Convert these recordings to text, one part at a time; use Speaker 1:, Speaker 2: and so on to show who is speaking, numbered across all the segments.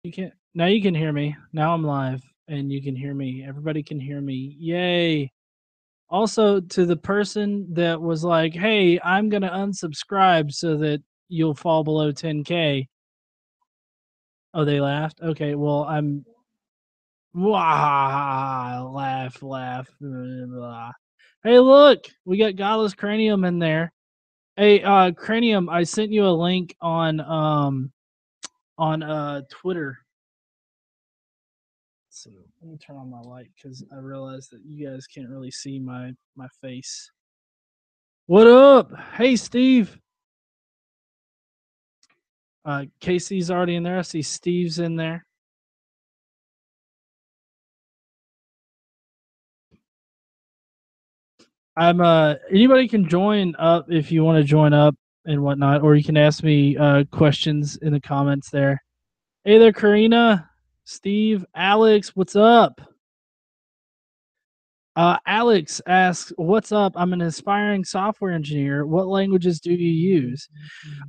Speaker 1: You can't. Now you can hear me. Now I'm live, and you can hear me. Everybody can hear me. Yay! Also, to the person that was like, "Hey, I'm gonna unsubscribe so that you'll fall below 10K." Oh, they laughed. Okay, well, I'm. Wah, laugh, laugh. Blah. Hey, look, we got Godless Cranium in there. Hey, Cranium, I sent you a link on Twitter. So let me turn on my light because I realized that you guys can't really see my face. What up? Hey, Steve. Casey's already in there. I see Steve's in there. I'm anybody can join up if you want to join up and whatnot, or you can ask me questions in the comments there. Hey there, Karina, Steve, Alex, what's up? Alex asks, "What's up? I'm an aspiring software engineer. What languages do you use?"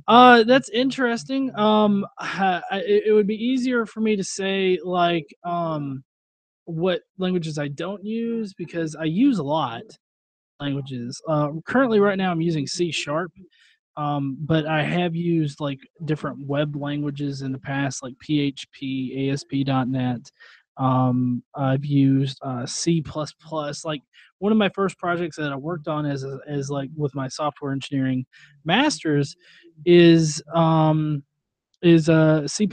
Speaker 1: That's interesting. It would be easier for me to say like what languages I don't use because I use a lot of languages. Currently, right now, I'm using C#, but I have used like different web languages in the past, like PHP, ASP.NET. I've used C++. Like one of my first projects that I worked on as like with my software engineering masters is C++.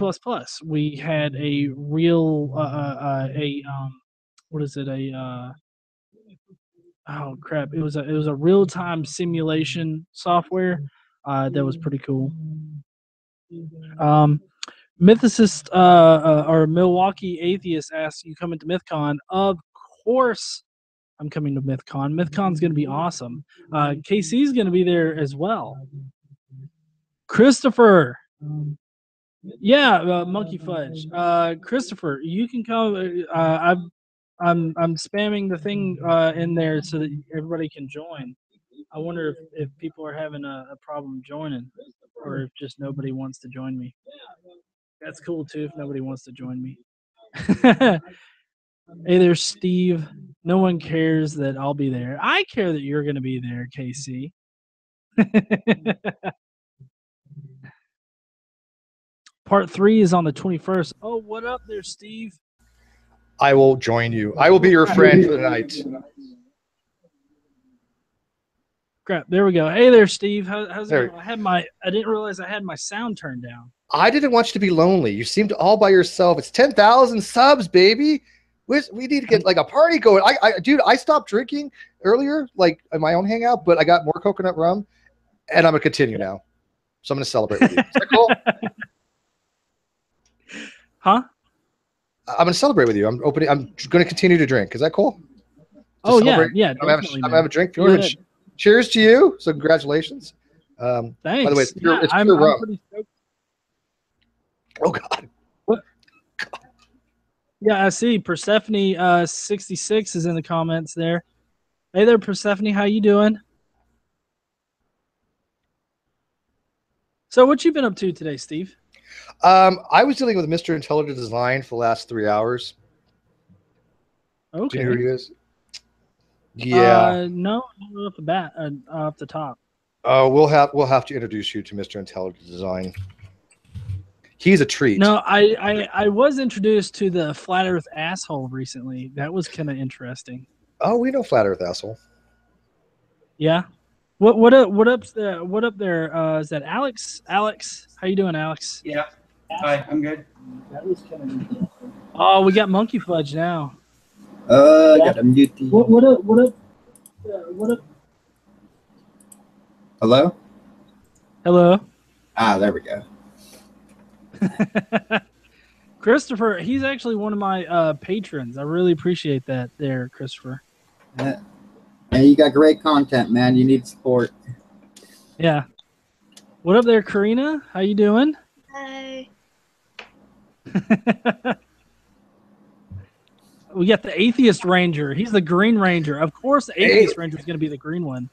Speaker 1: We had a real what is it oh crap, it was a real-time simulation software that was pretty cool. Mythicist or Milwaukee Atheist asks, "You coming to MythCon?" Of course, I'm coming to MythCon. MythCon's going to be awesome. KC's going to be there as well. Christopher, yeah, Monkey Fudge. Christopher, you can come. I'm spamming the thing in there so that everybody can join. I wonder if people are having a problem joining, or if just nobody wants to join me. That's cool too if nobody wants to join me. Hey there, Steve. No one cares that I'll be there. I care that you're going to be there, KC. Part 3 is on the 21st. Oh, what up there, Steve?
Speaker 2: I will join you. I will be your friend for the night.
Speaker 1: Crap, there we go. Hey there, Steve. How's it going? I didn't realize I had my sound turned down.
Speaker 2: I didn't want you to be lonely. You seemed all by yourself. It's 10,000 subs, baby. We need to get like a party going. Dude, I stopped drinking earlier, like in my own hangout, but I got more coconut rum, and I'm gonna continue now. So I'm gonna celebrate with you. Is that cool?
Speaker 1: Huh?
Speaker 2: I'm gonna celebrate with you. I'm gonna continue to drink. Is that cool?
Speaker 1: Oh yeah, yeah.
Speaker 2: I'm having a drink for you. And cheers to you. So congratulations.
Speaker 1: Thanks.
Speaker 2: By the way, it's pure
Speaker 1: I'm
Speaker 2: rum.
Speaker 1: pretty stoked.
Speaker 2: Oh God.
Speaker 1: What? Yeah, I see. Persephone 66 is in the comments there. Hey there, Persephone. How you doing? So what you been up to today, Steve?
Speaker 2: I was dealing with Mr. Intelligent Design for the last 3 hours.
Speaker 1: Okay.
Speaker 2: Do you know who he is? Yeah.
Speaker 1: No, off the bat, off the top.
Speaker 2: Oh, we'll have to introduce you to Mr. Intelligent Design. He's a treat.
Speaker 1: No, I was introduced to the Flat Earth asshole recently. That was kind of interesting.
Speaker 2: Oh, we know Flat Earth asshole.
Speaker 1: Yeah. What up there? Is that Alex? Alex, how you doing, Alex?
Speaker 3: Yeah. Hi, I'm good.
Speaker 1: That was kind of interesting. Oh, we got Monkey Fudge now.
Speaker 3: Got a mute.
Speaker 1: What up?
Speaker 3: Hello?
Speaker 1: Hello.
Speaker 3: Ah, there we go.
Speaker 1: Christopher, he's actually one of my patrons. I really appreciate that there, Christopher.
Speaker 3: Hey, you got great content, man. You need support.
Speaker 1: Yeah. What up there, Karina? How you doing?
Speaker 4: Hi.
Speaker 1: We got the Atheist Ranger. He's the Green Ranger. Of course, the Atheist Ranger is going to be the green one.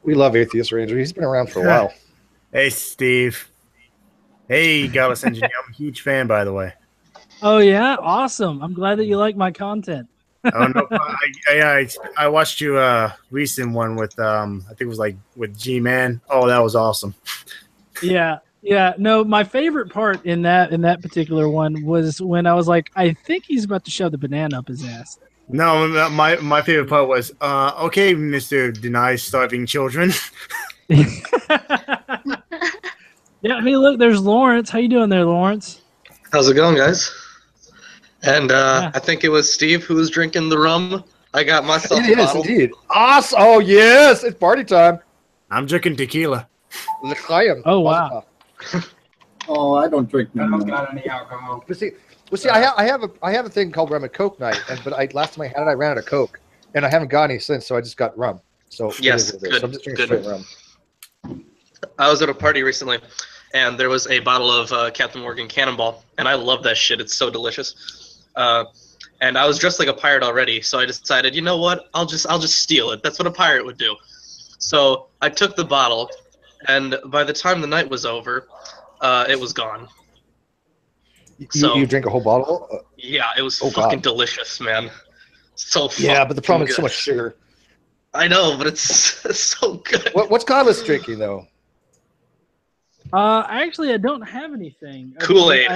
Speaker 2: We love Atheist Ranger. He's been around for a while.
Speaker 5: Hey, Steve. Hey, Godless Engineer. I'm a huge fan, by the way.
Speaker 1: Oh yeah, awesome. I'm glad that you like my content.
Speaker 4: Oh no, I watched you recent one with I think it was like with Gman. Oh, that was awesome.
Speaker 1: Yeah. Yeah, no, my favorite part in that particular one was when I was like, I think he's about to shove the banana up his ass.
Speaker 4: No, my favorite part was okay, Mr. Deny Starving Children.
Speaker 1: Yeah, hey, look, there's Lawrence. How you doing there, Lawrence?
Speaker 5: How's it going, guys? And
Speaker 1: Yeah.
Speaker 5: I think it was Steve who was drinking the rum. I got myself
Speaker 2: It
Speaker 5: a
Speaker 2: is
Speaker 5: bottle.
Speaker 2: indeed. Awesome. Oh yes, it's party time.
Speaker 4: I'm drinking tequila.
Speaker 2: L'chaim.
Speaker 1: Oh wow.
Speaker 3: Oh, I don't drink no
Speaker 6: I don't
Speaker 3: more.
Speaker 6: got any alcohol.
Speaker 2: Well, see, I have a thing called rum and Coke night, but last time I had it, I ran out of Coke, and I haven't got any since, so I just got rum. So it
Speaker 5: Yes,
Speaker 2: is what it is.
Speaker 5: good,
Speaker 2: So I'm just drinking
Speaker 5: good.
Speaker 2: straight rum.
Speaker 5: I was at a party recently, and there was a bottle of Captain Morgan Cannonball, and I love that shit. It's so delicious. And I was dressed like a pirate already, so I decided, you know what? I'll just steal it. That's what a pirate would do. So I took the bottle, and by the time the night was over, it was gone.
Speaker 2: You drink a whole bottle?
Speaker 5: Yeah, it was
Speaker 2: Oh,
Speaker 5: fucking
Speaker 2: God.
Speaker 5: delicious, man. So
Speaker 2: Yeah, but the problem is
Speaker 5: good.
Speaker 2: so much sugar.
Speaker 5: I know, but it's so good.
Speaker 2: What's Godless drinking though?
Speaker 1: Actually, I don't have anything.
Speaker 5: Kool-Aid.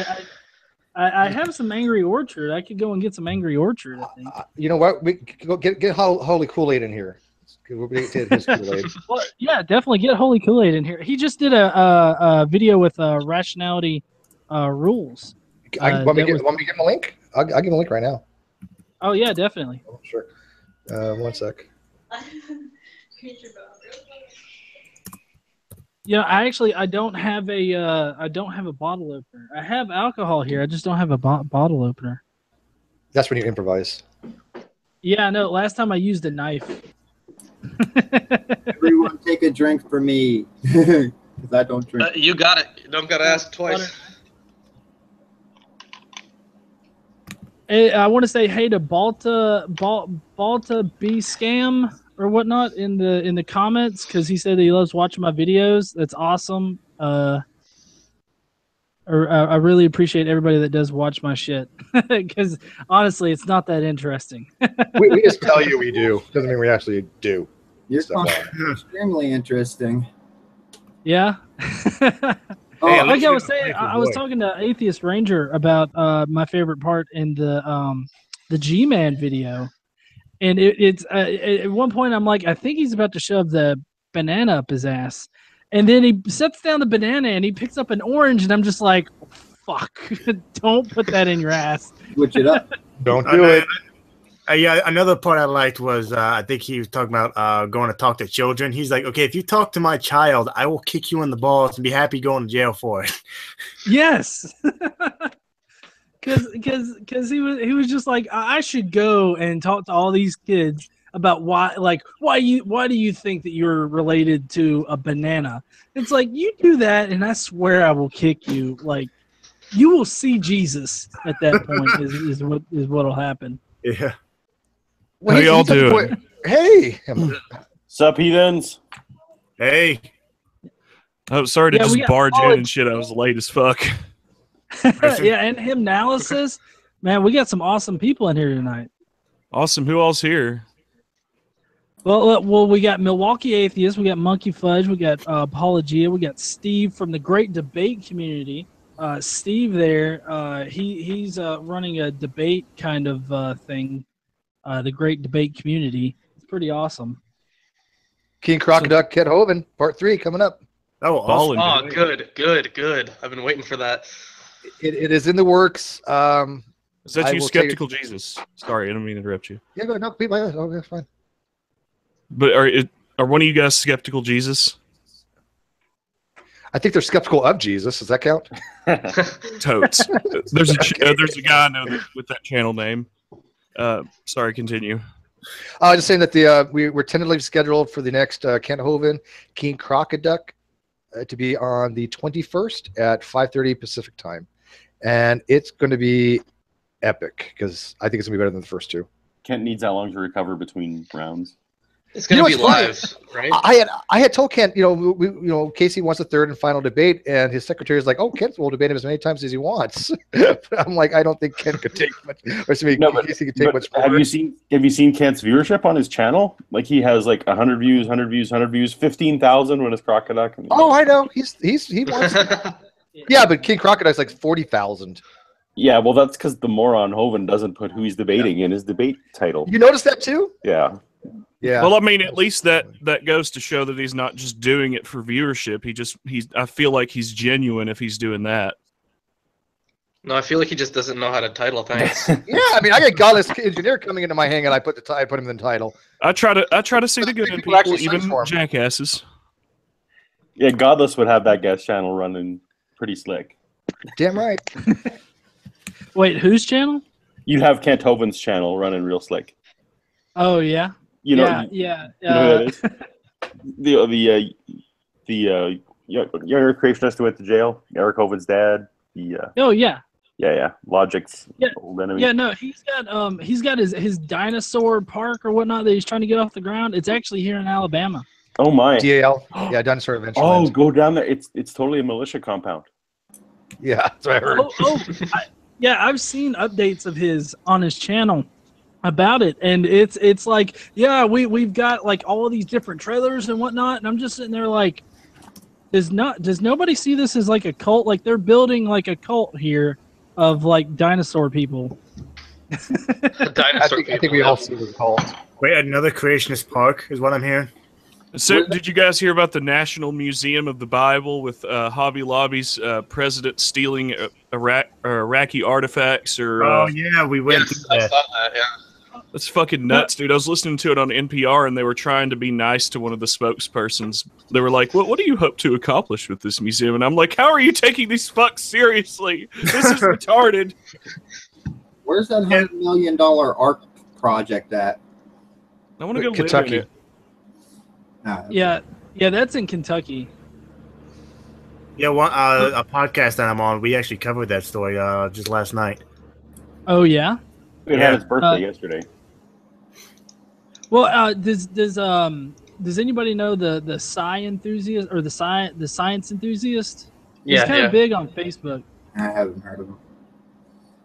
Speaker 1: I have some Angry Orchard. I could go and get some Angry Orchard, I think.
Speaker 2: You know what? We go get Holy Kool-Aid in here. We'll get his Kool-Aid.
Speaker 1: Well, yeah, definitely get Holy Kool-Aid in here. He just did a video with Rationality Rules.
Speaker 2: Want me to give him a link? I'll give him a link right now.
Speaker 1: Oh yeah, definitely.
Speaker 2: Oh, sure. 1 sec.
Speaker 1: Yeah, I don't have a bottle opener. I have alcohol here. I just don't have a bottle opener.
Speaker 2: That's when you improvise.
Speaker 1: Yeah, no. Last time I used a knife.
Speaker 3: Everyone take a drink for me. Because I don't drink.
Speaker 5: You got it. You don't gotta ask twice.
Speaker 1: Hey, I want to say hey to Balta B Scam or whatnot in the comments because he said that he loves watching my videos. That's awesome. I really appreciate everybody that does watch my shit because honestly, it's not that interesting.
Speaker 2: we just tell you we do. Doesn't mean we actually do.
Speaker 3: Your
Speaker 2: Stuff
Speaker 3: content is extremely interesting.
Speaker 1: Yeah.
Speaker 3: Oh,
Speaker 4: Hey,
Speaker 1: Like I was
Speaker 4: a
Speaker 1: saying,
Speaker 4: playful
Speaker 1: I was
Speaker 4: boy.
Speaker 1: talking to Atheist Ranger about my favorite part in the Gman video, and it's at one point I'm like, I think he's about to shove the banana up his ass, and then he sets down the banana and he picks up an orange, and I'm just like, fuck, don't put that in your ass.
Speaker 3: switch it up.
Speaker 2: Don't do it.
Speaker 4: Yeah, another part I liked was I think he was talking about going to talk to children. He's like, okay, if you talk to my child, I will kick you in the balls and be happy going to jail for it.
Speaker 1: Yes. Because he was just like, I should go and talk to all these kids about why do you think that you're related to a banana? It's like, you do that and I swear I will kick you. Like, you will see Jesus at that point is what'll happen.
Speaker 4: Yeah.
Speaker 2: Well,
Speaker 7: How
Speaker 2: he's
Speaker 7: y'all
Speaker 2: such a
Speaker 7: doing?
Speaker 2: boy. Hey.
Speaker 8: Sup, heathens?
Speaker 4: Hey.
Speaker 7: Oh, sorry to
Speaker 1: Yeah, we
Speaker 7: just
Speaker 1: got
Speaker 7: barge in
Speaker 1: college-
Speaker 7: and shit. I was late as fuck.
Speaker 1: Yeah, and hymnalysis. Man, we got some awesome people in here tonight.
Speaker 7: Awesome. Who else here?
Speaker 1: Well, we got Milwaukee Atheist, we got Monkey Fudge, we got Apologia, we got Steve from the Great Debate Community. Steve there, he's running a debate kind of thing, the Great Debate Community. It's pretty awesome.
Speaker 2: King Crocoduck, Kid Hovind, part 3 coming up.
Speaker 4: Oh, awesome.
Speaker 5: Oh, good. I've been waiting for that.
Speaker 2: It is in the works.
Speaker 7: Is
Speaker 2: I
Speaker 7: that you,
Speaker 2: will take it-
Speaker 7: Skeptical Jesus? Sorry, I don't mean to interrupt you.
Speaker 2: Yeah, go ahead. No, be my oh, that's fine.
Speaker 7: But are one of you guys Skeptical Jesus?
Speaker 2: I think they're skeptical of Jesus. Does that count?
Speaker 7: Totes. There's a guy I know with that channel name. Sorry, continue.
Speaker 2: I was just saying that we're tentatively scheduled for the next Kent Hovind King Crocoduck to be on the 21st at 5:30 Pacific time, and it's going to be epic because I think it's going to be better than the first two.
Speaker 8: Kent needs how long to recover between rounds?
Speaker 5: It's gonna be
Speaker 2: what's funny?
Speaker 5: live, right?
Speaker 2: I had told Kent, Casey wants a third and final debate, and his secretary is like, "Oh, Kent will debate him as many times as he wants." But I'm like, I don't think Kent could take much, or Casey could take much more.
Speaker 8: Have you seen Kent's viewership on his channel? Like he has like 100 views, 100 views, 100 views, 15,000 when it's Crocodile.
Speaker 2: Oh, I know. He wants. Yeah, but King Crocodile's like 40,000.
Speaker 8: Yeah, well, that's because the moron Hovind doesn't put who he's debating in his debate title.
Speaker 2: You noticed that too?
Speaker 8: Yeah.
Speaker 2: Yeah.
Speaker 7: Well, I mean, at least that goes to show that he's not just doing it for viewership. I feel like he's genuine if he's doing that.
Speaker 5: No, I feel like he just doesn't know how to title things.
Speaker 2: Yeah, I mean, I got Godless Engineer coming into my hang, and I put him in the title.
Speaker 7: I try to see the good in people, even jackasses.
Speaker 8: Yeah, Godless would have that guest channel running pretty slick.
Speaker 2: Damn right.
Speaker 1: Wait, whose channel?
Speaker 8: You'd have Kent Hovind's channel running real slick.
Speaker 1: Oh yeah.
Speaker 8: You know who that is? The younger creationist who went to jail, Eric Hovind's dad.
Speaker 1: Oh yeah.
Speaker 8: Yeah. Logic's old enemy.
Speaker 1: Yeah, no, he's got his dinosaur park or whatnot that he's trying to get off the ground. It's actually here in Alabama.
Speaker 8: Oh my.
Speaker 2: DAL. Yeah, Dinosaur Adventure.
Speaker 8: Oh, go down there. It's totally a militia compound.
Speaker 2: Yeah, that's what I heard.
Speaker 1: I've seen updates of his on his channel about it, and it's like, yeah, we've got like all these different trailers and whatnot, and I'm just sitting there like, does nobody see this as like a cult? Like they're building like a cult here of like dinosaur people.
Speaker 2: I think we all see the cult.
Speaker 4: Wait, another creationist park is what I'm hearing.
Speaker 7: So, did you guys hear about the National Museum of the Bible with Hobby Lobby's president stealing Iraqi artifacts?
Speaker 4: Oh yeah, we went through that.
Speaker 5: I saw that. Yeah.
Speaker 7: That's fucking nuts, dude. I was listening to it on NPR, and they were trying to be nice to one of the spokespersons. They were like, what do you hope to accomplish with this museum? And I'm like, how are you taking these fucks seriously? This is retarded.
Speaker 3: Where's that $100 million Ark project at?
Speaker 7: I want to go
Speaker 2: Kentucky.
Speaker 7: live in it.
Speaker 1: Yeah, that's in Kentucky.
Speaker 4: Yeah, a podcast that I'm on, we actually covered that story just last night.
Speaker 1: Oh yeah.
Speaker 8: We had his birthday yesterday.
Speaker 1: Well, does anybody know the sci enthusiast or the science enthusiast? He's kind of big on Facebook.
Speaker 3: I haven't heard of him.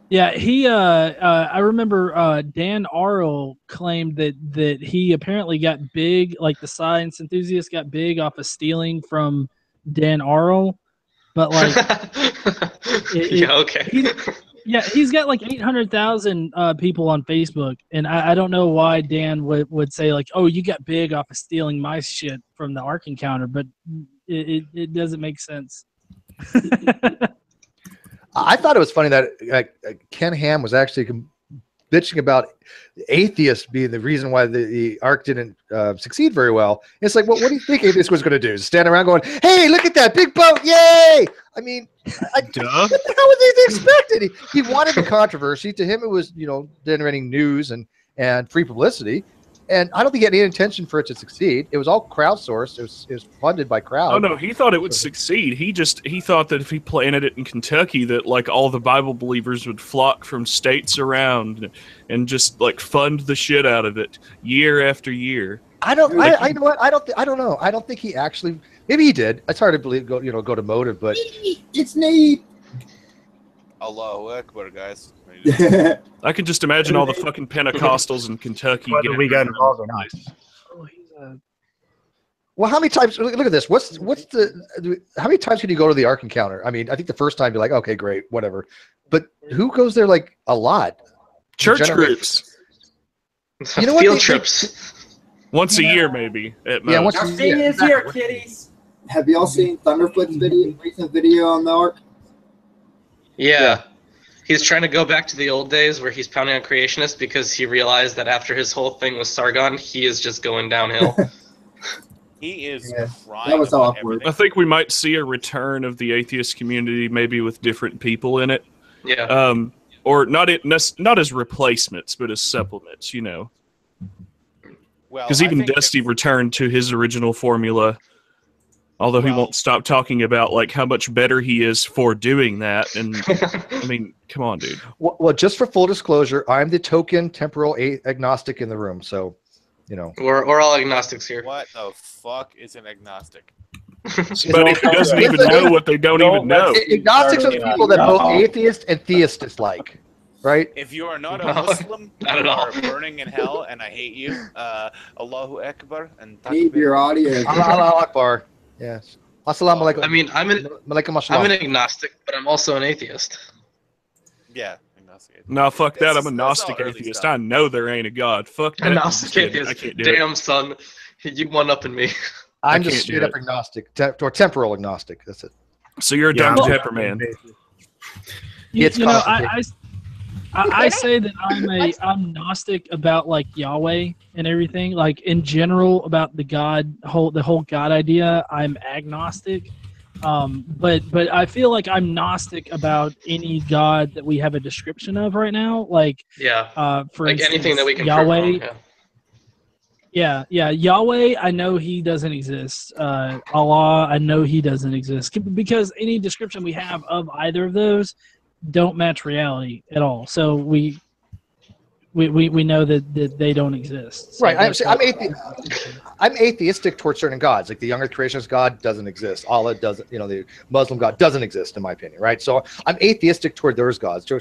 Speaker 1: Yeah, he. I remember Dan Arl claimed that he apparently got big, like the science enthusiast got big off of stealing from Dan Arl, but like, he's got like 800,000 people on Facebook, and I don't know why Dan would say like, oh, you got big off of stealing my shit from the Ark Encounter, but it doesn't make sense.
Speaker 2: I thought it was funny that Ken Ham was actually bitching about atheists being the reason why the Ark didn't succeed very well. It's like, what do you think atheists was going to do? Stand around going, hey, look at that big boat, yay! I mean, what the hell was they expected? He wanted the controversy. To him, it was generating news and free publicity. And I don't think he had any intention for it to succeed. It was all crowdsourced. It was funded by crowd.
Speaker 7: Oh no, he thought it would succeed. He thought that if he planted it in Kentucky, that like all the Bible believers would flock from states around and just like fund the shit out of it year after year.
Speaker 2: I don't know. I don't think he actually. Maybe he did. It's hard to believe. Go to motive, but
Speaker 3: it's neat.
Speaker 6: Allahu Akbar, guys.
Speaker 7: I can just imagine all the fucking Pentecostals in Kentucky.
Speaker 4: Whether we got involved or not.
Speaker 2: Well, how many times? Look at this. How many times can you go to the Ark Encounter? I mean, I think the first time you're like, okay, great, whatever. But who goes there like a lot?
Speaker 7: Church groups.
Speaker 2: You know what?
Speaker 5: Field trips.
Speaker 7: Once a year, maybe. At
Speaker 2: Yeah,
Speaker 7: most.
Speaker 2: once
Speaker 9: Our thing is here, kiddies.
Speaker 3: Have y'all seen Thunderfoot's recent video on the Ark?
Speaker 5: Yeah. He's trying to go back to the old days where he's pounding on creationists because he realized that after his whole thing with Sargon, he is just going downhill.
Speaker 6: He is crying.
Speaker 3: That was
Speaker 6: about
Speaker 3: awkward.
Speaker 6: everything.
Speaker 7: I think we might see a return of the atheist community, maybe with different people in it.
Speaker 5: Yeah.
Speaker 7: Or not as replacements, but as supplements,
Speaker 6: Well,
Speaker 7: Because
Speaker 6: I
Speaker 7: even
Speaker 6: think
Speaker 7: Dusty returned to his original formula, although he won't stop talking about like how much better he is for doing that. And I mean, come on, dude.
Speaker 2: Well, just for full disclosure, I'm the token temporal agnostic in the room. So, you know.
Speaker 5: We're all agnostics here.
Speaker 6: What the fuck is an agnostic?
Speaker 7: Somebody who doesn't even know what they don't even know.
Speaker 2: Agnostics are the people that both atheist and theist dislike, right?
Speaker 6: If you are not a
Speaker 5: No,
Speaker 6: Muslim,
Speaker 5: not
Speaker 6: you
Speaker 5: at all.
Speaker 6: are burning in hell, and I hate you. Allahu Akbar and
Speaker 3: Keep your audience.
Speaker 2: Allah Akbar. Yes. Assalamu alaikum.
Speaker 5: I mean, I'm an
Speaker 2: Malaikum
Speaker 5: agnostic, but I'm also an atheist.
Speaker 6: Yeah, agnostic.
Speaker 7: No, fuck that. I'm a
Speaker 6: That's
Speaker 7: Gnostic
Speaker 6: all early
Speaker 7: atheist.
Speaker 6: stuff.
Speaker 7: I know there ain't a God. Fuck that.
Speaker 5: A
Speaker 7: I'm
Speaker 5: Gnostic
Speaker 7: just kidding.
Speaker 5: atheist.
Speaker 7: I can't do it.
Speaker 5: Damn, son, you one up in me.
Speaker 2: I'm
Speaker 7: I
Speaker 2: just
Speaker 7: can't
Speaker 2: straight
Speaker 7: do
Speaker 2: up agnostic, or temporal agnostic. That's it.
Speaker 7: So you're a
Speaker 4: Yeah,
Speaker 7: Dr.
Speaker 4: I'm-
Speaker 7: Pepper man.
Speaker 2: It's
Speaker 1: you know,
Speaker 2: complicated.
Speaker 1: I say that I'm Gnostic about like Yahweh and everything, like in general about the whole God idea. I'm agnostic, but I feel like I'm Gnostic about any God that we have a description of right now. Like
Speaker 5: Yeah.
Speaker 1: for
Speaker 5: Like
Speaker 1: instance,
Speaker 5: anything that we can
Speaker 1: Yahweh.
Speaker 5: prove wrong, yeah.
Speaker 1: Yeah, Yahweh, I know he doesn't exist. Allah, I know he doesn't exist because any description we have of either of those don't match reality at all. So we know that they don't exist. So
Speaker 2: Right.
Speaker 1: that's
Speaker 2: I'm atheistic towards certain gods. Like the younger creationist God doesn't exist. Allah doesn't. The Muslim God doesn't exist, in my opinion. Right. So I'm atheistic toward those gods. Do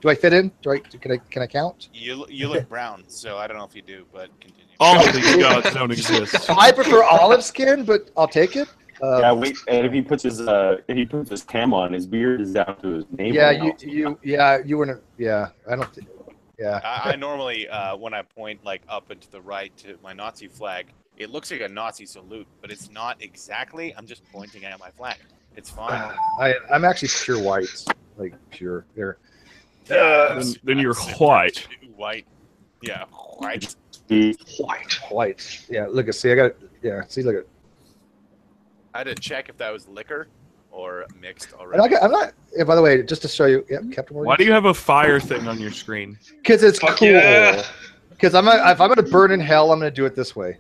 Speaker 2: I fit in? Can I count?
Speaker 6: You look brown, so I don't know if you do, but continue.
Speaker 7: All of these gods don't exist.
Speaker 2: I prefer olive skin, but I'll take it.
Speaker 8: Yeah, wait. And if he puts his cam on, his beard is down to his navel.
Speaker 2: You were. Yeah, I don't think. Yeah.
Speaker 6: I normally, when I point like up and to the right to my Nazi flag, it looks like a Nazi salute, but it's not exactly. I'm just pointing at my flag. It's fine.
Speaker 2: I'm actually pure white, like pure. There.
Speaker 7: Then you're white.
Speaker 6: White. Yeah, white.
Speaker 2: White. Yeah. Look at. See, I got. Yeah. See, look at.
Speaker 6: I had to check if that was liquor or mixed already.
Speaker 2: I'm not. Yeah, by the way, just to show you, Captain Morgan.
Speaker 7: Why do you have a fire thing on your screen?
Speaker 2: Because it's
Speaker 5: Fuck
Speaker 2: cool.
Speaker 5: yeah.
Speaker 2: Because if I'm gonna burn in hell, I'm gonna do it this way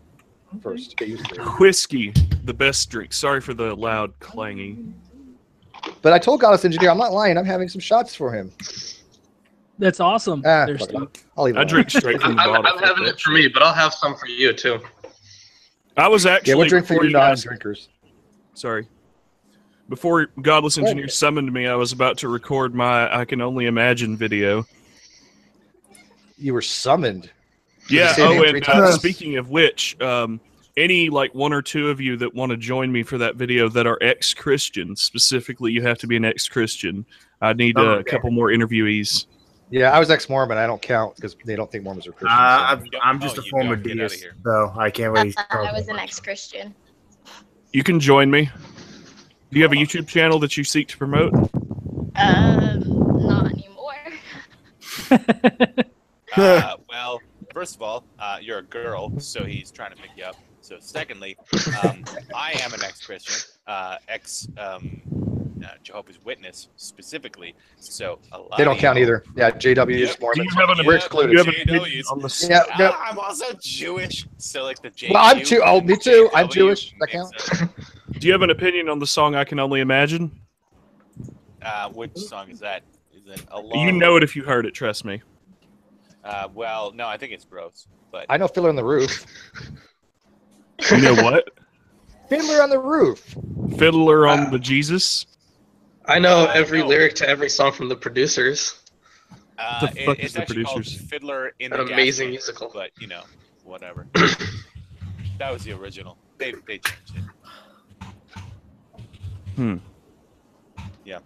Speaker 2: first. Get used to it.
Speaker 7: Whiskey, the best drink. Sorry for the loud clanging.
Speaker 2: But I told Godless Engineer, I'm not lying. I'm having some shots for him.
Speaker 1: That's awesome.
Speaker 2: Fuck
Speaker 1: There's
Speaker 2: it. I'll leave it
Speaker 7: I
Speaker 2: alone.
Speaker 7: drink straight from the bottle.
Speaker 5: I'm having it for me, but I'll have some for you too.
Speaker 7: I was actually.
Speaker 2: Yeah, what drink for
Speaker 7: before
Speaker 2: you
Speaker 7: you guys-
Speaker 2: non-drinkers?
Speaker 7: Sorry. Before Godless Engineer summoned me, I was about to record my I Can Only Imagine video.
Speaker 2: You were summoned.
Speaker 7: Yeah,
Speaker 2: say name 3
Speaker 7: and
Speaker 2: times?
Speaker 7: speaking of which, any like one or two of you that want to join me for that video that are ex-Christians, specifically you have to be an ex-Christian. I need a couple more interviewees.
Speaker 2: Yeah, I was ex-Mormon. I don't count because they don't think Mormons are Christians.
Speaker 4: I'm just a
Speaker 6: you
Speaker 4: former
Speaker 6: don't. Get outta
Speaker 4: deist,
Speaker 6: here.
Speaker 4: so I can't really.
Speaker 9: I was an ex-Christian.
Speaker 7: You can join me. Do you have a YouTube channel that you seek to promote?
Speaker 9: Not anymore.
Speaker 6: Well, first of all, you're a girl, so he's trying to pick you up. So, secondly, I am an ex-Christian, Jehovah's Witness specifically. So a lot
Speaker 2: They don't
Speaker 6: of
Speaker 2: count
Speaker 6: you-
Speaker 2: either. Yeah, JW is
Speaker 6: Yep.
Speaker 2: Mormon.
Speaker 7: Do you have an-
Speaker 2: We're excluded.
Speaker 7: Do you have an
Speaker 6: JWs.
Speaker 7: opinion on the
Speaker 2: Yeah, no.
Speaker 6: I'm also Jewish, so like the J.
Speaker 2: Well, I'm too. Oh, me too. I'm Jewish. That counts.
Speaker 7: Do you have an opinion on the song I Can Only Imagine?
Speaker 6: Which song is that? Is it
Speaker 7: You know it if you heard it, trust me.
Speaker 6: Well, no, I think it's gross. But
Speaker 2: I know Fiddler on the Roof.
Speaker 7: You know what?
Speaker 2: Fiddler on the Roof.
Speaker 7: Fiddler on the Jesus?
Speaker 5: I know every
Speaker 6: no.
Speaker 5: lyric to every song from the Producers.
Speaker 7: The fuck is
Speaker 6: it's
Speaker 7: the
Speaker 6: actually called
Speaker 7: Producers?
Speaker 6: Fiddler in
Speaker 5: An
Speaker 6: the Gas
Speaker 5: amazing
Speaker 6: Chamber,
Speaker 5: musical.
Speaker 6: But whatever. That was the original. They changed it.
Speaker 7: Hmm.
Speaker 6: Yeah.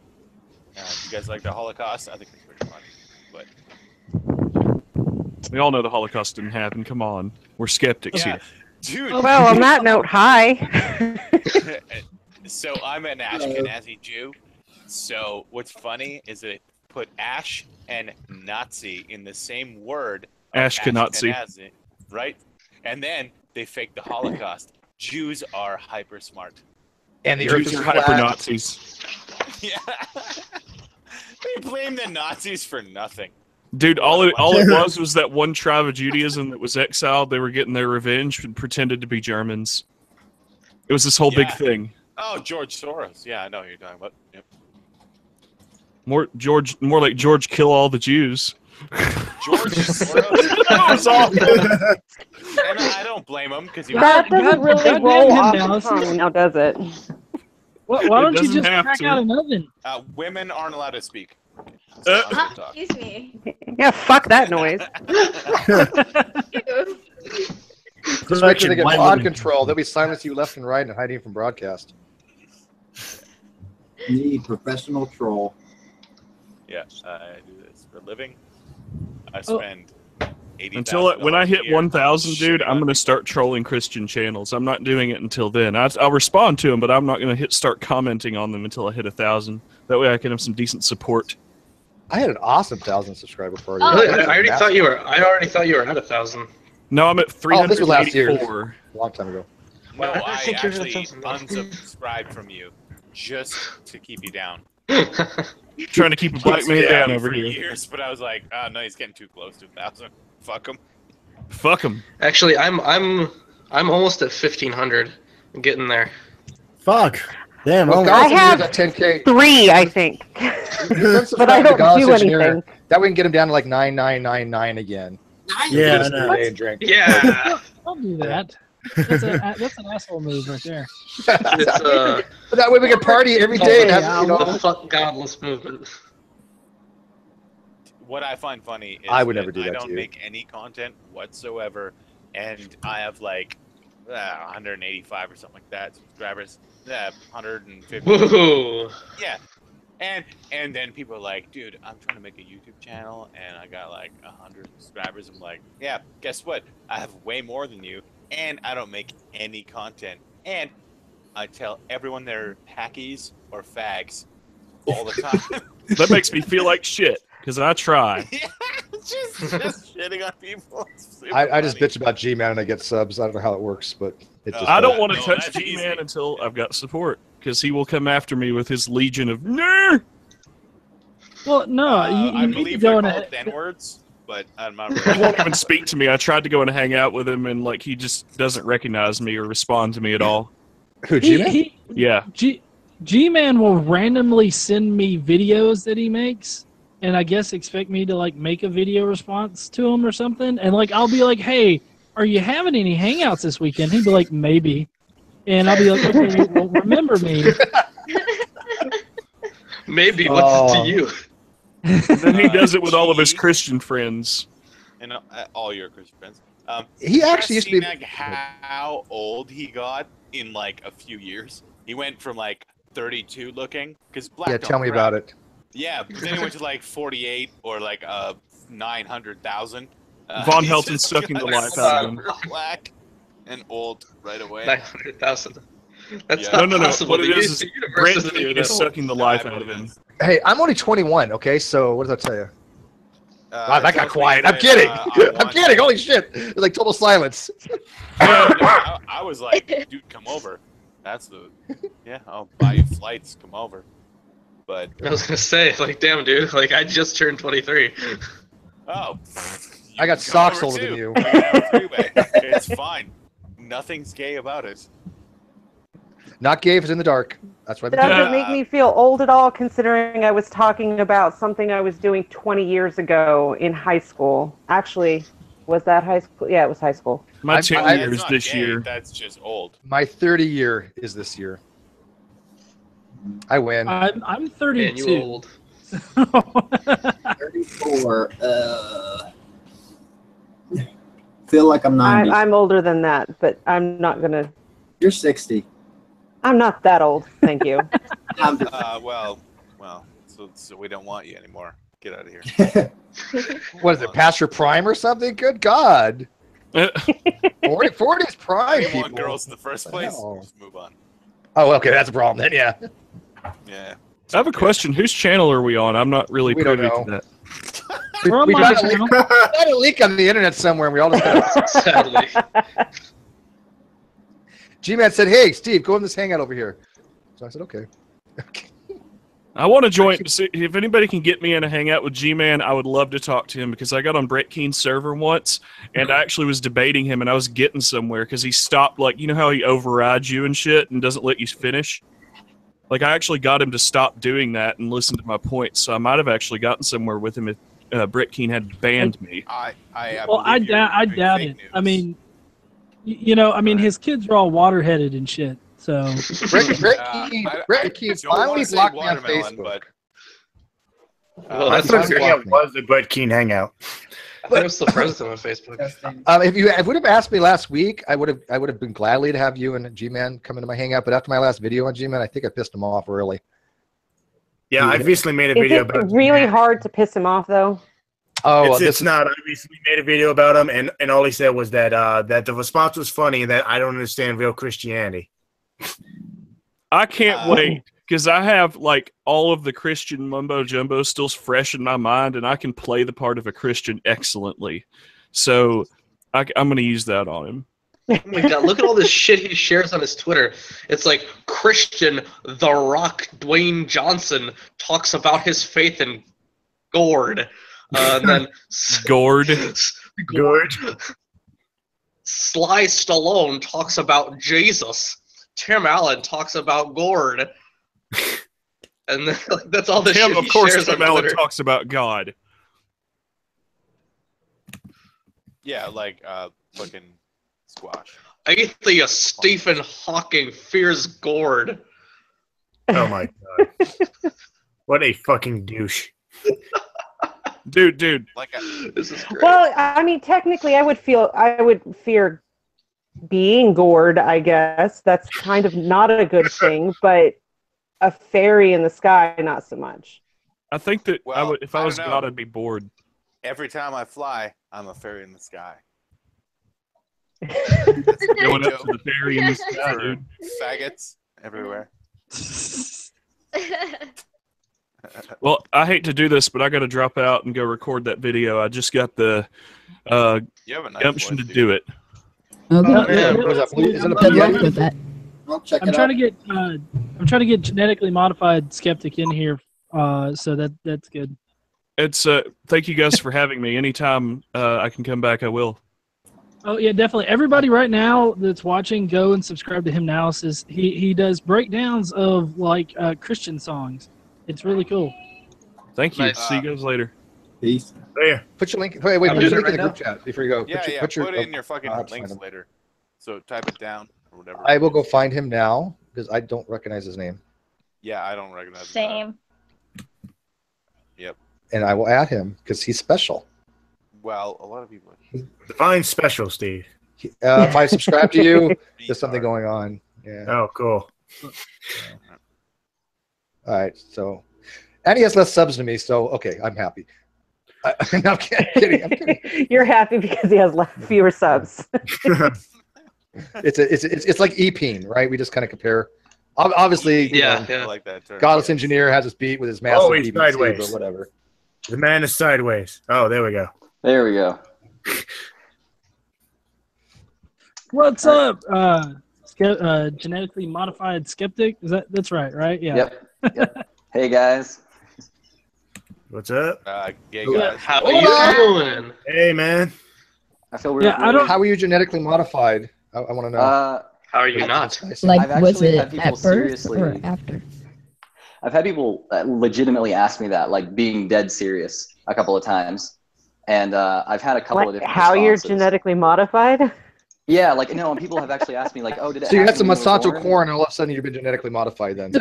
Speaker 6: You guys like the Holocaust? I think it's pretty fun. But
Speaker 7: We all know the Holocaust didn't happen. Come on. We're skeptics
Speaker 6: yeah,
Speaker 7: here.
Speaker 6: dude.
Speaker 10: Well, on that note, hi.
Speaker 6: So I'm an Ashkenazi Jew. So what's funny is they put Ash and Nazi in the same word. of
Speaker 7: Ashkenazi.
Speaker 6: Ashkenazi, right? And then they fake the Holocaust. Jews are hyper smart.
Speaker 2: And the Earth
Speaker 7: Jews
Speaker 2: is
Speaker 7: are
Speaker 2: flat.
Speaker 7: hyper Nazis.
Speaker 6: Yeah. They blame the Nazis for nothing.
Speaker 7: Dude, all it was that one tribe of Judaism that was exiled. They were getting their revenge and pretended to be Germans. It was this whole big
Speaker 6: Yeah.
Speaker 7: thing.
Speaker 6: Oh, George Soros. Yeah, I know who you're talking about. Yep.
Speaker 7: More like George kill all the Jews.
Speaker 6: George Soros.
Speaker 7: That was awful.
Speaker 6: And I don't blame him because he
Speaker 9: That doesn't really
Speaker 1: God
Speaker 9: roll
Speaker 1: damn
Speaker 9: off
Speaker 1: him,
Speaker 9: the
Speaker 1: Allison.
Speaker 9: tongue now, does it?
Speaker 1: Why don't you
Speaker 7: doesn't
Speaker 1: just
Speaker 7: have
Speaker 1: crack
Speaker 7: to.
Speaker 1: out an oven?
Speaker 6: women aren't allowed to speak. So I'm gonna talk.
Speaker 10: Excuse me.
Speaker 9: Yeah, fuck that noise.
Speaker 10: Ew.
Speaker 2: Just wait till they get
Speaker 11: Why
Speaker 2: pod
Speaker 11: women-
Speaker 2: control. They'll be silencing you left and right and hiding from broadcast.
Speaker 3: The professional troll.
Speaker 6: Yeah, I do this for a living. I
Speaker 1: Oh.
Speaker 6: spend
Speaker 7: Until when I hit
Speaker 6: $80,000 a year
Speaker 7: 1,000, dude,
Speaker 6: shitting
Speaker 7: I'm
Speaker 6: on
Speaker 7: going to start trolling Christian channels. I'm not doing it until then. I'll respond to them, but I'm not going to start commenting on them until I hit 1,000. That way I can have some decent support.
Speaker 2: I had an awesome 1,000 subscriber party.
Speaker 10: Oh.
Speaker 5: Really? I already thought you were. I already thought you were at 1,000.
Speaker 7: No, I'm at
Speaker 2: Oh, this was last year.
Speaker 7: 384.
Speaker 2: A long time ago.
Speaker 6: No,
Speaker 5: I
Speaker 6: I
Speaker 5: think you're
Speaker 6: actually
Speaker 5: just-
Speaker 6: unsubscribed from you just to keep you down.
Speaker 7: Trying to keep a black man down over
Speaker 6: for
Speaker 7: here.
Speaker 6: years, but I was like, oh no, he's getting too close to 1,000. Fuck him.
Speaker 7: Fuck them.
Speaker 5: Actually, I'm almost at 1,500. I'm getting there.
Speaker 11: Fuck. Damn.
Speaker 2: Well,
Speaker 11: Oh,
Speaker 9: I
Speaker 2: Carlson
Speaker 9: have
Speaker 2: is at 10K.
Speaker 9: 3, I think. But I don't do anything.
Speaker 2: That we can get him down to like 9,999 again.
Speaker 11: yeah, I
Speaker 2: Just
Speaker 11: know.
Speaker 2: a day and drink.
Speaker 5: Yeah.
Speaker 1: Don't do that. That's an asshole move right there.
Speaker 5: It's
Speaker 2: But that way we can party every day and have, you
Speaker 5: the
Speaker 2: know.
Speaker 5: fuck godless movement.
Speaker 6: What I find funny is
Speaker 2: I would never do
Speaker 6: I
Speaker 2: that to
Speaker 6: don't
Speaker 2: you.
Speaker 6: make any content whatsoever, and I have like 185 or something like that subscribers. 150.
Speaker 5: Woohoo!
Speaker 6: Yeah. And then people are like, dude, I'm trying to make a YouTube channel and I got like 100 subscribers. I'm like, yeah, guess what? I have way more than you and I don't make any content. And I tell everyone they're hackies or fags all the time.
Speaker 7: That makes me feel like shit, because I try.
Speaker 6: Yeah, just shitting on people. It's super
Speaker 2: I just
Speaker 6: funny.
Speaker 2: bitch about Gman and I get subs. I don't know how it works, but it just
Speaker 7: I don't
Speaker 2: does.
Speaker 7: want to
Speaker 6: No,
Speaker 7: touch
Speaker 6: that's
Speaker 7: G-Man
Speaker 6: easy.
Speaker 7: until I've got support, because he will come after me with his legion of no.
Speaker 1: Well, no,
Speaker 6: I
Speaker 1: you need to
Speaker 6: believe
Speaker 1: go
Speaker 6: they're
Speaker 1: in
Speaker 6: called N-words, but I'm not
Speaker 7: He
Speaker 6: really.
Speaker 7: won't even speak to me. I tried to go and hang out with him, and like he just doesn't recognize me or respond to me at all.
Speaker 2: Who, Gman?
Speaker 7: Yeah.
Speaker 1: G-Man will randomly send me videos that he makes, and I guess expect me to like make a video response to him or something. And like I'll be like, "Hey, are you having any hangouts this weekend?" He'd be like, "Maybe," and I'll be like, "Okay, well, remember me."
Speaker 5: Maybe. What's it to you?
Speaker 7: And then he does it with all of his Christian friends.
Speaker 6: And all your Christian friends.
Speaker 2: He actually used to be.
Speaker 6: like how old he got in like a few years. He went from like 32 looking because black.
Speaker 2: Yeah, tell me about it.
Speaker 6: Yeah, but then he went to like 48 or like 900,000.
Speaker 7: Von
Speaker 6: he's
Speaker 7: Helton's
Speaker 6: just
Speaker 7: sucking the
Speaker 6: got
Speaker 7: life out of him.
Speaker 6: Black and old right away.
Speaker 5: 900,000. That's
Speaker 6: Yeah.
Speaker 5: not
Speaker 7: No.
Speaker 5: possible.
Speaker 7: What it
Speaker 5: The
Speaker 7: is
Speaker 5: universe
Speaker 7: Grant
Speaker 5: isn't even
Speaker 7: is
Speaker 5: that old.
Speaker 7: sucking the life out of him.
Speaker 2: Hey, I'm only 21, okay? So what does that tell you? Wow, that got
Speaker 6: tells me
Speaker 2: quiet. I'm
Speaker 6: that,
Speaker 2: kidding.
Speaker 6: I
Speaker 2: I'm
Speaker 6: want
Speaker 2: kidding.
Speaker 6: you.
Speaker 2: Holy shit. It's like total silence.
Speaker 6: I was like, dude, come over. That's the, yeah, I'll buy you flights. Come over. But
Speaker 5: I was gonna say, like, damn, dude, like I just turned 23.
Speaker 6: oh,
Speaker 2: I got
Speaker 6: come
Speaker 2: socks
Speaker 6: over
Speaker 2: older than
Speaker 6: too.
Speaker 2: you.
Speaker 6: We can have a three-way. It's fine. Nothing's gay about it.
Speaker 2: Not gay if it's in the dark. That's why.
Speaker 9: Doesn't make me feel old at all, considering I was talking about something I was doing 20 years ago in high school. Actually, was that high school? Yeah, it was high school.
Speaker 7: My 10
Speaker 6: That's
Speaker 7: years
Speaker 6: not
Speaker 7: this
Speaker 6: gay,
Speaker 7: year.
Speaker 6: That's just old.
Speaker 2: My 30 year is this year. I win.
Speaker 1: I'm
Speaker 5: Man, you
Speaker 1: 32.
Speaker 5: old.
Speaker 3: 34. Feel like I'm 90.
Speaker 9: I'm older than that, but I'm not gonna.
Speaker 3: You're 60.
Speaker 9: I'm not that old, thank you.
Speaker 3: I'm just,
Speaker 6: Well, so we don't want you anymore. Get out of here.
Speaker 2: What is it, past your prime or something? Good God. 40 is prime,
Speaker 6: You want
Speaker 2: people.
Speaker 6: girls in the first place?
Speaker 2: hell?
Speaker 6: Just move on.
Speaker 2: Oh, okay, that's a problem then, yeah.
Speaker 6: Yeah.
Speaker 7: I have a question. Whose channel are we on? I'm not really
Speaker 2: We don't
Speaker 7: privy
Speaker 2: know.
Speaker 7: to that.
Speaker 1: We're on
Speaker 2: We
Speaker 1: my
Speaker 2: got a
Speaker 1: channel.
Speaker 2: got a leak on the internet somewhere, and we all just got
Speaker 5: Sadly.
Speaker 2: G-Man said, hey, Steve, go in this hangout over here. So I said, okay.
Speaker 7: I want to join. If anybody can get me in a hangout with G-Man, I would love to talk to him, because I got on Brett Keen's server once, and I actually was debating him, and I was getting somewhere because he stopped, like, you know how he overrides you and shit and doesn't let you finish? Like, I actually got him to stop doing that and listen to my points, so I might have actually gotten somewhere with him if Brett Keen had banned me.
Speaker 1: Well, I doubt
Speaker 6: fake
Speaker 1: it.
Speaker 6: news.
Speaker 1: I mean, you know, I mean, his kids are all water-headed and shit. So
Speaker 2: Rick Keith finally blocked me on Facebook.
Speaker 6: But
Speaker 5: Well,
Speaker 4: I
Speaker 5: that's
Speaker 4: thought
Speaker 2: blocked
Speaker 4: Hangout
Speaker 2: me.
Speaker 4: was the Brett Keen Hangout.
Speaker 5: I think I'm still friends with him on Facebook.
Speaker 2: If you would have asked me last week, I would have been gladly to have you and Gman come into my Hangout. But after my last video on Gman, I think I pissed him off early.
Speaker 4: Yeah, I recently made a
Speaker 9: Is
Speaker 4: video
Speaker 9: it
Speaker 4: about
Speaker 9: really hard to piss him off, though?
Speaker 2: Oh,
Speaker 4: it's not. I recently made a video about him, and all he said was that that the response was funny and that I don't understand real Christianity.
Speaker 7: I can't wait because I have like all of the Christian mumbo jumbo still fresh in my mind, and I can play the part of a Christian excellently. So I'm going to use that on him.
Speaker 5: Oh my god, look at all this shit he shares on his Twitter. It's like Christian The Rock Dwayne Johnson talks about his faith in Gord. And then
Speaker 7: Gord.
Speaker 5: Sly Stallone talks about Jesus. Tim Allen talks about Gord. And then, like, that's all the shit
Speaker 7: Of
Speaker 5: he
Speaker 7: course,
Speaker 5: shares
Speaker 7: Tim
Speaker 5: on
Speaker 7: Allen
Speaker 5: Twitter.
Speaker 7: talks about God.
Speaker 6: yeah, like fucking squash.
Speaker 5: Atheist Stephen Hawking fears Gord.
Speaker 4: Oh my god! What a fucking douche!
Speaker 7: Dude.
Speaker 6: Like
Speaker 5: This is great.
Speaker 9: Well, I mean, technically, I would fear being gored. I guess that's kind of not a good thing, but a fairy in the sky, not so much.
Speaker 7: I think that
Speaker 6: Well,
Speaker 7: if I
Speaker 6: I
Speaker 7: was
Speaker 6: don't know.
Speaker 7: God, I'd be bored.
Speaker 6: every time I fly, I'm a fairy in the sky.
Speaker 7: Going up to the fairy in the sky, dude.
Speaker 6: Faggots everywhere.
Speaker 7: Well, I hate to do this, but I got to drop out and go record that video. I just got the
Speaker 6: You have a nice
Speaker 7: gumption to
Speaker 6: voice,
Speaker 7: do it.
Speaker 10: Okay.
Speaker 5: Yeah,
Speaker 2: What is that? Is it a
Speaker 10: Good luck
Speaker 2: PDF?
Speaker 10: with that.
Speaker 3: I'll check
Speaker 1: I'm
Speaker 3: it
Speaker 1: trying
Speaker 3: out.
Speaker 1: to get genetically modified skeptic in here. So that's good.
Speaker 7: It's thank you guys for having me. Anytime I can come back, I will.
Speaker 1: Oh yeah, definitely. Everybody right now that's watching, go and subscribe to Hymnalysis. He does breakdowns of like Christian songs. It's really cool.
Speaker 7: Thank you.
Speaker 5: Nice.
Speaker 7: See you guys later.
Speaker 3: Peace.
Speaker 4: There.
Speaker 2: Put your link. Wait,
Speaker 5: I'm
Speaker 2: put
Speaker 5: doing
Speaker 2: your link
Speaker 5: it
Speaker 2: in the
Speaker 5: right
Speaker 2: group chat before you go.
Speaker 6: Yeah,
Speaker 2: Put
Speaker 6: put it in your
Speaker 2: oh,
Speaker 6: fucking
Speaker 2: I'll have to
Speaker 6: links
Speaker 2: find him.
Speaker 6: later. So type it down or whatever.
Speaker 2: I will go find him now because I don't recognize his name,
Speaker 6: Yeah, I don't recognize it.
Speaker 12: Same.
Speaker 6: Yep.
Speaker 2: and I will add him because he's special.
Speaker 6: Well, a lot of people.
Speaker 4: Define special, Steve.
Speaker 2: If I subscribe to you,
Speaker 6: These
Speaker 2: there's something
Speaker 6: are-
Speaker 2: going on. Yeah.
Speaker 4: Oh, cool.
Speaker 2: All right. So, and he has less subs than me. So, okay, I'm happy. No, I'm kidding. I'm kidding.
Speaker 9: You're happy because he has fewer subs.
Speaker 2: It's like EPing, right? We just kind of compare. Obviously, you
Speaker 5: Yeah,
Speaker 2: know,
Speaker 6: I like that term.
Speaker 2: Godless Engineer has his beat with his massive
Speaker 4: Always
Speaker 2: BBC,
Speaker 4: sideways.
Speaker 2: but whatever.
Speaker 4: The man is sideways. Oh, there we go.
Speaker 13: There we go.
Speaker 1: What's up, genetically modified skeptic? That's right? Yeah.
Speaker 13: Yep. Hey guys.
Speaker 4: What's up?
Speaker 6: Gay
Speaker 1: Yeah,
Speaker 6: guys.
Speaker 5: How are you doing?
Speaker 4: Hey, man.
Speaker 13: I feel really.
Speaker 1: Yeah, I don't-
Speaker 2: How are you genetically modified? I want to know.
Speaker 5: How are you not?
Speaker 10: Like,
Speaker 13: I've
Speaker 10: was
Speaker 13: actually
Speaker 10: it
Speaker 13: had people
Speaker 10: at birth
Speaker 13: seriously-
Speaker 10: or after?
Speaker 13: I've had people legitimately ask me that, like being dead serious, a couple of times, and I've had a couple of
Speaker 9: What,
Speaker 13: different
Speaker 9: how you're
Speaker 13: responses.
Speaker 9: genetically modified?
Speaker 13: Yeah, like no, and people have actually asked me, like, oh, did it?
Speaker 2: So you had
Speaker 13: happen
Speaker 2: some
Speaker 13: when you were
Speaker 2: Monsanto
Speaker 13: born?
Speaker 2: corn, and all of a sudden you've been genetically modified. Then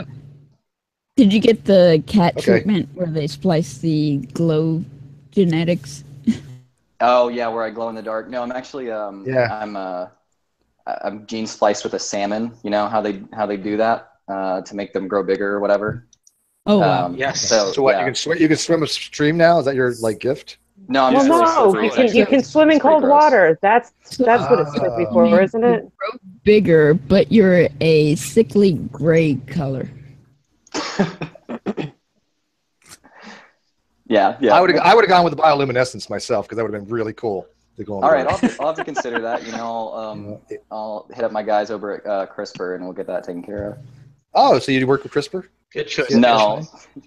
Speaker 10: Did you get the cat
Speaker 2: Okay.
Speaker 10: treatment where they splice the glow genetics?
Speaker 13: Oh yeah, where I glow in the dark. No, I'm actually
Speaker 2: Yeah.
Speaker 13: I'm gene spliced with a salmon. You know how they do that to make them grow bigger or whatever.
Speaker 10: Oh wow.
Speaker 5: Yes.
Speaker 2: so what?
Speaker 13: yeah.
Speaker 2: You can swim a stream now. Is that your like gift?
Speaker 13: No, I'm
Speaker 9: Well,
Speaker 13: just really
Speaker 9: no,
Speaker 13: sick.
Speaker 9: you can swim in
Speaker 13: It's pretty
Speaker 9: cold
Speaker 13: gross.
Speaker 9: water. That's what it's supposed to be for, isn't it?
Speaker 10: Bigger, but you're a sickly gray color.
Speaker 13: Yeah.
Speaker 2: I would have gone with the bioluminescence myself because that would have been really cool to go on.
Speaker 13: All right,
Speaker 2: board.
Speaker 13: I'll have to consider that. You know, I'll hit up my guys over at CRISPR and we'll get that taken care of.
Speaker 2: Oh, so you work with CRISPR?
Speaker 5: Good choice.
Speaker 13: No,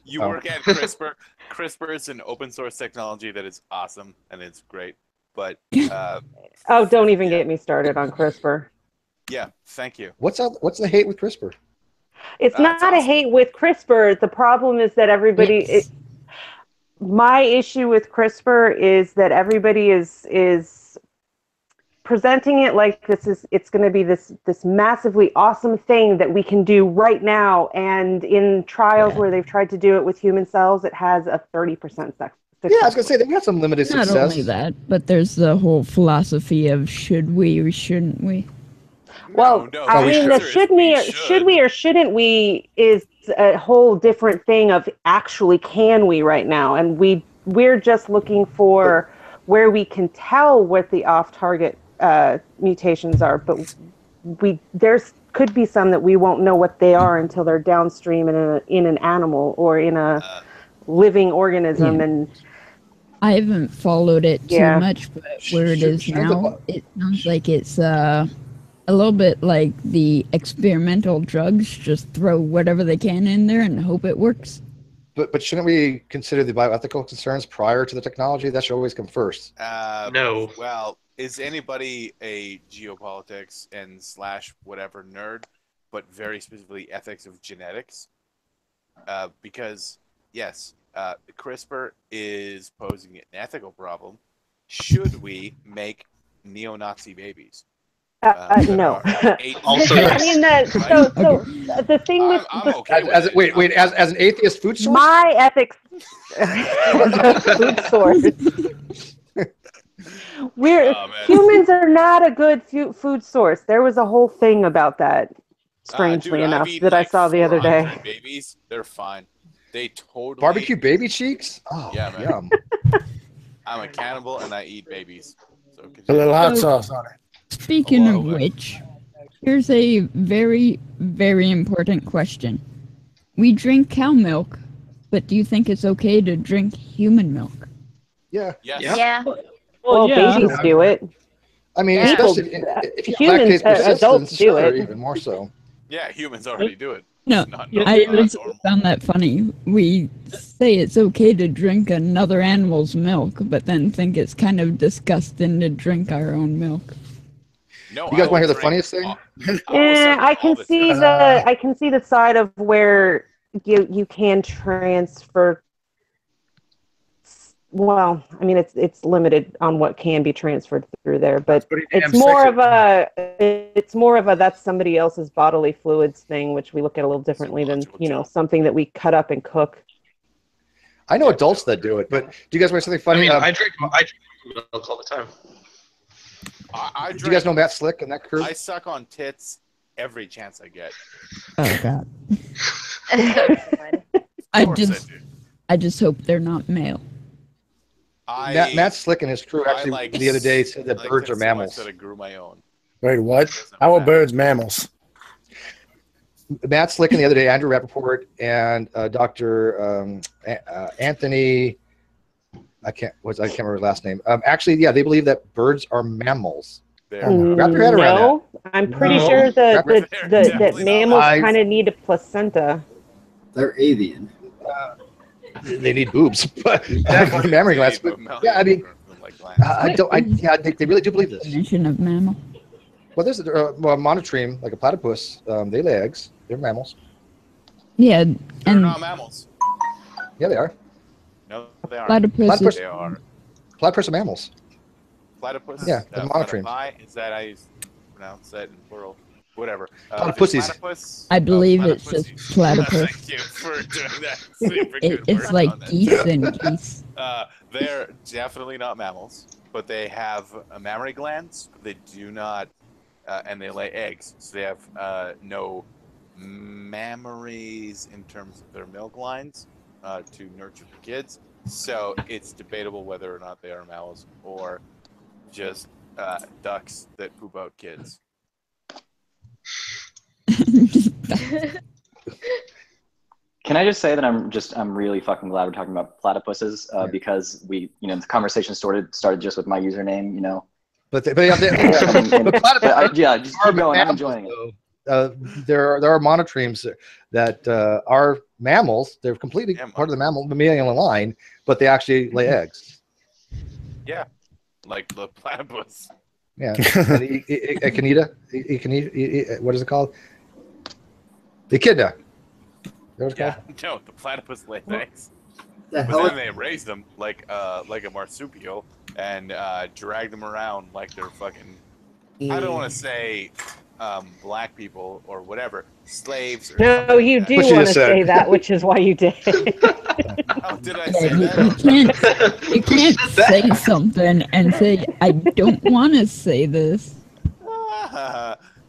Speaker 6: You
Speaker 2: Oh.
Speaker 6: work at CRISPR. CRISPR is an open source technology that is awesome and it's great. But
Speaker 9: Oh, don't even get me started on CRISPR.
Speaker 6: yeah, thank you.
Speaker 2: What's the hate with CRISPR?
Speaker 9: It's
Speaker 6: That's
Speaker 9: not a
Speaker 6: awesome.
Speaker 9: hate with CRISPR. The problem is that everybody.
Speaker 10: Yes.
Speaker 9: My issue with CRISPR is that everybody is presenting it like it's going to be this massively awesome thing that we can do right now, and in trials where they've tried to do it with human cells, it has a 30% success.
Speaker 2: Yeah, I was gonna say they've got some limited
Speaker 10: Not
Speaker 2: success.
Speaker 10: only that, but there's the whole philosophy of should we or shouldn't we?
Speaker 9: Well,
Speaker 6: No,
Speaker 9: I
Speaker 6: the
Speaker 9: mean, the
Speaker 6: answer is
Speaker 9: should we or shouldn't we is a whole different thing of actually can we right now, and we're just looking for where we can tell what the off-target mutations are, but there's could be some that we won't know what they are until they're downstream in an animal or in a living organism. And
Speaker 10: I haven't followed it too
Speaker 9: Yeah.
Speaker 10: much, but where it is now, it sounds like it's a little bit like the experimental drugs. Just throw whatever they can in there and hope it works.
Speaker 2: But shouldn't we consider the bioethical concerns prior to the technology? That should always come first.
Speaker 5: No.
Speaker 6: Well, is anybody a geopolitics and / whatever nerd, but very specifically ethics of genetics? Because yes, CRISPR is posing an ethical problem. Should we make neo-Nazi babies?
Speaker 9: No.
Speaker 5: Also,
Speaker 9: I mean, so the thing with
Speaker 6: I'm okay with it.
Speaker 2: Wait, as an atheist food source?
Speaker 9: my ethics, food source. Humans are not a good food source. There was a whole thing about that, strangely
Speaker 6: Dude,
Speaker 9: enough,
Speaker 6: I've eaten,
Speaker 9: that I
Speaker 6: like,
Speaker 9: saw the other day.
Speaker 6: 400 babies, they're fine. They totally
Speaker 2: Barbecue baby cheeks? Oh,
Speaker 6: Yeah, man.
Speaker 2: yum.
Speaker 6: I'm a cannibal and I eat babies. So
Speaker 11: A little hot
Speaker 10: So-
Speaker 11: sauce on it.
Speaker 10: Speaking
Speaker 6: Hello,
Speaker 10: of
Speaker 6: man.
Speaker 10: which, here's a very, very important question. We drink cow milk, but do you think it's okay to drink human milk?
Speaker 2: Yeah.
Speaker 6: Yes.
Speaker 12: Yeah.
Speaker 9: Well,
Speaker 1: yeah.
Speaker 9: babies do it.
Speaker 2: I mean,
Speaker 12: Yeah.
Speaker 2: especially if you have
Speaker 9: Humans,
Speaker 2: lactase persistence,
Speaker 9: adults do
Speaker 2: sure,
Speaker 9: it.
Speaker 2: even more so.
Speaker 6: Yeah, humans already do it.
Speaker 10: No,
Speaker 6: It's not
Speaker 1: Yeah,
Speaker 10: I
Speaker 6: normal.
Speaker 10: just found that funny. We say it's okay to drink another animal's milk, but then think it's kind of disgusting to drink our own milk.
Speaker 6: No,
Speaker 2: You guys
Speaker 6: I
Speaker 2: want to hear
Speaker 6: will
Speaker 2: the
Speaker 6: drink
Speaker 2: funniest thing?
Speaker 6: all-
Speaker 9: I can see the side of where you can transfer. Well, I mean, it's limited on what can be transferred through there, but it's more of a that's somebody else's bodily fluids thing, which we look at a little differently than something that we cut up and cook.
Speaker 2: I know adults that do it, but do you guys want something
Speaker 5: I
Speaker 2: funny?
Speaker 5: mean, I drink milk all the time.
Speaker 6: I
Speaker 2: do you guys know Matt Slick and that crew?
Speaker 6: I suck on tits every chance I get.
Speaker 10: Oh God!
Speaker 6: Of course
Speaker 10: I just hope they're not male.
Speaker 2: Matt Slick and his crew actually the other day said that birds are mammals.
Speaker 6: I grew my own.
Speaker 11: Wait, what? How are birds mammals?
Speaker 2: Matt Slick and the other day, Andrew Rappaport and Dr. Anthony, I can't remember his last name. Actually, yeah, they believe that birds are mammals. Wrap your head around
Speaker 9: No, I'm pretty sure that mammals kind of need a placenta.
Speaker 3: They're avian.
Speaker 2: They need boobs, but mammary glands. But, yeah, I mean, they really do believe this.
Speaker 10: Definition of mammal.
Speaker 2: Well, there's a monotreme, like a platypus. They lay eggs. They're mammals.
Speaker 10: Yeah,
Speaker 6: They're
Speaker 10: and
Speaker 6: not mammals.
Speaker 2: Yeah, they are.
Speaker 6: No, they aren't.
Speaker 10: Platypus.
Speaker 6: They are.
Speaker 2: Platypus are mammals.
Speaker 6: Platypus.
Speaker 2: Yeah, the monotremes.
Speaker 6: Platypi, is that how you pronounce that in plural? Whatever.
Speaker 2: Platypussies.
Speaker 6: Platypus?
Speaker 10: I believe it's just platypus.
Speaker 6: Thank you for doing that. Super good
Speaker 10: It's
Speaker 6: work
Speaker 10: like
Speaker 6: on that.
Speaker 10: geese and geese.
Speaker 6: They're definitely not mammals, but they have mammary glands. They do not, and they lay eggs. So they have no mammaries in terms of their milk lines to nurture the kids. So it's debatable whether or not they are mammals or just ducks that poop out kids.
Speaker 13: Can I just say that I'm really fucking glad we're talking about platypuses because the conversation started just with my username,
Speaker 2: But
Speaker 13: just keep going. I'm enjoying it.
Speaker 2: There are monotremes that are mammals. They're completely part of the mammalian line, but they actually lay eggs.
Speaker 6: Yeah, like the platypus.
Speaker 2: Yeah, Echinida. What is it called? The echidna.
Speaker 6: Yeah, no, the platypus lays eggs.
Speaker 3: The
Speaker 6: But
Speaker 3: hell
Speaker 6: then they raise them like a marsupial and drag them around like they're fucking I don't want to say black people or whatever, slaves. Or
Speaker 9: No, you do want to say that, which is why you did.
Speaker 6: Oh, did I say
Speaker 10: You
Speaker 6: that?
Speaker 10: can't say something and say, I don't want to say this.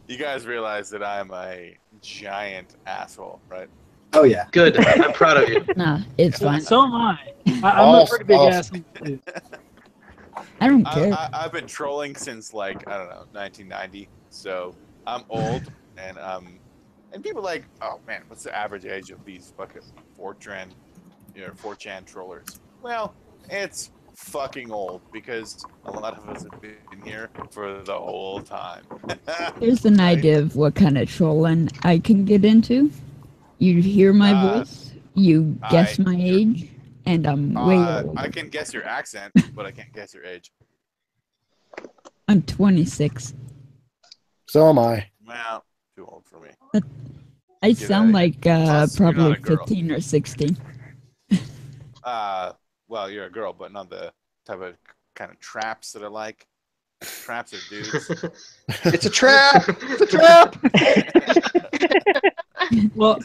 Speaker 6: You guys realize that I'm a giant asshole, right?
Speaker 3: Oh yeah.
Speaker 5: Good. I'm proud of you.
Speaker 10: Nah, it's fine.
Speaker 1: So am I. I'm a pretty big ass.
Speaker 10: I don't care.
Speaker 6: I've been trolling since like, I don't know, 1990. So I'm old, and people are like, oh man, what's the average age of these fucking 4chan trollers? Well, it's fucking old because a lot of us have been here for the whole time.
Speaker 10: Here's an idea of what kind of trolling I can get into. You hear my voice, you guess my age, and I'm way old.
Speaker 6: I can guess your accent, but I can't guess your age.
Speaker 10: I'm 26.
Speaker 11: So am I.
Speaker 6: Well, too old for me.
Speaker 10: I sound like
Speaker 6: Plus, you're
Speaker 10: probably
Speaker 6: not a girl.
Speaker 10: 15 or 16.
Speaker 6: Well, you're a girl, but not the type of kind of traps that I like. Traps are dudes.
Speaker 2: It's a trap. It's a trap.
Speaker 1: Well,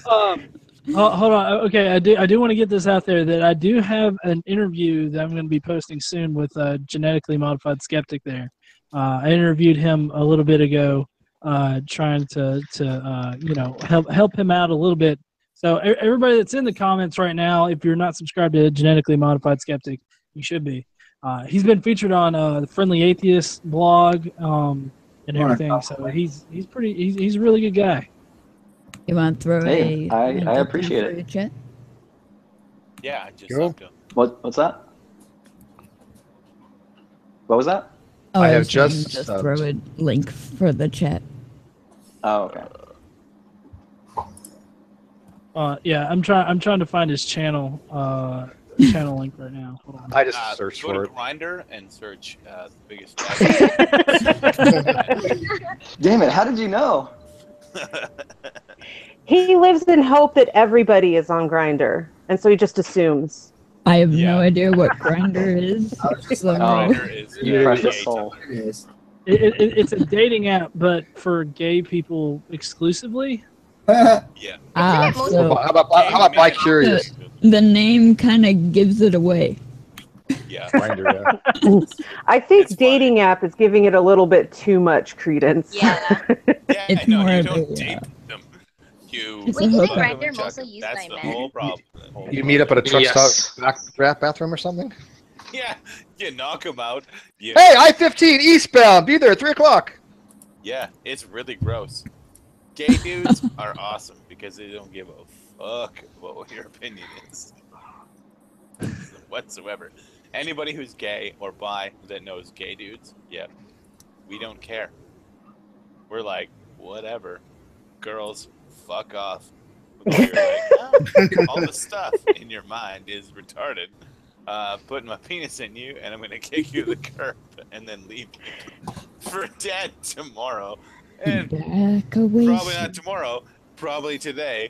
Speaker 1: hold on. Okay, I do want to get this out there that I do have an interview that I'm going to be posting soon with a genetically modified skeptic. There, I interviewed him a little bit ago, trying to help him out a little bit. So everybody that's in the comments right now, if you're not subscribed to Genetically Modified Skeptic, you should be. He's been featured on the Friendly Atheist blog and everything. So he's a really good guy.
Speaker 10: You want to throw
Speaker 13: Hey, I
Speaker 10: link
Speaker 13: appreciate
Speaker 10: up
Speaker 13: it.
Speaker 10: for your chat?
Speaker 6: Yeah, I just
Speaker 11: Cool.
Speaker 6: subbed him.
Speaker 13: What's that? What was that?
Speaker 10: Oh,
Speaker 2: I have
Speaker 10: was saying
Speaker 2: just
Speaker 10: just
Speaker 2: subbed.
Speaker 10: throw a link for the chat.
Speaker 13: Oh, okay.
Speaker 1: Yeah, I'm trying to find his channel channel link right now. Hold on.
Speaker 2: I just searched
Speaker 6: Go
Speaker 2: for
Speaker 6: to
Speaker 2: it.
Speaker 6: Grindr and search the biggest.
Speaker 13: Damn it! How did you know?
Speaker 9: He lives in hope that everybody is on Grindr, and so he just assumes.
Speaker 10: I have no idea what Grindr is. So
Speaker 6: Grindr is
Speaker 13: You precious soul.
Speaker 3: It is.
Speaker 1: It's a dating app, but for gay people exclusively.
Speaker 6: Yeah.
Speaker 10: so
Speaker 2: How about Bi Curious?
Speaker 10: the name kind of gives it away.
Speaker 6: Yeah.
Speaker 2: Grindr, yeah.
Speaker 9: I think dating app is giving it a little bit too much credence.
Speaker 12: Yeah.
Speaker 6: Yeah,
Speaker 10: It's
Speaker 6: no,
Speaker 10: more
Speaker 6: you
Speaker 10: of
Speaker 6: don't
Speaker 10: a,
Speaker 6: date them. You.
Speaker 10: It's
Speaker 12: We
Speaker 10: a
Speaker 12: think
Speaker 10: hookup.
Speaker 12: Grindr mostly used
Speaker 6: That's
Speaker 12: by
Speaker 6: the
Speaker 12: men.
Speaker 6: whole problem.
Speaker 2: You meet up at a truck
Speaker 5: Yes.
Speaker 2: stop bathroom or something?
Speaker 6: Yeah, you knock them out. You,
Speaker 2: Hey, I-15 eastbound. Be there at 3 o'clock.
Speaker 6: Yeah, it's really gross. Gay dudes are awesome because they don't give a fuck about what your opinion is whatsoever. Anybody who's gay or bi that knows gay dudes, yeah, we don't care. We're like, whatever. Girls, fuck off. You're like, oh, all the stuff in your mind is retarded. Putting my penis in you, and I'm gonna kick you to the curb and then leave you for dead tomorrow. And
Speaker 10: Back away.
Speaker 6: probably not tomorrow, probably today.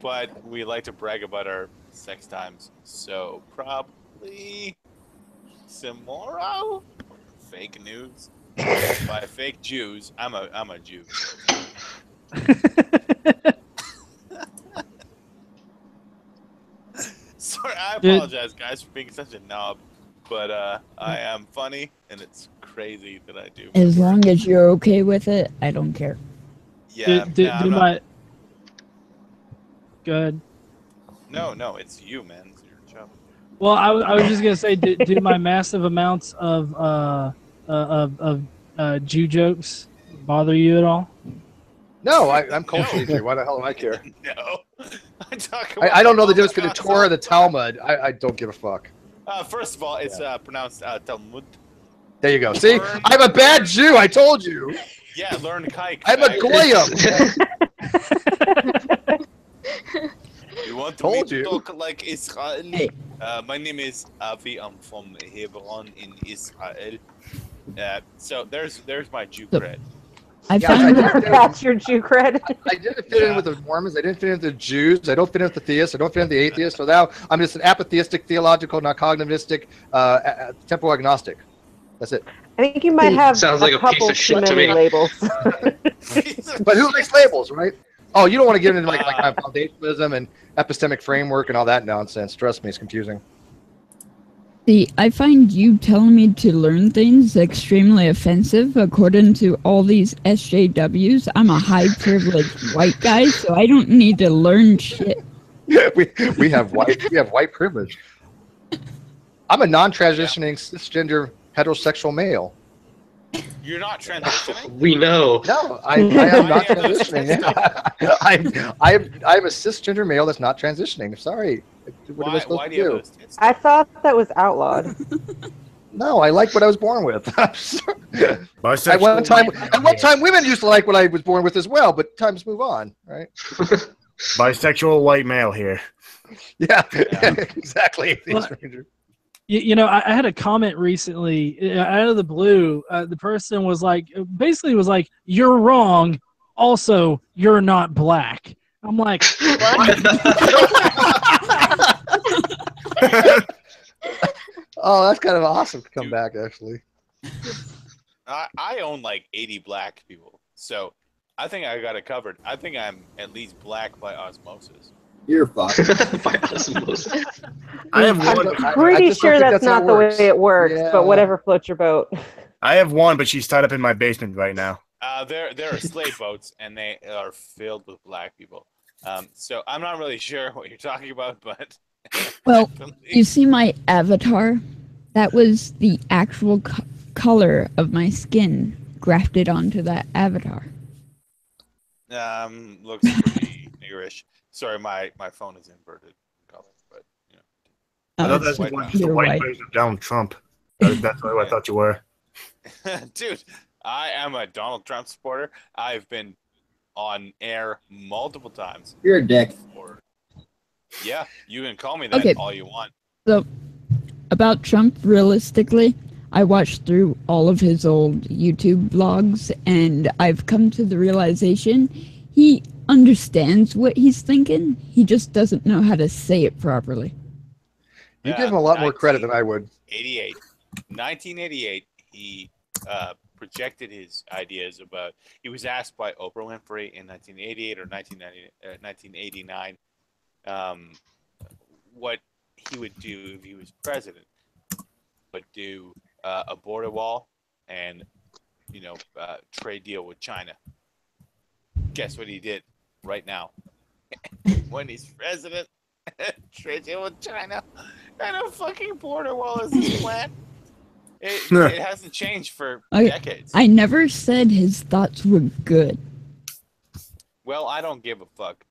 Speaker 6: But we like to brag about our sex times, so probably tomorrow. Fake news. By fake Jews, I'm a Jew. Sorry, I apologize, guys, for being such a knob, but I am funny, and it's crazy that I do.
Speaker 10: As long as you're okay with it, I don't care.
Speaker 6: Yeah,
Speaker 1: Do
Speaker 6: I'm not-
Speaker 1: my. Good.
Speaker 6: No, it's you, man. It's your job.
Speaker 1: Well, I was just gonna say, do my massive amounts of Jew jokes bother you at all?
Speaker 2: No, I'm culturally Jew. Why the hell do I care?
Speaker 6: No.
Speaker 2: I don't know the difference between the Torah and the Talmud. I don't give a fuck.
Speaker 6: First of all, it's pronounced Talmud.
Speaker 2: There you go. See, I'm a bad Jew. I told you.
Speaker 6: Yeah, learn kike.
Speaker 2: I'm a goyim.
Speaker 6: You want me
Speaker 2: Told
Speaker 6: to
Speaker 2: you.
Speaker 6: talk like Israel?
Speaker 10: Hey.
Speaker 6: My name is Avi. I'm from Hebron in Israel. So there's my Jew cred.
Speaker 10: I
Speaker 2: Yeah,
Speaker 10: found
Speaker 9: That's your Jew cred.
Speaker 2: I didn't fit in with the Mormons. I didn't fit in with the Jews. I don't fit in with the theists. I don't fit in with the atheists. So now I'm just an apatheistic, theological, not cognitivistic, temporal agnostic. That's it.
Speaker 9: I think you might have
Speaker 5: Sounds like a piece
Speaker 9: couple
Speaker 5: of shit
Speaker 9: too
Speaker 5: to
Speaker 9: many
Speaker 5: me.
Speaker 9: labels.
Speaker 2: But who likes labels, right? Oh, you don't want to get into like my foundationalism and epistemic framework and all that nonsense. Trust me, it's confusing.
Speaker 10: See, I find you telling me to learn things extremely offensive according to all these SJWs. I'm a high-privileged white guy, so I don't need to learn shit.
Speaker 2: we have white privilege. I'm a non-transitioning cisgender heterosexual male.
Speaker 6: You're not transitioning?
Speaker 5: We know.
Speaker 2: No, I am not transitioning. Yeah. I'm a cisgender male that's not transitioning. Sorry. What am I supposed to do?
Speaker 9: I thought that was outlawed.
Speaker 2: No, I like what I was born with.
Speaker 4: Bisexual
Speaker 2: At one time, women used to like what I was born with as well, but times move on, right?
Speaker 4: Bisexual white male here.
Speaker 2: Yeah. Exactly.
Speaker 1: You know, I had a comment recently out of the blue. The person was like, basically was like, "You're wrong. Also, you're not black." I'm like, what?
Speaker 2: Oh, that's kind of awesome to come back, actually.
Speaker 6: I own like 80 black people, so I think I got it covered. I think I'm at least black by osmosis.
Speaker 3: You're fucked.
Speaker 5: By osmosis.
Speaker 4: I have
Speaker 9: I'm
Speaker 4: one.
Speaker 9: pretty sure that's not the way it works, but whatever floats your boat.
Speaker 4: I have one, but she's tied up in my basement right now.
Speaker 6: There are slave boats, and they are filled with black people. So I'm not really sure what you're talking about, but
Speaker 10: Well, you see my avatar? That was the actual color of my skin grafted onto that avatar.
Speaker 6: Looks pretty niggerish. Sorry, my phone is inverted color, but you know.
Speaker 4: I thought that's the white version of Donald Trump. That's what I thought you were.
Speaker 6: Dude, I am a Donald Trump supporter. I've been on air multiple times.
Speaker 3: You're a dick.
Speaker 6: Yeah, you can call me that all you want.
Speaker 10: So, about Trump, realistically, I watched through all of his old YouTube vlogs, and I've come to the realization he understands what he's thinking. He just doesn't know how to say it properly.
Speaker 2: You give him a lot more credit than I would.
Speaker 6: 1988, he projected his ideas about. He was asked by Oprah Winfrey in 1988 or 1989 what he would do if he was president. Would do a border wall and trade deal with China. Guess what he did right now? When he's president, trade deal with China and a fucking border wall is his plan. It hasn't changed for decades.
Speaker 10: I never said his thoughts were good.
Speaker 6: Well, I don't give a fuck.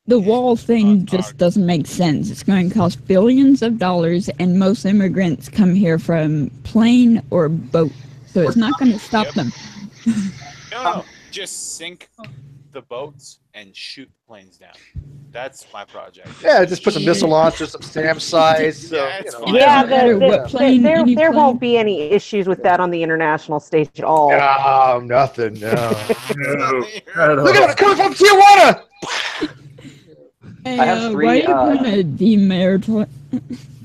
Speaker 10: The wall thing just doesn't make sense. It's going to cost billions of dollars, and most immigrants come here from plane or boat, so it's not going to stop them.
Speaker 6: No, just sink the boats and shoot planes down. That's my project.
Speaker 2: Yeah, just put some missile launchers, some stamp size.
Speaker 9: There won't be any issues with that on the international stage at all.
Speaker 2: No, nothing. No. Look at it coming from Tijuana.
Speaker 10: Hey,
Speaker 13: I have three.
Speaker 10: Why are you going to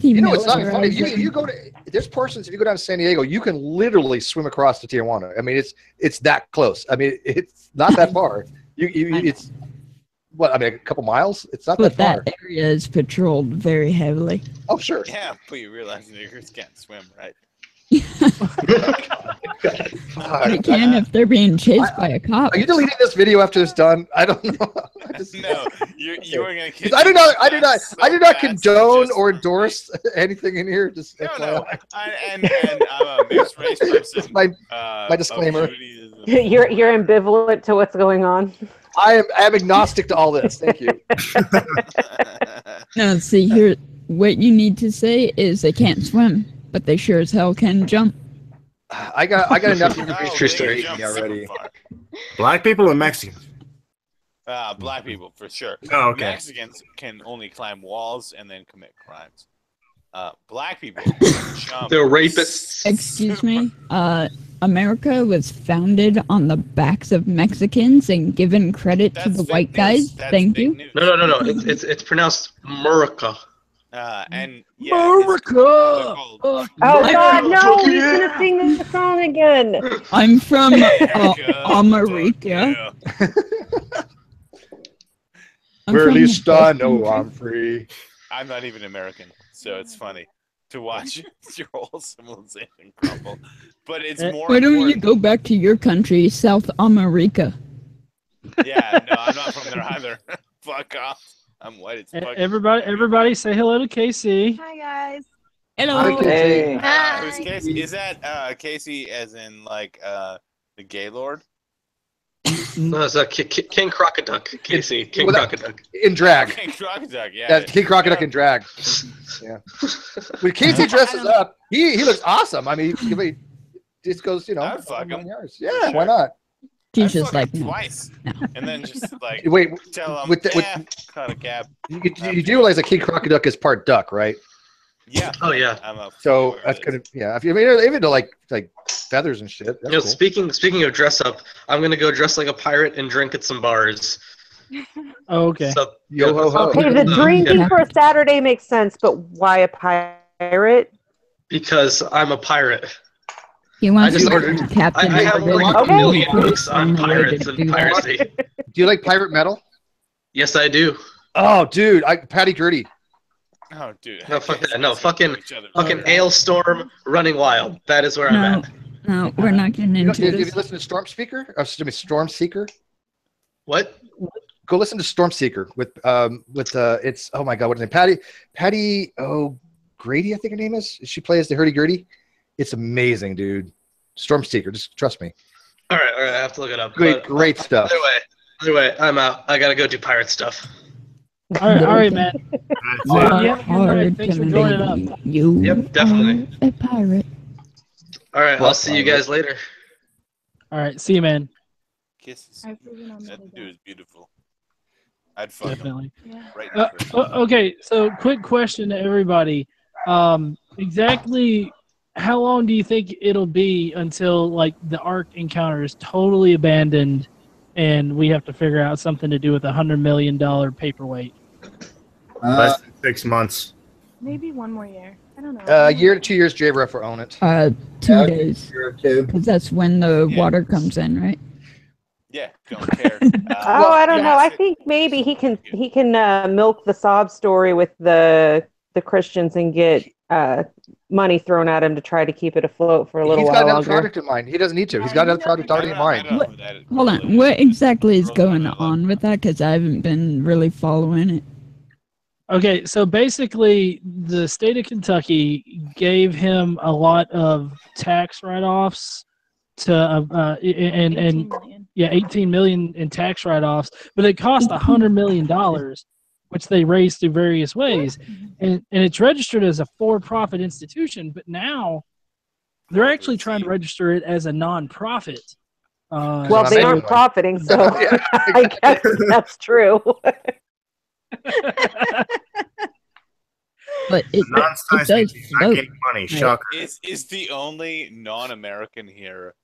Speaker 2: You know, it's not funny. You go to there's portions. If you go down to San Diego, you can literally swim across to Tijuana. I mean, it's that close. I mean, it's not that far. It's what I mean, a couple miles. It's not that far.
Speaker 10: That area is patrolled very heavily.
Speaker 2: Oh, sure.
Speaker 6: Yeah, but you realize niggers can't swim, right?
Speaker 10: They can if they're being chased by a cop.
Speaker 2: Are you deleting this video after it's done? I don't know.
Speaker 6: No, you are gonna.
Speaker 2: I do not condone or endorse anything in here. Just
Speaker 6: no. And I'm a mixed race person.
Speaker 2: my disclaimer.
Speaker 9: You're ambivalent to what's going on.
Speaker 2: I am agnostic to all this. Thank you.
Speaker 10: No, see here, what you need to say is they can't swim, but they sure as hell can jump.
Speaker 2: I got enough information to read me already.
Speaker 4: Black people or Mexicans?
Speaker 6: Black people for sure.
Speaker 4: Oh, okay.
Speaker 6: Mexicans can only climb walls and then commit crimes. Black people jump.
Speaker 5: They're rapists.
Speaker 10: Excuse me. America was founded on the backs of Mexicans and given credit to the white guys. Thank you.
Speaker 5: No. It's pronounced Murica.
Speaker 6: And yeah,
Speaker 1: America!
Speaker 9: Oh God, no! He's gonna sing the song again.
Speaker 10: I'm from
Speaker 6: Yeah.
Speaker 10: America. I'm
Speaker 2: Where at
Speaker 10: from the
Speaker 2: least I
Speaker 10: best
Speaker 2: know
Speaker 10: country.
Speaker 2: I'm free.
Speaker 6: I'm not even American, so it's funny to watch your whole civilization crumble. But it's more
Speaker 10: Why don't you
Speaker 6: important.
Speaker 10: go back to your country, South America?
Speaker 6: Yeah, no, I'm not from there either. Fuck off. I'm white as fuck.
Speaker 1: Everybody, say hello to Casey.
Speaker 12: Hi guys.
Speaker 10: Hello.
Speaker 13: Hey.
Speaker 6: Who's Casey? Is that Casey as in like the gay lord?
Speaker 5: No, it's King Crocoduck, Casey. King
Speaker 2: Well,
Speaker 5: Crocoduck.
Speaker 2: In drag.
Speaker 6: King Crocoduck, yeah.
Speaker 2: Yeah, King Crocoduck in drag. Yeah. When Casey dresses up, he looks awesome. I mean, he just goes, you know.
Speaker 6: I'd fuck him.
Speaker 2: Yeah, why not?
Speaker 10: She's just like,
Speaker 6: him
Speaker 10: no.
Speaker 6: twice, and then just like
Speaker 2: Wait,
Speaker 6: tell him,
Speaker 2: with
Speaker 6: cut a cab.
Speaker 2: You do realize that King Crocoduck is part duck, right?
Speaker 6: Yeah.
Speaker 5: Oh yeah.
Speaker 2: So that's gonna If you even to like feathers and shit. That's
Speaker 5: You know,
Speaker 2: cool.
Speaker 5: speaking of dress up, I'm gonna go dress like a pirate and drink at some bars.
Speaker 1: Oh, okay.
Speaker 5: So,
Speaker 2: Yo ho ho.
Speaker 9: Okay, the drinking for a Saturday makes sense, but why a pirate?
Speaker 5: Because I'm a pirate.
Speaker 10: He wants
Speaker 5: I just
Speaker 10: to
Speaker 5: ordered-
Speaker 10: be captain
Speaker 5: I have
Speaker 10: of the
Speaker 5: like
Speaker 10: boat.
Speaker 5: a million
Speaker 10: Okay.
Speaker 5: books on pirates and piracy.
Speaker 2: Do you like pirate metal?
Speaker 5: Yes, I do.
Speaker 2: Oh, dude, Patty Gritty.
Speaker 6: Oh, dude.
Speaker 5: No, fuck that. No, fucking Hailstorm, Running Wild. That is where I'm
Speaker 10: No,
Speaker 5: at.
Speaker 10: no, we're not getting
Speaker 2: Have
Speaker 10: into
Speaker 2: you
Speaker 10: this.
Speaker 2: listened to Storm Speaker? Excuse me, Storm Seeker.
Speaker 5: What?
Speaker 2: Go listen to Storm Seeker with it's oh my god, what's her name? Patty Grady, I think her name is. She plays the hurdy-gurdy. It's amazing, dude. Storm Seeker, just trust me.
Speaker 5: All right, I have to look it up.
Speaker 2: Great stuff.
Speaker 5: Either way, I'm out. I gotta go do pirate stuff.
Speaker 1: All right, man.
Speaker 10: Work hard
Speaker 1: Thanks
Speaker 10: to
Speaker 1: for joining up.
Speaker 10: make you
Speaker 5: Yep, definitely.
Speaker 10: a pirate.
Speaker 5: All right, I'll see you guys later.
Speaker 1: All right, see you, man.
Speaker 6: Kisses. That dude is beautiful. I'd fuck
Speaker 1: Definitely.
Speaker 6: him. Right now.
Speaker 1: Okay, so quick question to everybody. Exactly how long do you think it'll be until like the Ark Encounter is totally abandoned and we have to figure out something to do with $100 million paperweight?
Speaker 4: Less than 6 months.
Speaker 12: Maybe one more year. I don't know.
Speaker 2: A year to 2 years, J-Ruff will own it.
Speaker 10: 2 days. Because that's when the water comes in, right?
Speaker 6: Yeah, don't care.
Speaker 9: I don't know. I think maybe he can milk the sob story with the Christians and get money thrown at him to try to keep it afloat for a little
Speaker 2: He's
Speaker 9: while
Speaker 2: got another
Speaker 9: longer.
Speaker 2: project in mind. He doesn't need to. He's got another project already in mind.
Speaker 10: Hold on. What exactly is going on with that? Because I haven't been really following it.
Speaker 1: Okay, so basically, the state of Kentucky gave him a lot of tax write-offs to yeah, 18 million in tax write-offs, but it cost $100 million, which they raised through various ways, and it's registered as a for-profit institution. But now they're actually trying to register it as a non-profit.
Speaker 9: Well, they aren't profiting, so I guess that's true.
Speaker 10: But it does float.
Speaker 4: Money, shocker.
Speaker 6: Is the only non-American here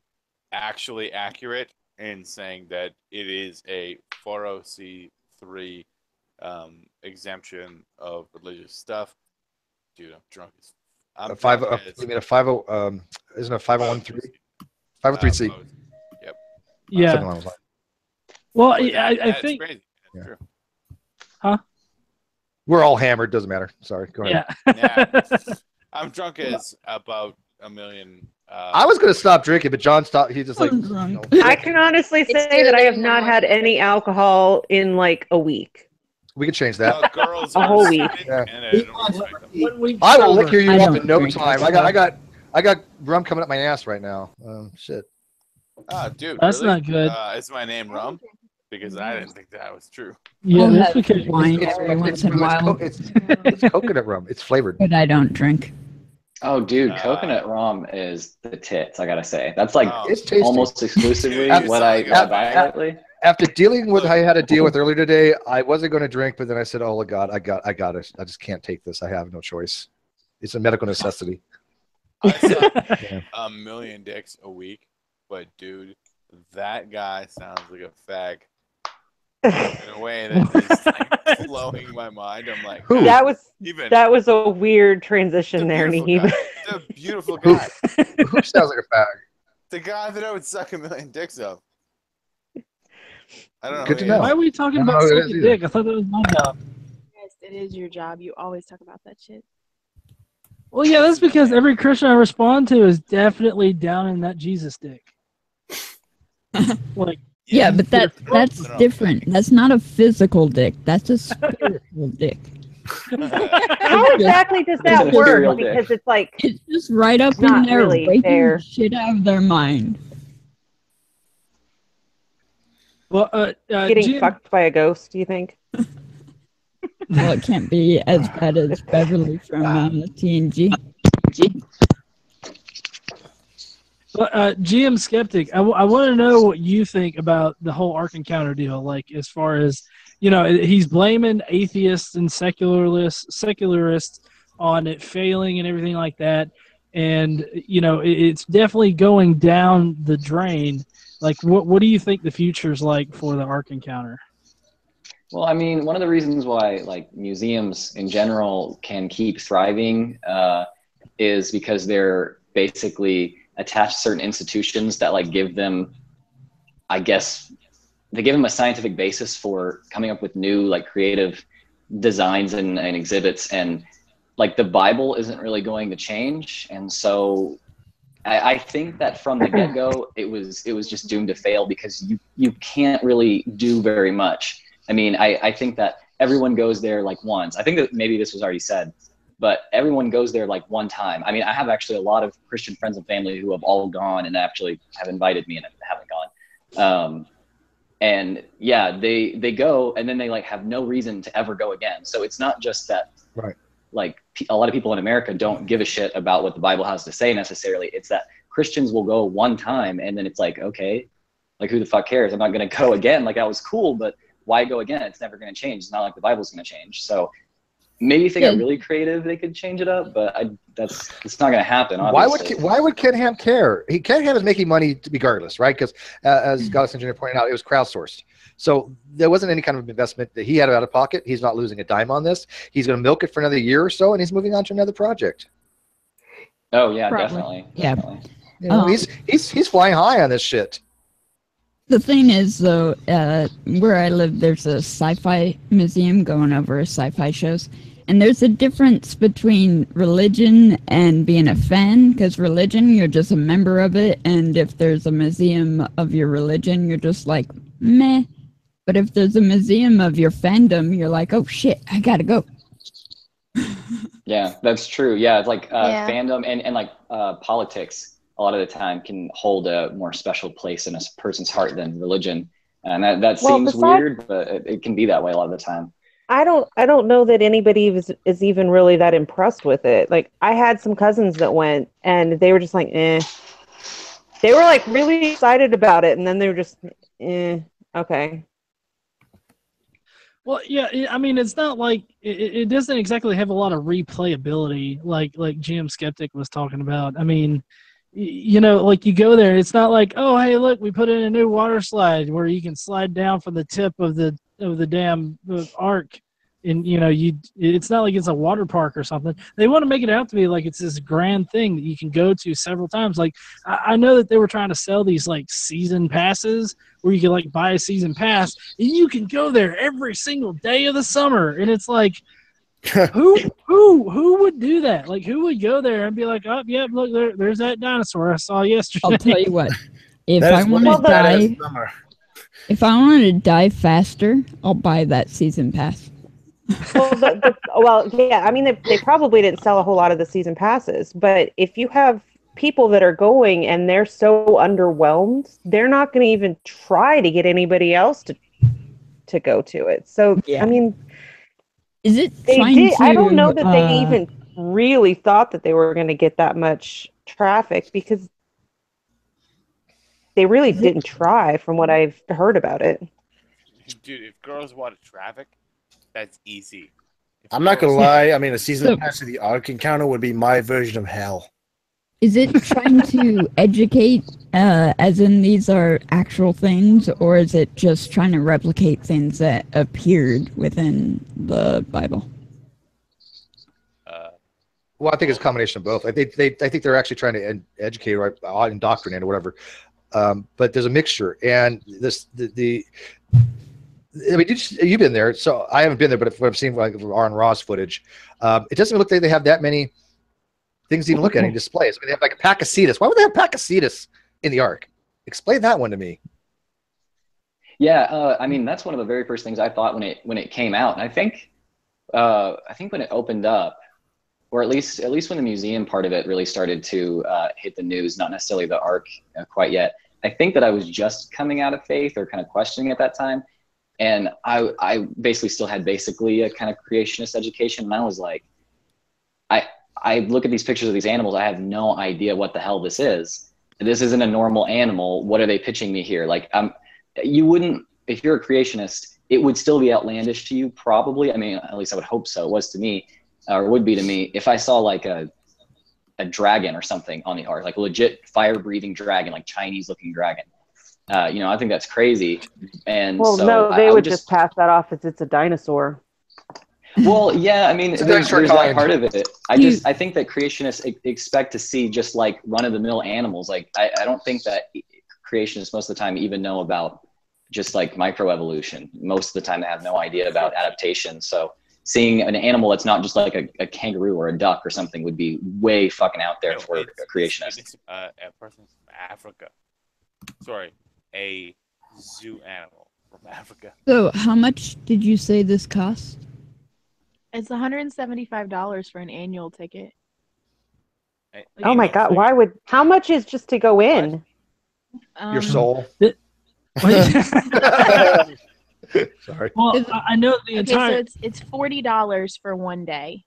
Speaker 6: actually accurate in saying that it is a 403 exemption of religious stuff? Dude, I'm drunk as I'm drunk as-
Speaker 2: You mean a 50? Isn't it a 501(c)(3)? 503(c).
Speaker 6: Yep.
Speaker 1: Yeah.
Speaker 2: Something along those lines.
Speaker 1: Well,
Speaker 6: But
Speaker 1: I
Speaker 6: that's
Speaker 1: think.
Speaker 6: crazy. That's true.
Speaker 1: Huh?
Speaker 2: We're all hammered. Doesn't matter. Sorry. Go ahead.
Speaker 1: Yeah.
Speaker 6: I'm drunk as about $1 million.
Speaker 2: I was gonna stop drinking, but John stopped. He just like.
Speaker 9: I can honestly say that I have not had any alcohol in like a week.
Speaker 2: We can change that.
Speaker 6: Girls
Speaker 9: A whole week.
Speaker 2: Yeah.
Speaker 1: Week
Speaker 2: I will
Speaker 1: sober.
Speaker 2: liquor you
Speaker 10: I
Speaker 2: up
Speaker 10: don't
Speaker 2: in no
Speaker 10: drink.
Speaker 2: time. I got rum coming up my ass right now. Shit.
Speaker 6: Oh, dude,
Speaker 1: That's
Speaker 6: really?
Speaker 1: not good.
Speaker 6: Is my name Rum? Because I didn't think that was true.
Speaker 1: Yeah,
Speaker 10: I'll
Speaker 1: that's
Speaker 10: have
Speaker 1: because
Speaker 10: wine every once in a while,
Speaker 2: It's coconut rum. It's flavored.
Speaker 10: but I don't drink.
Speaker 13: Oh, dude, coconut rum is the tits. I gotta say, that's like
Speaker 2: It's tasty.
Speaker 13: almost exclusively
Speaker 2: After-
Speaker 13: what I buy lately.
Speaker 2: After dealing with I had to deal with earlier today, I wasn't going to drink, but then I said, "Oh God, I got it. I just can't take this. I have no choice. It's a medical necessity."
Speaker 6: I suck a million dicks a week, but dude, that guy sounds like a fag. in a way that is like blowing my mind. I'm like,
Speaker 2: Who?
Speaker 9: That was
Speaker 6: even
Speaker 9: that was a weird transition there,
Speaker 6: beautiful
Speaker 9: Neeb.
Speaker 6: guy. The beautiful guy.
Speaker 2: Who sounds like a fag?
Speaker 6: The guy that I would suck a million dicks of. I don't know.
Speaker 2: Good to
Speaker 6: who he
Speaker 2: know.
Speaker 1: Why
Speaker 6: is.
Speaker 1: are we talking
Speaker 2: I don't
Speaker 1: about
Speaker 2: know who it is
Speaker 1: sucking
Speaker 2: either.
Speaker 1: dick? I thought that was my job.
Speaker 12: Yes, it is your job. You always talk about that shit.
Speaker 1: Well, yeah, that's because every Christian I respond to is definitely down in that Jesus dick. Like,
Speaker 10: Yeah, but that's
Speaker 6: No.
Speaker 10: different. That's not a physical dick. That's a spiritual dick.
Speaker 9: How exactly does
Speaker 13: It's an
Speaker 9: that work?
Speaker 13: imperial dick.
Speaker 9: Because it's like
Speaker 10: It's just right up in
Speaker 9: not
Speaker 10: there,
Speaker 9: really
Speaker 10: waking
Speaker 9: fair.
Speaker 10: the shit out of their mind.
Speaker 1: well,
Speaker 9: getting
Speaker 1: Jim,
Speaker 9: fucked by a ghost. Do you think?
Speaker 10: Well, it can't be as bad as Beverly from TNG.
Speaker 1: GM Skeptic, I want to know what you think about the whole Ark Encounter deal. Like, as far as, you know, he's blaming atheists and secularists on it failing and everything like that. And, you know, it's definitely going down the drain. Like, what do you think the future's like for the Ark Encounter?
Speaker 13: Well, I mean, one of the reasons why like museums in general can keep thriving is because they're basically attached to certain institutions that like give them, I guess, they give them a scientific basis for coming up with new like creative designs and exhibits. And like the Bible isn't really going to change. And so I think that from the get-go, it was just doomed to fail because you can't really do very much. I mean, I think that everyone goes there like once. I think that maybe this was already said, but everyone goes there like one time. I mean, I have actually a lot of Christian friends and family who have all gone and actually have invited me and haven't gone. And yeah, they go and then they like have no reason to ever go again. So it's not just that,
Speaker 2: Right.
Speaker 13: Like a lot of people in America don't give a shit about what the Bible has to say necessarily. It's that Christians will go one time and then it's like, okay, like who the fuck cares? I'm not going to go again. Like that was cool, but why go again? It's never going to change. It's not like the Bible's going to change. So maybe if they got really creative, they could change it up, but it's not going to happen. Obviously.
Speaker 2: Why would Ken Ham care? Ken Ham is making money regardless, right? Because as Godless Engineer pointed out, it was crowdsourced. So there wasn't any kind of investment that he had out of pocket. He's not losing a dime on this. He's going to milk it for another year or so, and he's moving on to another project.
Speaker 13: Oh yeah,
Speaker 10: Probably.
Speaker 13: definitely.
Speaker 2: You know, he's flying high on this shit.
Speaker 10: The thing is, though, where I live, there's a sci-fi museum going over sci-fi shows. And there's a difference between religion and being a fan, because religion, you're just a member of it. And if there's a museum of your religion, you're just like, meh. But if there's a museum of your fandom, you're like, oh shit, I gotta go.
Speaker 13: Yeah, that's true. Yeah, it's like
Speaker 12: Yeah.
Speaker 13: fandom and like politics a lot of the time can hold a more special place in a person's heart than religion. And that
Speaker 9: Well,
Speaker 13: seems
Speaker 9: besides-
Speaker 13: weird, but it can be that way a lot of the time.
Speaker 9: I don't know that anybody is even really that impressed with it. Like I had some cousins that went and they were just like, eh. They were like really excited about it, and then they were just, okay.
Speaker 1: Well, yeah, I mean, it's not like it doesn't exactly have a lot of replayability, like GM Skeptic was talking about. I mean, you know, like you go there, it's not like, oh, hey, look, we put in a new water slide where you can slide down from the tip of the damn ark, and you know, it's not like it's a water park or something. They want to make it out to be like it's this grand thing that you can go to several times. Like I know that they were trying to sell these like season passes where you can like buy a season pass and you can go there every single day of the summer, and it's like, who would do that? Like, who would go there and be like, oh yeah, look, there's that dinosaur I saw yesterday.
Speaker 10: I'll tell you what. If
Speaker 4: That
Speaker 10: I
Speaker 4: is
Speaker 10: want
Speaker 4: one
Speaker 10: to
Speaker 4: that
Speaker 10: die,
Speaker 4: is summer.
Speaker 10: if I want to die faster, I'll buy that season pass.
Speaker 9: Well, yeah. I mean, they probably didn't sell a whole lot of the season passes, but if you have people that are going and they're so underwhelmed, they're not going to even try to get anybody else to go to it. So
Speaker 10: Yeah.
Speaker 9: I mean,
Speaker 10: Is it
Speaker 9: they
Speaker 10: trying
Speaker 9: did. I don't know
Speaker 10: to,
Speaker 9: that they even really thought that they were going to get that much traffic because they really didn't try, from what I've heard about it.
Speaker 6: Dude, if girls want traffic, that's easy.
Speaker 11: I'm not gonna lie. I mean, a season pass to the Ark Encounter would be my version of hell.
Speaker 10: Is it trying to educate, as in these are actual things, or is it just trying to replicate things that appeared within the Bible?
Speaker 2: Well, I think it's a combination of both. I think they're actually trying to educate or indoctrinate or whatever. But there's a mixture, and I mean, you've been there, so I haven't been there. But what I've seen, like Aaron Ross footage, it doesn't look like they have that many things to even look at in displays. I mean, they have like a pack of cetus. Why would they have a pack of cetus in the Ark? Explain that one to me.
Speaker 13: Yeah, I mean, that's one of the very first things I thought when it came out. And I think when it opened up, or at least when the museum part of it really started to hit the news, not necessarily the Ark quite yet. I think that I was just coming out of faith or kind of questioning at that time. And I basically still had basically a kind of creationist education. And I was like, I look at these pictures of these animals. I have no idea what the hell this is. This isn't a normal animal. What are they pitching me here? Like, you wouldn't, if you're a creationist, it would still be outlandish to you, probably. I mean, at least I would hope so. It was to me, or would be to me, if I saw like a dragon or something on the Ark, like a legit fire-breathing dragon, like Chinese-looking dragon. I think that's crazy. And
Speaker 9: well,
Speaker 13: so
Speaker 9: no, they would just pass that off as it's a dinosaur.
Speaker 13: Well, yeah, I mean, there's that part of it. I think that creationists expect to see just like run-of-the-mill animals. Like, I don't think that creationists most of the time even know about just like microevolution. Most of the time they have no idea about adaptation. So seeing an animal that's not just like a kangaroo or a duck or something would be way fucking out there for a creationist.
Speaker 6: It's a person from Africa. Sorry, a zoo animal from Africa.
Speaker 10: So how much did you say this cost?
Speaker 12: It's $175 for an annual ticket.
Speaker 9: Oh my God! How much is just to go in?
Speaker 2: Your soul. Sorry.
Speaker 1: Well, I know the entire.
Speaker 12: So it's $40 for one day.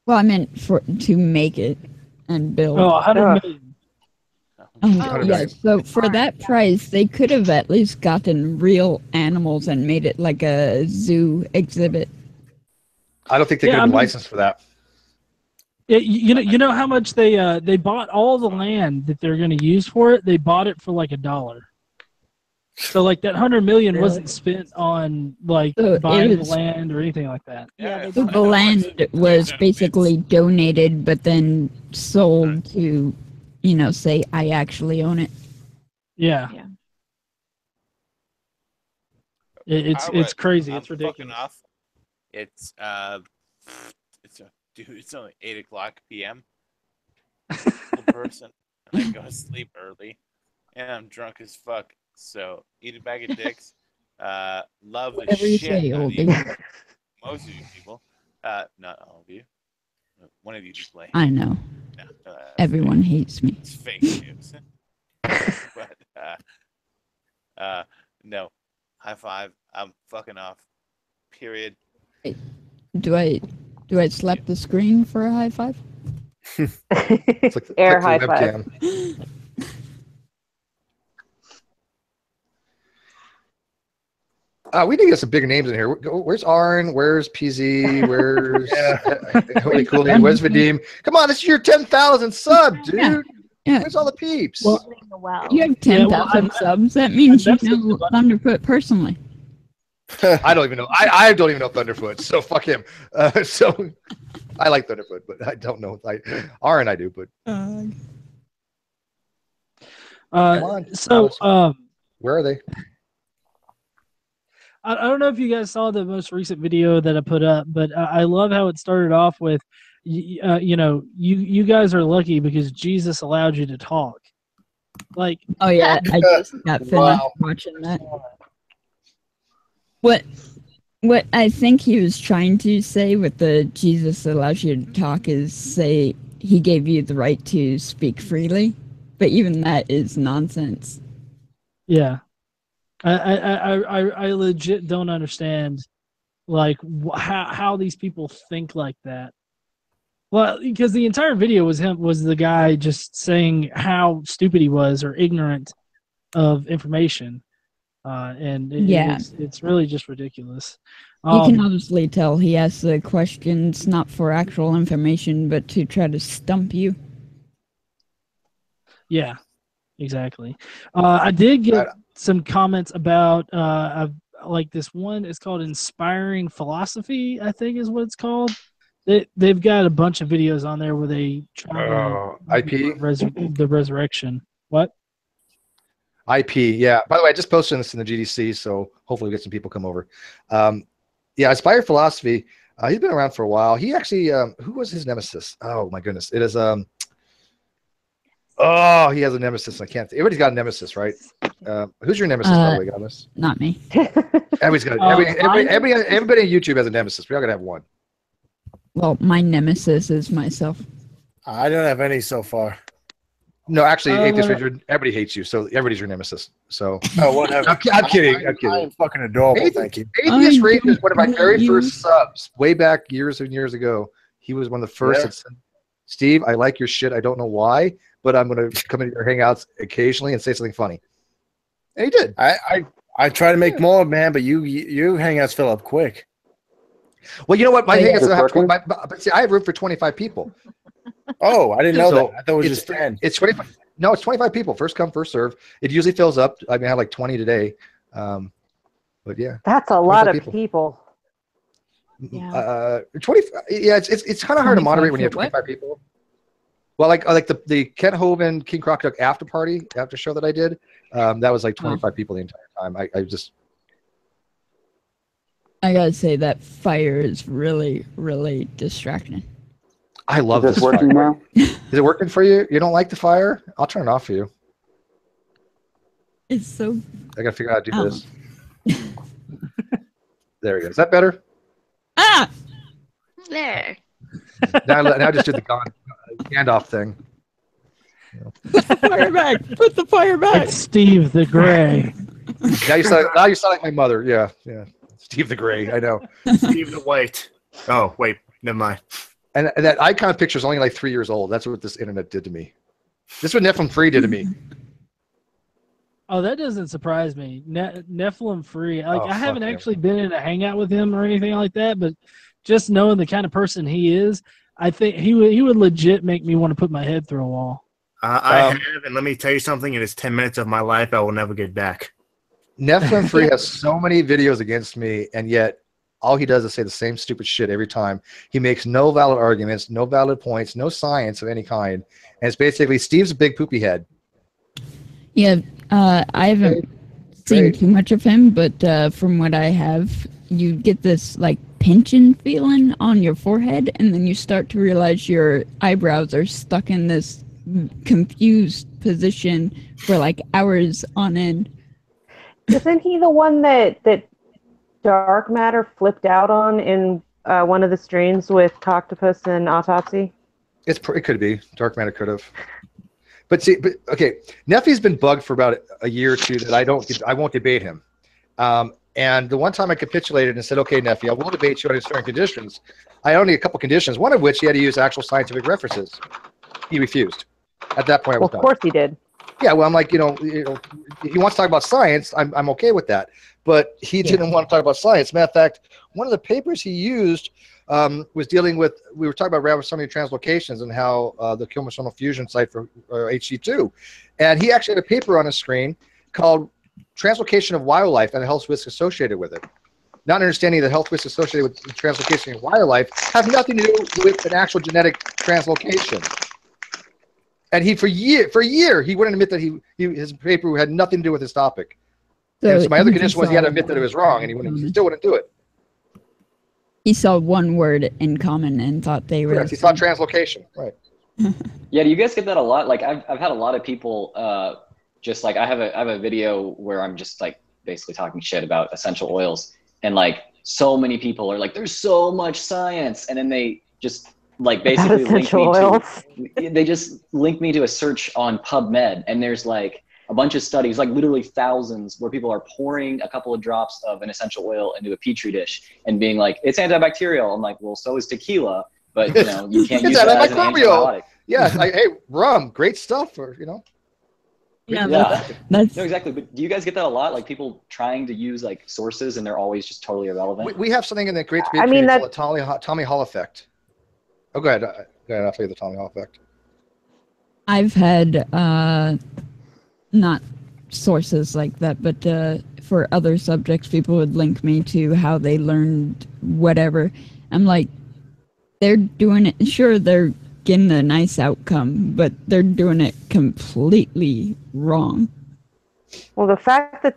Speaker 10: Well, I meant to make it and build.
Speaker 1: Oh, 100 million.
Speaker 10: Yeah, so for that price, they could have at least gotten real animals and made it like a zoo exhibit.
Speaker 2: I don't think they could have licensed for that.
Speaker 1: You know how much they bought all the land that they're going to use for it. They bought it for like $1. So like that 100 million wasn't spent on like buying the land or anything like that.
Speaker 12: Yeah,
Speaker 10: the land was basically donated, but then sold to, say I actually own it.
Speaker 1: Yeah. It's crazy. It's ridiculous.
Speaker 6: It's it's only 8:00 p.m. person. I go to sleep early, and I'm drunk as fuck. So eat a bag of dicks. Love the shit out of you. Most of you people, not all of you. One of you just play.
Speaker 10: I know.
Speaker 6: No,
Speaker 10: everyone hates me.
Speaker 6: It's fake news. But no, high five. I'm fucking off. Period.
Speaker 10: Do I slap the screen for a high five?
Speaker 2: It's like
Speaker 9: Air high five.
Speaker 2: We need to get some bigger names in here. Where's Arn? Where's PZ? Where's Holy Cooley? Where's Vadim? Come on, this is your 10,000 sub, dude.
Speaker 10: Yeah.
Speaker 2: Where's all the peeps?
Speaker 10: Well, you have 10,000 subs. That means you know Thunderfoot personally.
Speaker 2: I don't even know. I don't even know Thunderfoot, so fuck him. So I like Thunderfoot, but I don't know. Arn I do, but
Speaker 1: come on. So
Speaker 2: where are they?
Speaker 1: I don't know if you guys saw the most recent video that I put up, but I love how it started off with, you guys are lucky because Jesus allowed you to talk. Like,
Speaker 10: oh yeah, I just got finished watching that. What I think he was trying to say with the Jesus allows you to talk is say he gave you the right to speak freely, but even that is nonsense.
Speaker 1: Yeah. I legit don't understand, like, how these people think like that. Well, because the entire video was the guy just saying how stupid he was or ignorant of information, and it's really just ridiculous.
Speaker 10: You can obviously tell he asks the questions not for actual information, but to try to stump you.
Speaker 1: Yeah, exactly. I did get some comments about like this one. It's called Inspiring Philosophy, I think is what it's called. They've got a bunch of videos on there where they try to
Speaker 2: IP?
Speaker 1: the resurrection. What?
Speaker 2: IP, yeah. By the way, I just posted this in the GDC, so hopefully we get some people come over. Yeah, Inspired Philosophy. He's been around for a while. He actually, who was his nemesis? Oh my goodness, it is. Oh, he has a nemesis. I can't. Everybody's got a nemesis, right? Who's your nemesis, by the way, Godless?
Speaker 10: Not me.
Speaker 2: Everybody's got. Everybody on YouTube has a nemesis. We all gotta have one.
Speaker 10: Well, my nemesis is myself.
Speaker 11: I don't have any so far.
Speaker 2: No, actually, Atheist Ranger, everybody hates you, so everybody's your nemesis. So,
Speaker 11: whatever.
Speaker 2: I'm kidding. I'm kidding.
Speaker 11: I'm fucking adorable. Thank you.
Speaker 2: Atheist Ranger is one of my very first subs, way back years and years ago. He was one of the first that said, "Steve, I like your shit. I don't know why, but I'm going to come into your hangouts occasionally and say something funny." And he did.
Speaker 11: I try to make more, man, but you hangouts fill up quick.
Speaker 2: Well, you know what? My hangouts but see, I have room for 25 people.
Speaker 11: Oh, I didn't know that. I thought it was just 10.
Speaker 2: It's 25. No, it's 25 people. First come, first serve. It usually fills up. I mean, I have like 20 today. But yeah.
Speaker 9: That's a lot of people.
Speaker 12: Yeah.
Speaker 2: 20. Yeah, it's kind of hard to moderate when you have 25 people. Well, like the Kent Hovind King Croc Duck after show that I did, that was like 25 people the entire time.
Speaker 10: I gotta say that fire is really, really distracting.
Speaker 2: I love
Speaker 14: this.
Speaker 2: Is
Speaker 14: working now?
Speaker 2: Is it working for you? You don't like the fire? I'll turn it off for you.
Speaker 10: It's so.
Speaker 2: I gotta figure out how to do this. There we go. Is that better?
Speaker 10: Ah!
Speaker 12: There.
Speaker 2: Now I just did the Gandalf thing.
Speaker 10: Put the fire back. Put the fire back.
Speaker 1: It's Steve the Gray.
Speaker 2: Now you sound like my mother. Yeah. Steve the Gray. I know.
Speaker 4: Steve the White. Oh wait, never mind.
Speaker 2: And that icon picture is only like 3 years old. That's what this internet did to me. This is what Nephilim Free did to me.
Speaker 1: Oh, that doesn't surprise me. Nephilim Free. Like, I haven't
Speaker 2: him.
Speaker 1: actually been in a hangout with him or anything like that, but just knowing the kind of person he is, I think he would legit make me want to put my head through a wall.
Speaker 4: I have, and let me tell you something. In his 10 minutes of my life, I will never get back.
Speaker 2: Nephilim Free has so many videos against me, and yet all he does is say the same stupid shit every time. He makes no valid arguments, no valid points, no science of any kind. And it's basically Steve's a big poopy head.
Speaker 10: Yeah, I haven't seen too much of him, but from what I have, you get this like pinching feeling on your forehead, and then you start to realize your eyebrows are stuck in this confused position for like hours on end.
Speaker 9: Isn't he the one that Dark Matter flipped out on in one of the streams with Octopus and Autopsy?
Speaker 2: It could be. Dark Matter could have. But see, okay, Neffy's been bugged for about a year or two that I won't debate him. And the one time I capitulated and said, okay, Neffy, I will debate you under certain conditions. I only a couple conditions, one of which he had to use actual scientific references. He refused. At that point, I was done.
Speaker 9: Of course he did.
Speaker 2: Yeah, well, I'm like, he wants to talk about science. I'm okay with that. But he didn't want to talk about science. Matter of fact, one of the papers he used was dealing with, we were talking about radiosonic translocations and how the chromosomal fusion site for HC2. And he actually had a paper on his screen called Translocation of Wildlife and the Health Risks Associated with It. Not understanding that health risks associated with translocation of wildlife have nothing to do with an actual genetic translocation. And for a year, he wouldn't admit that his paper had nothing to do with his topic. So my other condition was he had to admit that it was wrong, and he still wouldn't do it.
Speaker 10: He saw one word in common and thought they were.
Speaker 2: Yes, he saw translocation, right?
Speaker 13: Yeah, do you guys get that a lot? Like I've had a lot of people just like I have a video where I'm just like basically talking shit about essential oils, and like so many people are like, "There's so much science," and then they just like basically they just link me to a search on PubMed, and there's like a bunch of studies, like literally thousands, where people are pouring a couple of drops of an essential oil into a petri dish and being like, it's antibacterial. I'm like, well, so is tequila, but you can't use it as an antibiotic.
Speaker 2: Yes, hey, rum, great stuff,
Speaker 10: Yeah,
Speaker 13: no, exactly. But do you guys get that a lot? Like people trying to use like sources and they're always just totally irrelevant.
Speaker 2: We have something in the great community called the Tommy Hall effect. Oh, go ahead. I'll tell you the Tommy Hall effect.
Speaker 10: I've had not sources like that, but for other subjects, people would link me to how they learned whatever. I'm like, they're doing it. Sure, they're getting a nice outcome, but they're doing it completely wrong.
Speaker 9: Well, the fact that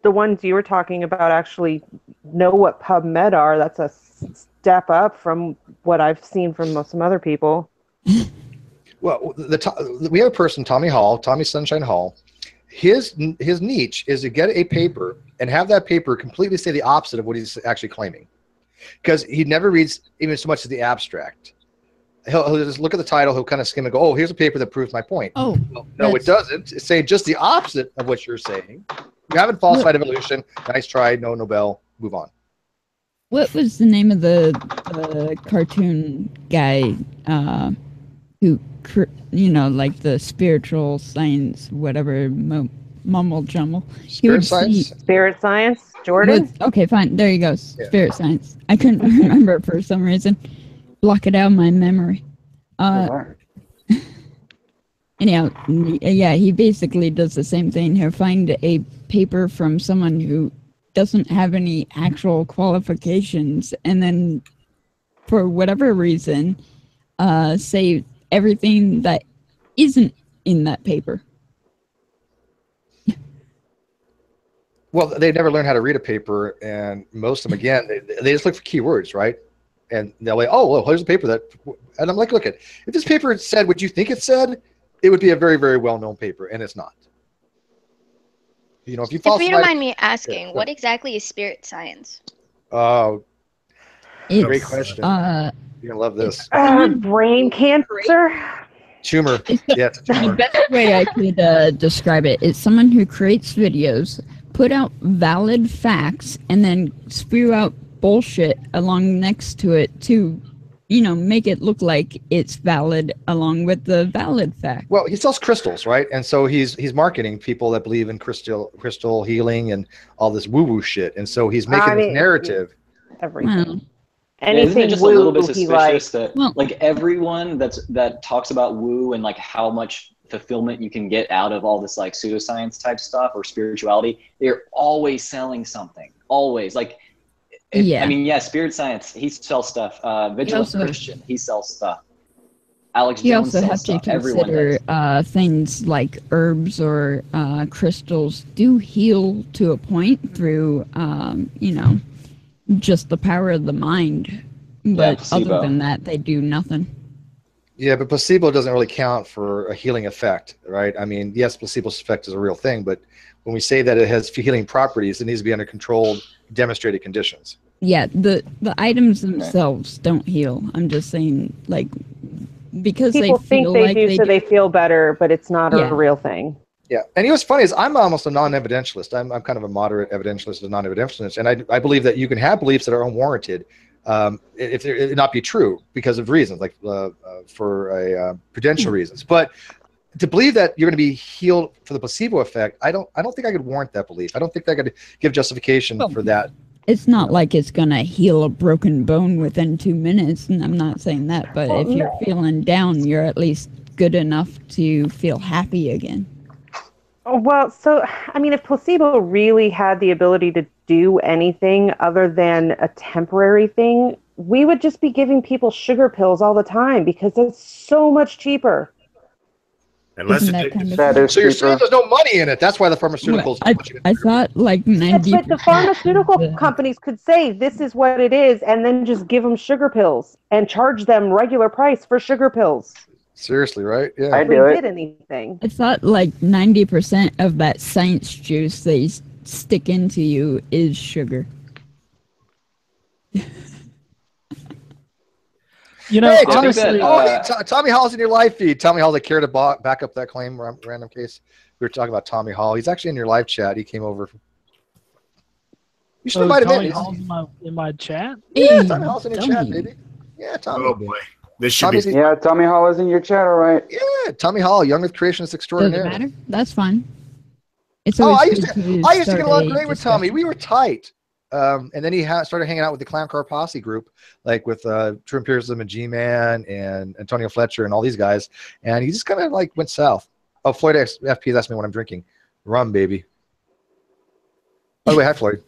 Speaker 9: the ones you were talking about actually know what PubMed are, that's a step up from what I've seen from some other people.
Speaker 2: Well, we have a person, Tommy Sunshine Hall. His niche is to get a paper and have that paper completely say the opposite of what he's actually claiming, because he never reads even so much as the abstract. He'll just look at the title, he'll kind of skim and go, oh, here's a paper that proves my point.
Speaker 10: Oh,
Speaker 2: well, no, it doesn't. It's saying just the opposite of what you're saying. You haven't falsified evolution. Nice try, no Nobel, move on.
Speaker 10: What was the name of the cartoon guy who, like the spiritual science, whatever, mumble jumble?
Speaker 2: Spirit
Speaker 9: Science, Jordan?
Speaker 10: Okay, fine. There you go. Spirit Science. I couldn't remember it for some reason. Block it out of my memory. Anyhow, yeah, he basically does the same thing. He'll find a paper from someone who doesn't have any actual qualifications, and then for whatever reason, say everything that isn't in that paper.
Speaker 2: Well, they never learn how to read a paper, and most of them, again, they just look for keywords, right? And they're like, oh, well, here's a paper that, and I'm like, look, if this paper said what you think it said, it would be a very, very well-known paper, and it's not. You know, if you
Speaker 14: don't mind me asking, what exactly is spirit science?
Speaker 2: Oh, great question. You're gonna love this.
Speaker 9: Brain cancer.
Speaker 2: Tumor. Yeah, it's a tumor.
Speaker 10: The best way I could describe it is someone who creates videos, put out valid facts, and then spew out bullshit along next to it to, make it look like it's valid along with the valid fact.
Speaker 2: Well, he sells crystals, right? And so he's marketing people that believe in crystal healing and all this woo-woo shit. And so he's making this narrative.
Speaker 9: Everything.
Speaker 13: Anything isn't it just a little bit suspicious that
Speaker 10: well,
Speaker 13: like everyone that talks about woo and like how much fulfillment you can get out of all this like pseudoscience type stuff or spirituality, they're always selling something. Always. Like
Speaker 10: yeah.
Speaker 13: I mean, yeah, Spirit Science, he sells stuff. Vigilant Christian, he sells stuff. Alex Jones
Speaker 10: also
Speaker 13: sells
Speaker 10: have
Speaker 13: stuff.
Speaker 10: to consider things like herbs or crystals do heal to a point through, just the power of the mind. But other than that, they do nothing.
Speaker 2: Yeah, but placebo doesn't really count for a healing effect, right? I mean, yes, placebo effect is a real thing, but when we say that it has healing properties, it needs to be under controlled, demonstrated conditions.
Speaker 10: Yeah, the items themselves don't heal. I'm just saying, like, because
Speaker 9: people
Speaker 10: they
Speaker 9: think
Speaker 10: feel
Speaker 9: they
Speaker 10: like
Speaker 9: do, so they feel better, but it's not a real thing.
Speaker 2: Yeah, and what's funny is I'm almost a non-evidentialist. I'm kind of a moderate evidentialist, a non-evidentialist, and I believe that you can have beliefs that are unwarranted if it not be true because of reasons like for prudential reasons. But to believe that you're going to be healed for the placebo effect, I don't think I could warrant that belief. I don't think I could give justification for that.
Speaker 10: It's not like it's going to heal a broken bone within 2 minutes, and I'm not saying that, but if you're feeling down, you're at least good enough to feel happy again.
Speaker 9: Well, so, I mean, if placebo really had the ability to do anything other than a temporary thing, we would just be giving people sugar pills all the time because it's so much cheaper.
Speaker 4: Unless
Speaker 10: So
Speaker 2: you're saying there's no money in it. That's why the pharmaceuticals.
Speaker 10: I thought like 90%.
Speaker 9: But the pharmaceutical companies could say this is what it is and then just give them sugar pills and charge them regular price for sugar pills.
Speaker 2: Seriously, right? Yeah.
Speaker 9: I do it. Did anything.
Speaker 10: I thought like 90% of that science juice they stick into you is sugar.
Speaker 2: Hey, Tommy Hall's in your live feed. Tommy Hall, they care to back up that claim, random case. We were talking about Tommy Hall. He's actually in your live chat. He came over. You should invite him in.
Speaker 1: Hall's in my chat?
Speaker 2: Yeah, Tommy Hall's in your chat, baby. Yeah, Tommy.
Speaker 4: Oh, boy. This should be.
Speaker 15: Yeah, Tommy Hall is in your chat, all right.
Speaker 2: Yeah, Tommy Hall, young Earth creationist extraordinaire.
Speaker 10: Doesn't matter. That's fine. It's
Speaker 2: I
Speaker 10: always
Speaker 2: used to get along great with Tommy. We were tight. And then he started hanging out with the Clown Car Posse group, like with True Empiricism and Gman and Antonio Fletcher and all these guys. And he just kind of like went south. Oh, Floyd FP asked me what I'm drinking. Rum, baby. By the way, hi, Floyd.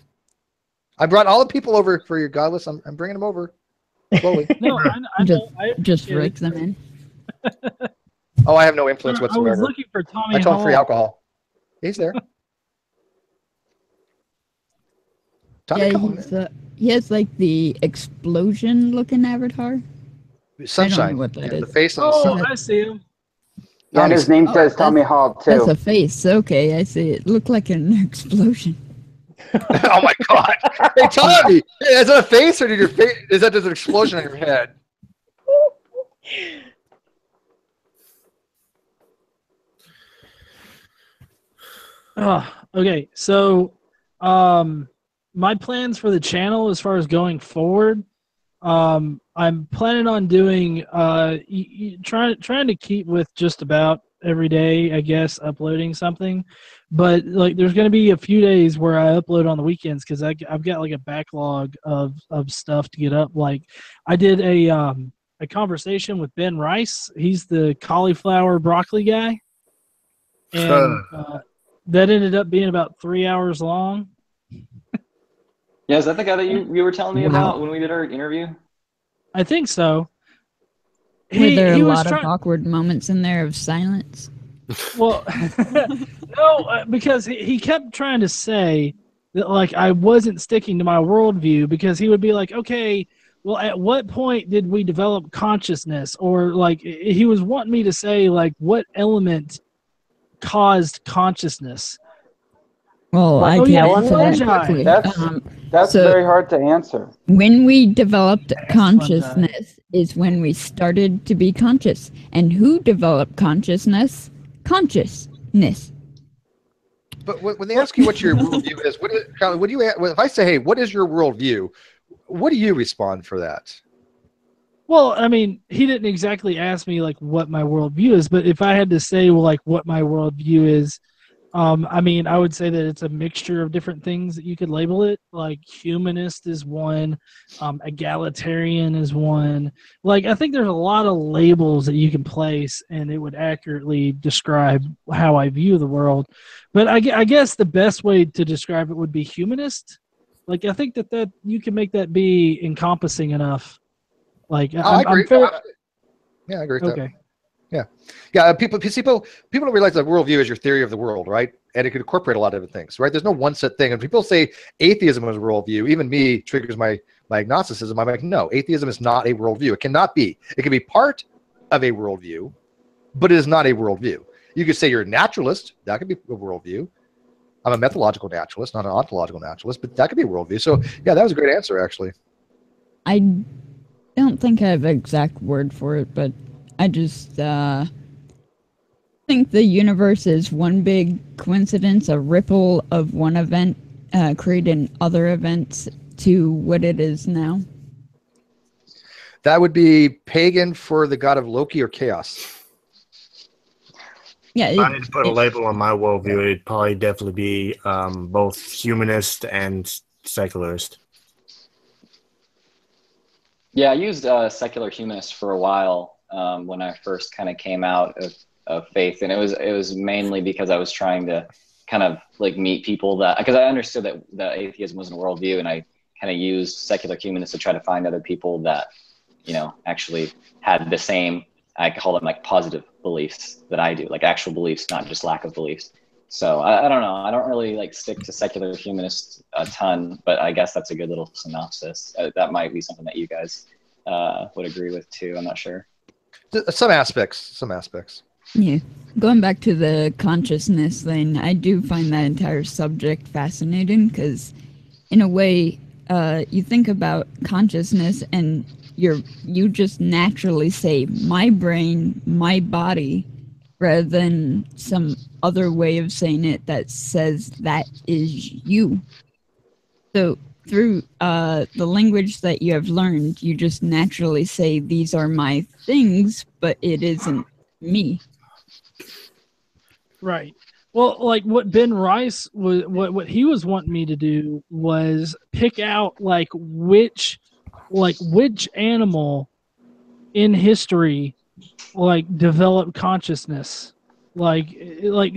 Speaker 2: I brought all the people over for your Godless. I'm bringing them over slowly.
Speaker 1: No,
Speaker 10: Just rake them in.
Speaker 2: Oh, I have no influence whatsoever.
Speaker 1: I was looking for Tommy
Speaker 2: I told him
Speaker 1: Hall.
Speaker 2: free alcohol. He's there. Tommy,
Speaker 10: Yeah,
Speaker 2: come on.
Speaker 10: he has like the explosion-looking avatar.
Speaker 2: Sunshine.
Speaker 10: I don't know what that is.
Speaker 2: The face on the
Speaker 1: Oh,
Speaker 2: sun.
Speaker 1: I see him.
Speaker 15: Yeah, and his name says Tommy Hall too.
Speaker 10: That's a face. Okay, I see. It looked like an explosion.
Speaker 2: Oh my God! Hey, Tommy, is that a face or did your face? Is that just an explosion on your head?
Speaker 1: Okay, so my plans for the channel as far as going forward, I'm planning on doing trying to keep with just about every day, I guess, uploading something. But like, there's going to be a few days where I upload on the weekends because I've got like a backlog of stuff to get up. Like, I did a conversation with Ben Rice. He's the cauliflower broccoli guy, and that ended up being about 3 hours long.
Speaker 13: Yeah, is that the guy that you were telling me about when we did our interview?
Speaker 1: I think so.
Speaker 10: Were there a lot of awkward moments in there of silence?
Speaker 1: Well, no, because he kept trying to say that like I wasn't sticking to my worldview, because he would be like, okay, well, at what point did we develop consciousness? Or like he was wanting me to say like what element caused consciousness.
Speaker 10: Well, I can answer that quickly.
Speaker 15: That's
Speaker 10: So,
Speaker 15: very hard to answer.
Speaker 10: when we developed consciousness is when we started to be conscious. And who developed consciousness? Consciousness.
Speaker 2: But when they ask you what your worldview is, if I say, hey, what is your worldview? What do you respond for that?
Speaker 1: Well, I mean, he didn't exactly ask me like what my worldview is, but if I had to say, well, like what my worldview is, I mean, I would say that it's a mixture of different things that you could label it. Like humanist is one, egalitarian is one. Like, I think there's a lot of labels that you can place, and it would accurately describe how I view the world. But I guess the best way to describe it would be humanist. Like, I think that you can make that be encompassing enough. Like,
Speaker 2: I agree. Yeah, I agree with
Speaker 1: okay.
Speaker 2: that. Yeah. People don't realize that worldview is your theory of the world, right? And it could incorporate a lot of different things, right? There's no one set thing. And people say atheism is a worldview. Even me triggers my agnosticism. I'm like, no, atheism is not a worldview. It cannot be. It can be part of a worldview, but it is not a worldview. You could say you're a naturalist. That could be a worldview. I'm a methodological naturalist, not an ontological naturalist, but that could be a worldview. So yeah, that was a great answer, actually.
Speaker 10: I don't think I have an exact word for it, but I just think the universe is one big coincidence, a ripple of one event creating other events to what it is now.
Speaker 2: That would be pagan for the god of Loki or chaos.
Speaker 10: Yeah,
Speaker 4: if I had to put a label on my worldview, it'd probably definitely be both humanist and secularist.
Speaker 13: Yeah, I used secular humanist for a while when I first kind of came out of faith, and it was mainly because I was trying to kind of like meet people because I understood that atheism wasn't a worldview, and I kind of used secular humanists to try to find other people that actually had the same, I call them like positive beliefs that I do, like actual beliefs, not just lack of beliefs. So I don't know. I don't really like stick to secular humanists a ton, but I guess that's a good little synopsis. That might be something that you guys would agree with too. I'm not sure.
Speaker 2: Some aspects.
Speaker 10: Yeah. Going back to the consciousness thing, I do find that entire subject fascinating because, in a way, you think about consciousness and you just naturally say my brain, my body, rather than some other way of saying it that says that is you. So through the language that you have learned, you just naturally say these are my things, but it isn't me.
Speaker 1: Right. Well, like what Ben Rice was, what he was wanting me to do was pick out which animal in history developed consciousness. Like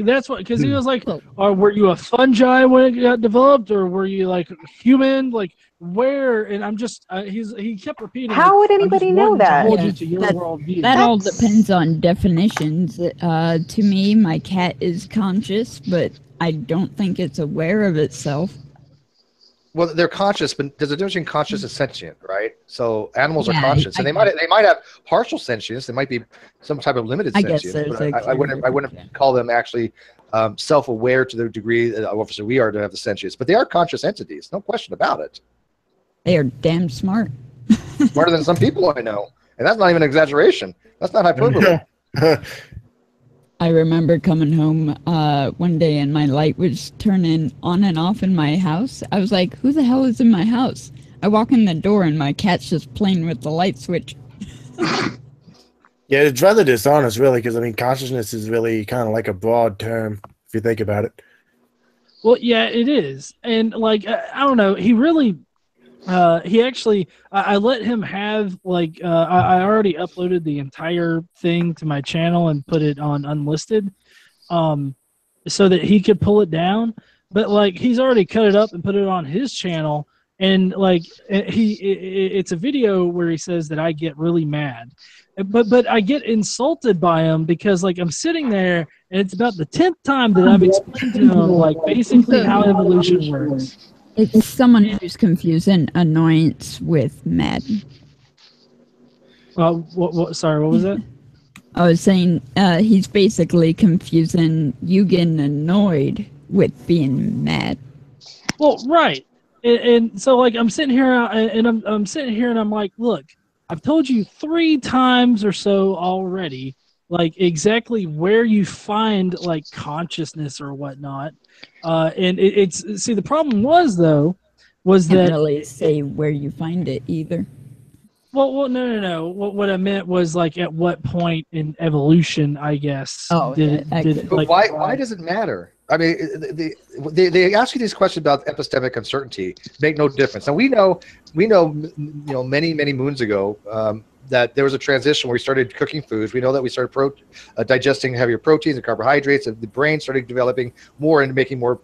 Speaker 1: that's what, because he was like, or were you a fungi when it got developed, or were you like human? Like where? And I'm just he kept repeating.
Speaker 9: How would
Speaker 1: I'm just
Speaker 9: anybody know
Speaker 1: wanting to
Speaker 9: that?
Speaker 1: hold you to your worldview.
Speaker 10: That all depends on definitions. To me, my cat is conscious, but I don't think it's aware of itself.
Speaker 2: Well, they're conscious, but there's a difference between conscious and sentient, right? So animals are
Speaker 10: Yeah,
Speaker 2: conscious, and
Speaker 10: I
Speaker 2: they might have partial sentience. They might be some type of limited
Speaker 10: I guess
Speaker 2: sentience,
Speaker 10: there's
Speaker 2: but
Speaker 10: a
Speaker 2: I wouldn't call them actually self-aware to the degree that obviously we are to have the sentience. But they are conscious entities, no question about it.
Speaker 10: They are damn smart.
Speaker 2: Smarter than some people I know, and that's not even an exaggeration. That's not hyperbole.
Speaker 10: I remember coming home one day and my light was turning on and off in my house. I was like, who the hell is in my house? I walk in the door and my cat's just playing with the light switch.
Speaker 11: Yeah, it's rather dishonest, really, because I mean, consciousness is really kind of like a broad term if you think about it.
Speaker 1: Well, yeah, it is, and like I don't know, he really. He actually, I let him have I already uploaded the entire thing to my channel and put it on unlisted, so that he could pull it down. But like he's already cut it up and put it on his channel, and it's a video where he says that I get really mad, but I get insulted by him because like I'm sitting there and it's about the 10th time that I've explained to him like basically how evolution works.
Speaker 10: It's someone who's confusing annoyance with mad.
Speaker 1: Sorry, what was that?
Speaker 10: I was saying he's basically confusing you getting annoyed with being mad.
Speaker 1: Well, right, and so like I'm sitting here and I'm sitting here and I'm like, look, I've told you 3 times or so already, like exactly where you find like consciousness or whatnot. And it's see the problem was
Speaker 10: Can't
Speaker 1: that
Speaker 10: really say where you find it either.
Speaker 1: well no. What I meant was like at what point in evolution, I guess.
Speaker 2: But why does it matter? I mean, they ask you these questions about epistemic uncertainty. Make no difference. And we know, many moons ago that there was a transition where we started cooking foods. We know that we started digesting heavier proteins and carbohydrates, and the brain started developing more and making more,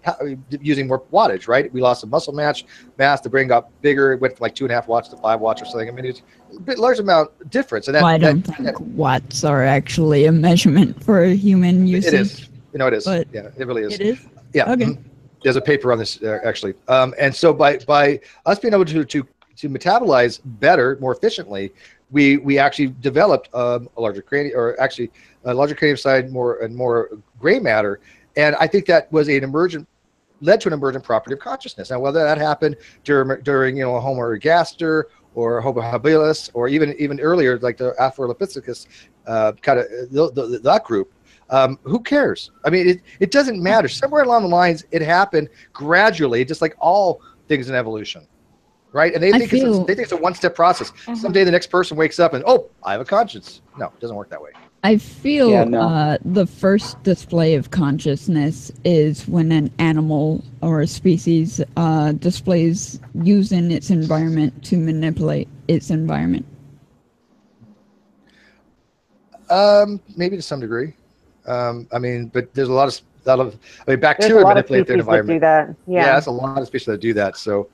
Speaker 2: using more wattage. Right? We lost some muscle mass. The brain got bigger. It went from like 2.5 watts to 5 watts or something. I mean, it's a bit large amount of difference. And
Speaker 10: I don't think watts are actually a measurement for human usage.
Speaker 2: It is. It is.
Speaker 10: But
Speaker 2: yeah, it really is.
Speaker 10: It is?
Speaker 2: Yeah.
Speaker 10: Okay.
Speaker 2: There's a paper on this actually. And so by us being able to metabolize better, more efficiently, we actually developed a larger cranium, or actually a larger cranium side, more gray matter. And I think that was led to an emergent property of consciousness. Now, whether that happened during Homo ergaster or Homo habilis, or even earlier, like the Afrolepithecus that group. Who cares? I mean, it doesn't matter. Somewhere along the lines, it happened gradually, just like all things in evolution, right? And they think it's a one-step process. Someday the next person wakes up and, I have a conscience. No, it doesn't work that way.
Speaker 10: I feel the first display of consciousness is when an animal or a species displays using its environment to manipulate its environment.
Speaker 2: Maybe to some degree. I mean, but there's a lot of bacteria manipulate their environment.
Speaker 9: Do that. Yeah,
Speaker 2: that's a lot of species that do that. So,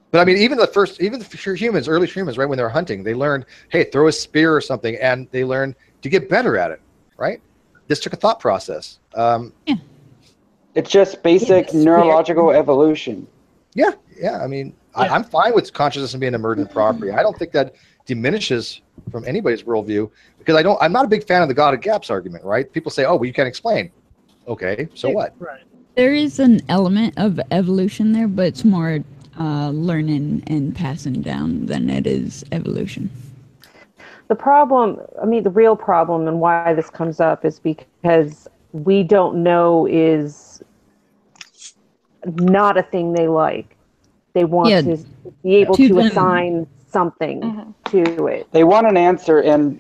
Speaker 2: but I mean, even early humans, right, when they're hunting, they learned, hey, throw a spear or something, and they learned to get better at it, right? This took a thought process.
Speaker 15: It's just basic neurological evolution.
Speaker 2: Yeah. I mean, I'm fine with consciousness being an emergent property. I don't think that diminishes from anybody's worldview, because I'm not a big fan of the God of gaps argument, right? People say, well, you can't explain. Okay, so what?
Speaker 1: Right.
Speaker 10: There is an element of evolution there, but it's more learning and passing down than it is evolution.
Speaker 9: The problem, the real problem and why this comes up is because we don't know is not a thing they like. They want to be able to assign something to it.
Speaker 15: They want an answer, and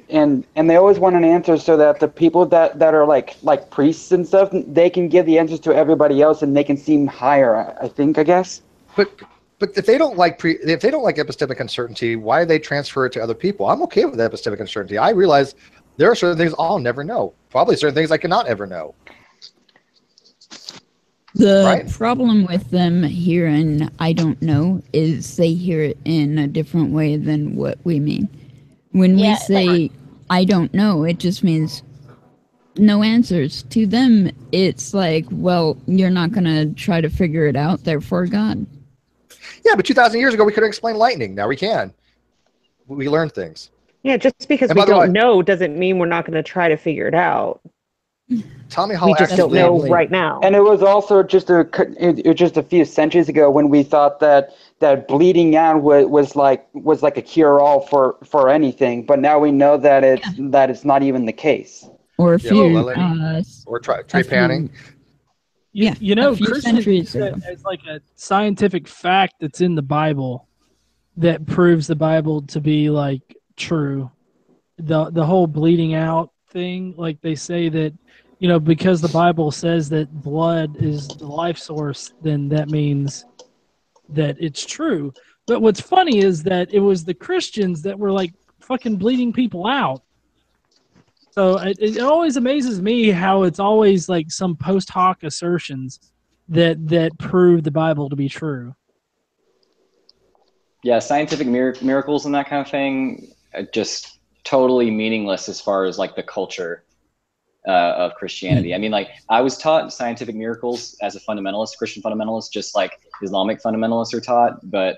Speaker 15: they always want an answer so that the people that are like priests and stuff, they can give the answers to everybody else, and they can seem higher. I guess.
Speaker 2: But if they don't like epistemic uncertainty, why do they transfer it to other people? I'm okay with epistemic uncertainty. I realize there are certain things I'll never know. Probably certain things I cannot ever know.
Speaker 10: The problem with them hearing I don't know is they hear it in a different way than what we mean. When we say I don't know, it just means no answers. To them, it's like, well, you're not going to try to figure it out, therefore God.
Speaker 2: Yeah, but 2,000 years ago, we couldn't explain lightning. Now we can. We learn things.
Speaker 9: Yeah, just because we don't know doesn't mean we're not going to try to figure it out.
Speaker 2: Tommy Hall
Speaker 9: we just don't know right now.
Speaker 15: And it was also just a few centuries ago when we thought that bleeding out was like a cure all for anything, but now we know that it's not even the case.
Speaker 10: Or a few
Speaker 2: or trepanning.
Speaker 1: You know, Christians use it as like a scientific fact that's in the Bible that proves the Bible to be like true. The whole bleeding out thing, like they say that, you know, because the Bible says that blood is the life source, then that means that it's true. But what's funny is that it was the Christians that were like fucking bleeding people out. So it always amazes me how it's always like some post hoc assertions that prove the Bible to be true.
Speaker 13: Yeah, scientific miracles and that kind of thing are just totally meaningless as far as like the culture of Christianity. I mean, like, I was taught scientific miracles as a fundamentalist, Christian fundamentalist, just like Islamic fundamentalists are taught. But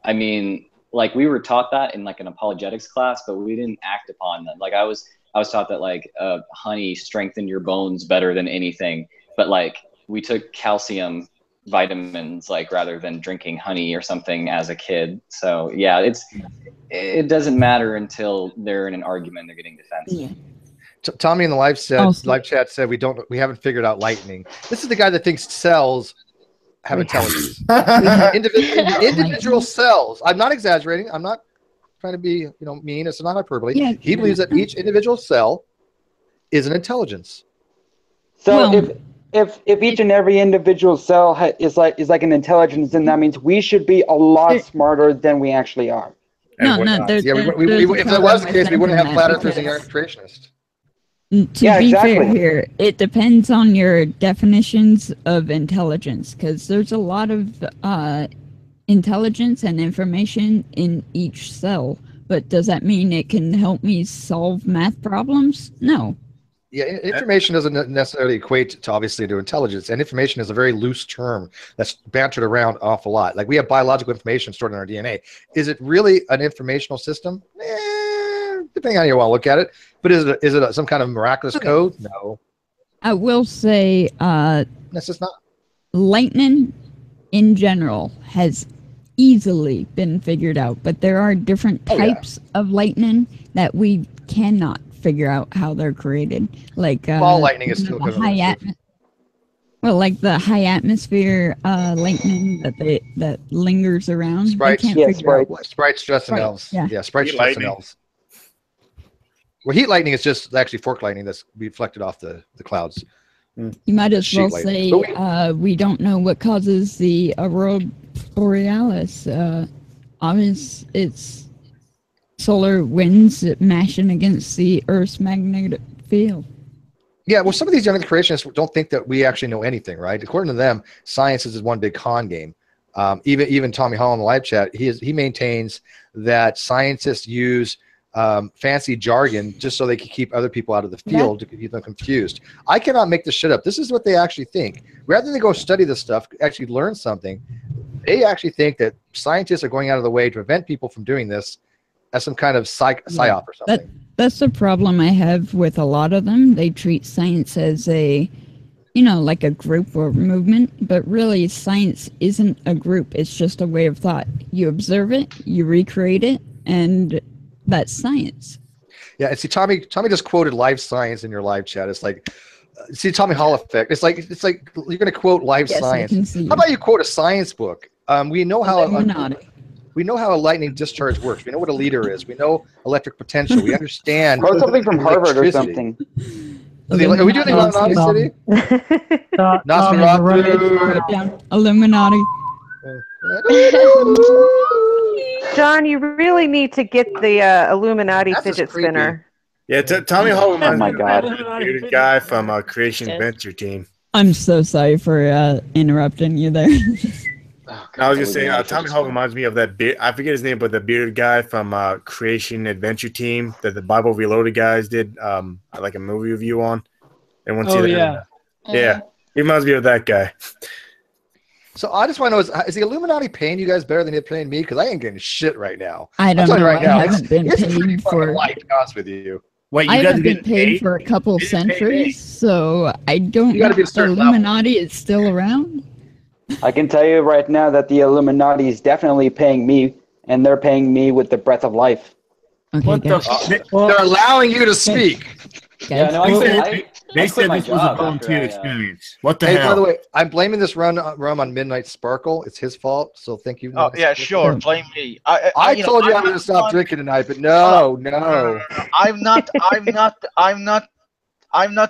Speaker 13: I mean, like, we were taught that in like an apologetics class, but we didn't act upon them. Like, I was taught that like honey strengthened your bones better than anything, but like we took calcium vitamins like rather than drinking honey or something as a kid. So yeah, it doesn't matter until they're in an argument, they're getting defensive.
Speaker 10: Yeah.
Speaker 2: Tommy in the live chat said we haven't figured out lightning. This is the guy that thinks cells have intelligence. Individual cells. I'm not exaggerating. I'm not trying to be mean. It's not hyperbole.
Speaker 10: Yeah.
Speaker 2: He believes that each individual cell is an intelligence.
Speaker 15: So if each and every individual cell is like an intelligence, then that means we should be a lot smarter than we actually are.
Speaker 10: No, if
Speaker 2: that was the case, we wouldn't have flat earthers and creationists.
Speaker 10: To be fair here, it depends on your definitions of intelligence, because there's a lot of intelligence and information in each cell. But does that mean it can help me solve math problems? No.
Speaker 2: Yeah, information doesn't necessarily equate to obviously to intelligence, and information is a very loose term that's bantered around an awful lot. Like, we have biological information stored in our DNA. Is it really an informational system? Depending on how you want to look at it. But is it some kind of miraculous code? No.
Speaker 10: I will say
Speaker 2: that's just not.
Speaker 10: Lightning in general has easily been figured out, but there are different types of lightning that we cannot figure out how they're created. Like
Speaker 2: ball lightning is still
Speaker 10: like the high atmosphere lightning that lingers around.
Speaker 2: Sprites, Sprites, stress, and elves. Yeah, Sprites, stress, and elves. Well, heat lightning is just actually fork lightning that's reflected off the clouds.
Speaker 10: You might as well say we don't know what causes the aurora borealis. Obviously, it's solar winds mashing against the Earth's magnetic field.
Speaker 2: Yeah, well, some of these young creationists don't think that we actually know anything, right? According to them, science is one big con game. Even Tommy Hall in the live chat, he maintains that scientists use fancy jargon just so they can keep other people out of the field to keep them confused. I cannot make this shit up. This is what they actually think. Rather than go study this stuff, actually learn something, they actually think that scientists are going out of the way to prevent people from doing this as some kind of psyop or something.
Speaker 10: That's the problem I have with a lot of them. They treat science as like a group or movement, but really science isn't a group. It's just a way of thought. You observe it, you recreate it, and that's science.
Speaker 2: Yeah, and see, Tommy just quoted live science in your live chat. It's like, see, Tommy Hall effect. It's like you're going to quote live science. How about you quote a science book? We know how. We know how a lightning discharge works. We know what a liter is. We know electric potential. We understand.
Speaker 15: Quote something from Harvard or
Speaker 2: electricity.
Speaker 15: something.
Speaker 2: Are we doing the Illuminati city? Nosferatu.
Speaker 10: Illuminati.
Speaker 9: John, you really need to get the Illuminati fidget spinner.
Speaker 4: Yeah, Tommy Hall reminds
Speaker 15: my
Speaker 4: me
Speaker 15: God.
Speaker 4: of the bearded guy from Creation Adventure Team.
Speaker 10: I'm so sorry for interrupting you there.
Speaker 4: I was just saying, Tommy Hall reminds me of that. I forget his name, but the bearded guy from Creation Adventure Team that the Bible Reloaded guys did, like a movie review on. Everyone see that?
Speaker 1: Yeah.
Speaker 4: Yeah, he reminds me of that guy.
Speaker 2: So I just want to know: is the Illuminati paying you guys better than they're paying me? Because I ain't getting shit right now.
Speaker 10: I don't know.
Speaker 2: Right now,
Speaker 10: I haven't been paid for.
Speaker 2: Light, to be honest with you.
Speaker 4: Wait,
Speaker 10: I haven't been paid for a couple centuries, so I don't know if the Illuminati is still around.
Speaker 15: I can tell you right now that the Illuminati is definitely paying me, and they're paying me with the breath of life.
Speaker 10: Okay,
Speaker 2: they're allowing you to speak.
Speaker 13: Yeah, no,
Speaker 4: They said this was a volunteer experience. What the
Speaker 2: Hey,
Speaker 4: hell?
Speaker 2: by the way, I'm blaming this rum on Midnight Sparkle. It's his fault, so thank you.
Speaker 16: Oh yeah, sure, blame me.
Speaker 2: I told you I'm going to stop drinking tonight, but no.
Speaker 16: I'm not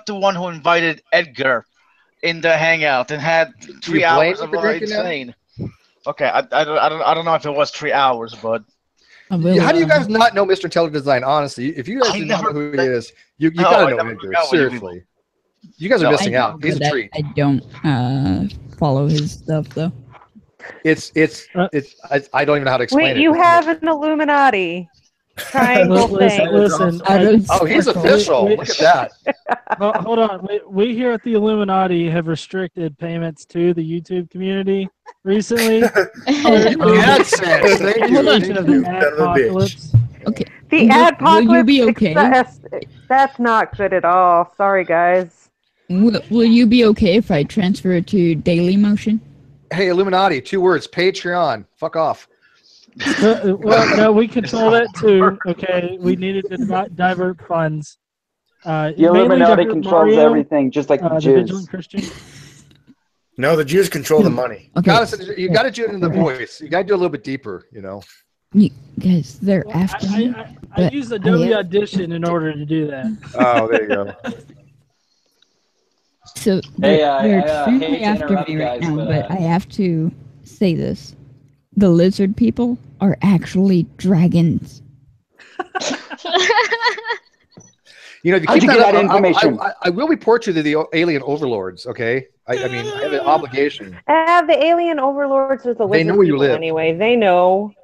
Speaker 16: the one who invited Edgar in the hangout and had 3 hours of insane. Okay, I don't know if it was 3 hours, but
Speaker 2: how do you guys not know Mr. Intelligent Design? Honestly, if you guys do not know who he is, you gotta know Edgar. Seriously, you guys are missing out. He's a treat.
Speaker 10: I don't follow his stuff though.
Speaker 2: It's I don't even know how to explain it.
Speaker 9: Wait, you have an Illuminati triangle thing.
Speaker 1: Listen.
Speaker 2: He's official. Look at that.
Speaker 1: Hold on. We here at the Illuminati have restricted payments to the YouTube community recently.
Speaker 10: Okay.
Speaker 9: The adpocalypse.
Speaker 10: Will you be okay?
Speaker 9: That's not good at all. Sorry, guys.
Speaker 10: Will you be okay if I transfer it to Daily Motion?
Speaker 2: Hey, Illuminati, 2 words: Patreon. Fuck off.
Speaker 1: Well, no, we control that too. Okay, we needed to divert funds.
Speaker 15: The Illuminati controls
Speaker 1: Mario,
Speaker 15: everything, just like the Jews.
Speaker 1: Vigilant Christian.
Speaker 4: No, the Jews control the money.
Speaker 2: Okay. You got to do it in the voice. You got to do it a little bit deeper, you know.
Speaker 10: You guys, they're after me.
Speaker 1: I used Adobe Audition in order to do that.
Speaker 2: Oh, there you go.
Speaker 10: So they're extremely after me right now, but I have to say this. The lizard people are actually dragons.
Speaker 2: You know, if you keep that information. I will report you to the alien overlords, okay? I mean, I have an obligation.
Speaker 9: The alien overlords are the lizard
Speaker 2: They know where you
Speaker 9: people
Speaker 2: live.
Speaker 9: anyway. They know.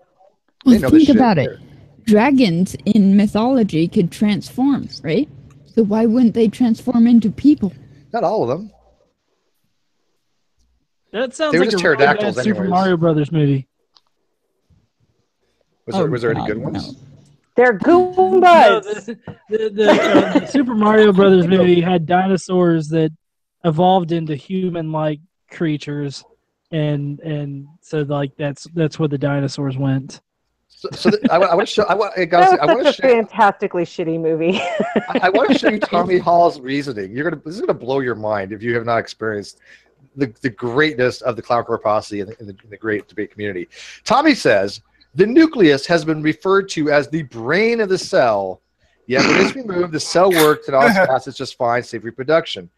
Speaker 10: Well, think about it. Dragons in mythology could transform, right? So why wouldn't they transform into people?
Speaker 2: Not all of them.
Speaker 1: That sounds
Speaker 2: They were
Speaker 1: like
Speaker 2: just
Speaker 1: a really bad
Speaker 2: pterodactyls
Speaker 1: Super
Speaker 2: anyways.
Speaker 1: Mario Brothers movie.
Speaker 2: Was there any good ones?
Speaker 9: They're Goombas.
Speaker 1: No, the Super Mario Brothers movie had dinosaurs that evolved into human-like creatures, and so like that's where the dinosaurs went.
Speaker 2: I want to show.
Speaker 9: That's such a fantastically shitty movie.
Speaker 2: I want to show you Tommy Hall's reasoning. This is gonna blow your mind if you have not experienced the greatness of the Clown Corpuscle in the great debate community. Tommy says the nucleus has been referred to as the brain of the cell. Yet when it's removed, the cell works and all its facets just fine, safe reproduction.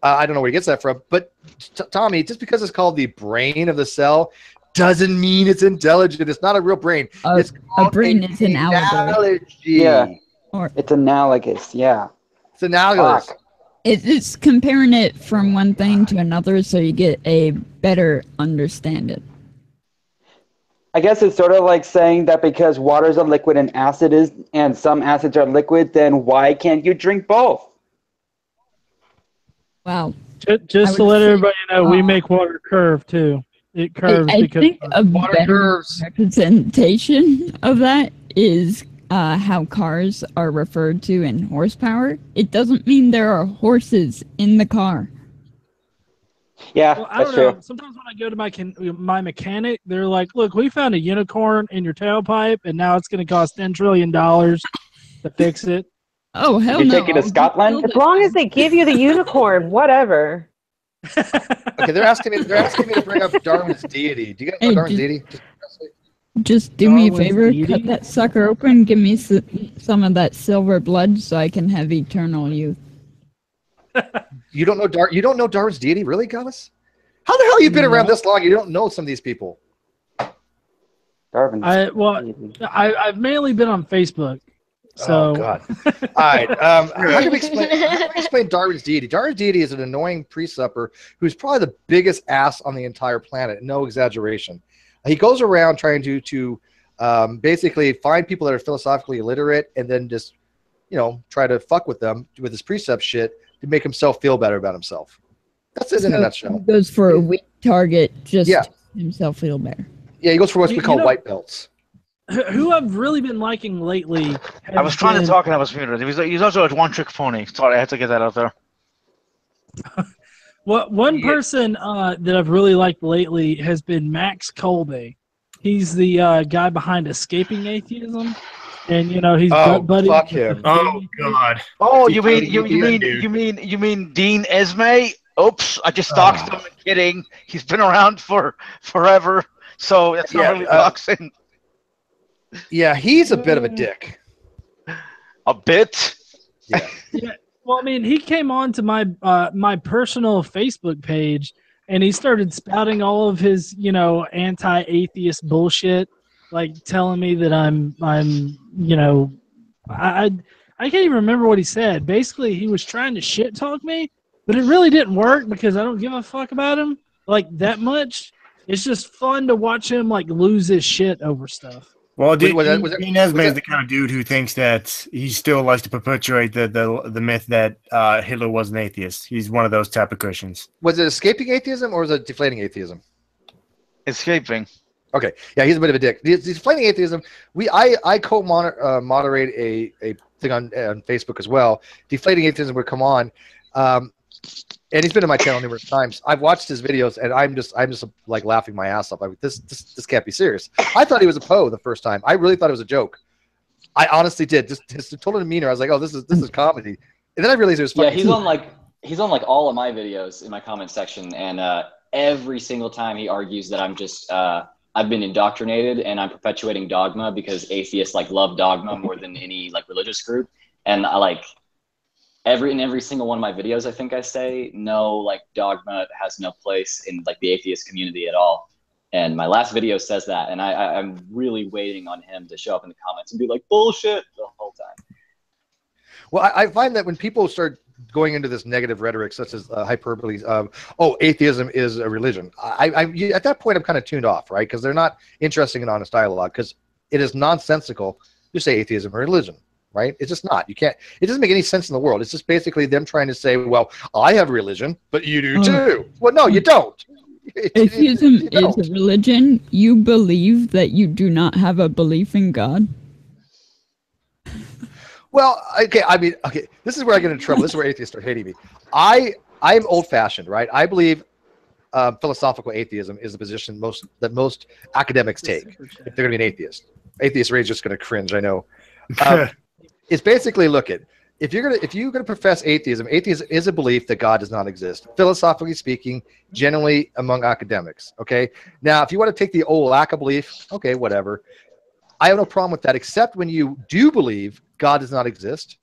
Speaker 2: I don't know where he gets that from, but Tommy, just because it's called the brain of the cell doesn't mean it's intelligent. It's not a real brain. It's
Speaker 10: a brain is an analogy.
Speaker 15: Yeah, it's analogous. Yeah,
Speaker 2: it's analogous.
Speaker 10: It's comparing it from one thing to another, so you get a better understanding.
Speaker 15: I guess it's sort of like saying that because water is a liquid and some acids are liquid, then why can't you drink both?
Speaker 10: Wow.
Speaker 1: Just to let everybody know, we make water curve too. It curves
Speaker 10: I
Speaker 1: because
Speaker 10: think a
Speaker 1: water
Speaker 10: better
Speaker 1: curves.
Speaker 10: representation of that is how cars are referred to in horsepower. It doesn't mean there are horses in the car.
Speaker 15: Yeah,
Speaker 1: well, I don't know. Sometimes when I go to my mechanic, they're like, "Look, we found a unicorn in your tailpipe, and now it's going to cost $10 trillion to fix it."
Speaker 10: Oh hell
Speaker 15: you
Speaker 10: no!
Speaker 15: Take it to Scotland.
Speaker 9: As long as they give you the unicorn, whatever.
Speaker 2: Okay, they're asking me to bring up Darwin's deity. Do you guys know Darwin's deity?
Speaker 10: Just do me a
Speaker 1: Darwin's
Speaker 10: favor,
Speaker 1: deity?
Speaker 10: cut that sucker open, give me some of that silver blood so I can have eternal youth.
Speaker 2: You don't know Darwin's deity, really, Godless? How the hell you been around this long? You don't know some of these people.
Speaker 15: Darwin's
Speaker 1: I've mainly been on Facebook. So.
Speaker 2: Oh God! All right. How do we explain Darwin's deity? Darwin's deity is an annoying pre-supper who's probably the biggest ass on the entire planet. No exaggeration. He goes around trying to basically find people that are philosophically illiterate and then just, try to fuck with them with his precept shit to make himself feel better about himself. That's it in a nutshell.
Speaker 10: He goes for a weak target just to make himself feel better.
Speaker 2: Yeah, he goes for what we call white belts.
Speaker 1: Who I've really been liking lately.
Speaker 16: I was trying to talk and I was muted. He's also a one-trick pony. Sorry, I had to get that out there.
Speaker 1: One person that I've really liked lately has been Max Kolbe. He's the guy behind Escaping Atheism, and he's butt buddy.
Speaker 2: Fuck him!
Speaker 4: Oh God!
Speaker 16: Oh, you mean Dean Esme? Oops, I just doxed him. Kidding. He's been around for forever, so that's not really doxing.
Speaker 2: Yeah, he's a bit of a dick.
Speaker 16: A bit?
Speaker 2: Yeah.
Speaker 1: Yeah. Well, I mean, he came on to my my personal Facebook page, and he started spouting all of his, anti-atheist bullshit, like telling me that I'm, I can't even remember what he said. Basically, he was trying to shit talk me, but it really didn't work because I don't give a fuck about him like that much. It's just fun to watch him like lose his shit over stuff.
Speaker 4: Well, Dean Esme is the kind of dude who thinks that he still likes to perpetuate the myth that Hitler was an atheist. He's one of those type of Christians.
Speaker 2: Was it escaping atheism or was it deflating atheism?
Speaker 16: Escaping.
Speaker 2: Okay, yeah, he's a bit of a dick. The deflating atheism. I co-moderate a thing on Facebook as well. Deflating atheism would come on. And he's been on my channel numerous times. I've watched his videos, and I'm just like laughing my ass off. This can't be serious. I thought he was a Poe the first time. I really thought it was a joke. I honestly did. Just his total demeanor. I was like, oh, this is comedy. And then I realized it was funny.
Speaker 13: Yeah, he's on all of my videos in my comment section, and every single time he argues that I'm just I've been indoctrinated and I'm perpetuating dogma because atheists love dogma more than any religious group, and I every single one of my videos, I think I say, no, dogma has no place in the atheist community at all. And my last video says that, and I'm really waiting on him to show up in the comments and be like, bullshit the whole time.
Speaker 2: Well, I find that when people start going into this negative rhetoric, such as hyperbole, atheism is a religion. At that point, I'm kind of tuned off, right? Because they're not interested in honest dialogue, because it is nonsensical to say atheism or religion. Right? It's just not. You can't. It doesn't make any sense in the world. It's just basically them trying to say, "Well, I have religion, but you do too." Well, no, you don't.
Speaker 10: Atheism is a religion. You believe that you do not have a belief in God.
Speaker 2: Well, okay. I mean, okay. This is where I get into trouble. This is where atheists start hating me. I'm old-fashioned, right? I believe philosophical atheism is the position that most academics take if they're going to be an atheist. Atheist rage is just going to cringe. I know. It's basically, if you're gonna profess atheism is a belief that God does not exist, philosophically speaking, generally among academics. Okay, now if you want to take the old lack of belief, okay, whatever. I have no problem with that, except when you do believe God does not exist,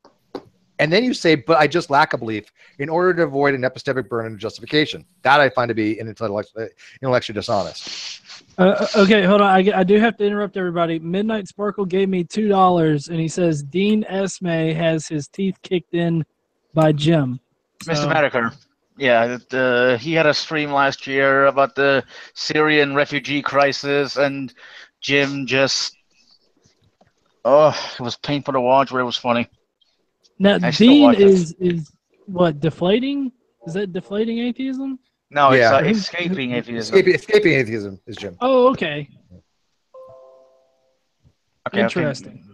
Speaker 2: and then you say, but I just lack a belief in order to avoid an epistemic burden of justification. That I find to be intellectually dishonest.
Speaker 1: Okay, hold on. I do have to interrupt everybody. Midnight Sparkle gave me $2, and he says Dean Esme has his teeth kicked in by Jim.
Speaker 16: Mr. Mediker. Yeah, he had a stream last year about the Syrian refugee crisis, and Jim just... Oh, it was painful to watch, but it was funny.
Speaker 1: Now, Dean is what, deflating? Is that deflating atheism?
Speaker 16: No, it's escaping atheism.
Speaker 2: Escaping atheism is Jim.
Speaker 1: Oh, okay.
Speaker 10: Interesting.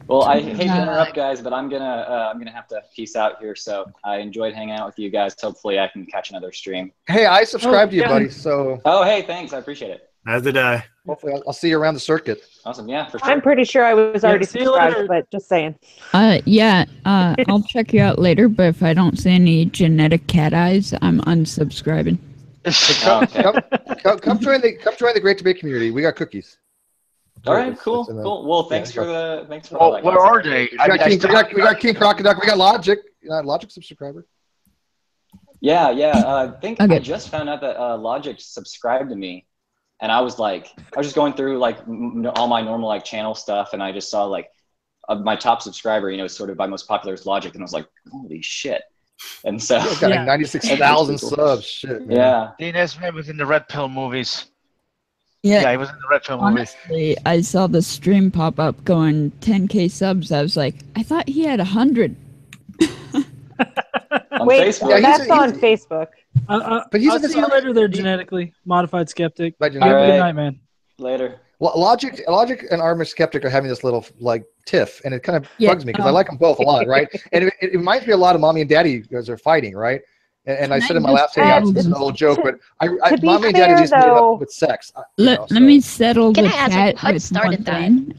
Speaker 13: Well, I hate to interrupt, guys, but I'm gonna have to peace out here. So I enjoyed hanging out with you guys. Hopefully, I can catch another stream.
Speaker 2: Hey, I subscribed to you, buddy. So.
Speaker 13: Oh, hey, thanks. I appreciate it.
Speaker 4: As did I.
Speaker 2: Hopefully, I'll see you around the circuit.
Speaker 13: Awesome. Yeah, for sure.
Speaker 9: I'm pretty sure I was already subscribed, but just saying.
Speaker 10: I'll check you out later, but if I don't see any genetic cat eyes, I'm unsubscribing.
Speaker 2: Come join the Great Debate community. We got cookies.
Speaker 13: All right, cool. Well, thanks for all that,
Speaker 16: where
Speaker 13: guys.
Speaker 16: are they?
Speaker 2: We got King Crocodile. We got Logic. Logic subscriber.
Speaker 13: Yeah. I think I just found out that Logic subscribed to me, and I was just going through like all my normal like channel stuff, and I just saw like my top subscriber, sort of by most popular is Logic, and I was like, holy shit. And so
Speaker 2: got like 96,000 subs. Shit, man.
Speaker 13: Yeah.
Speaker 16: Dean Esmond was in the Red Pill movies.
Speaker 10: Yeah,
Speaker 16: he was in the Red Pill movies.
Speaker 10: Honestly, I saw the stream pop up going 10K subs. I was like, I thought he had 100.
Speaker 9: Wait, that's on Facebook.
Speaker 2: But he's
Speaker 1: I'll see you later there, genetically modified skeptic.
Speaker 2: Bye,
Speaker 1: Good night, man.
Speaker 13: Later.
Speaker 2: Well, Logic and Armor Skeptic are having this little like tiff, and it kind of bugs me because I like them both a lot, right? And it reminds me a lot of Mommy and Daddy because they're fighting, right? And I said in my last hangout, this is an old joke, but Mommy and Daddy used to meet up with sex.
Speaker 10: Let me settle the chat with one thing.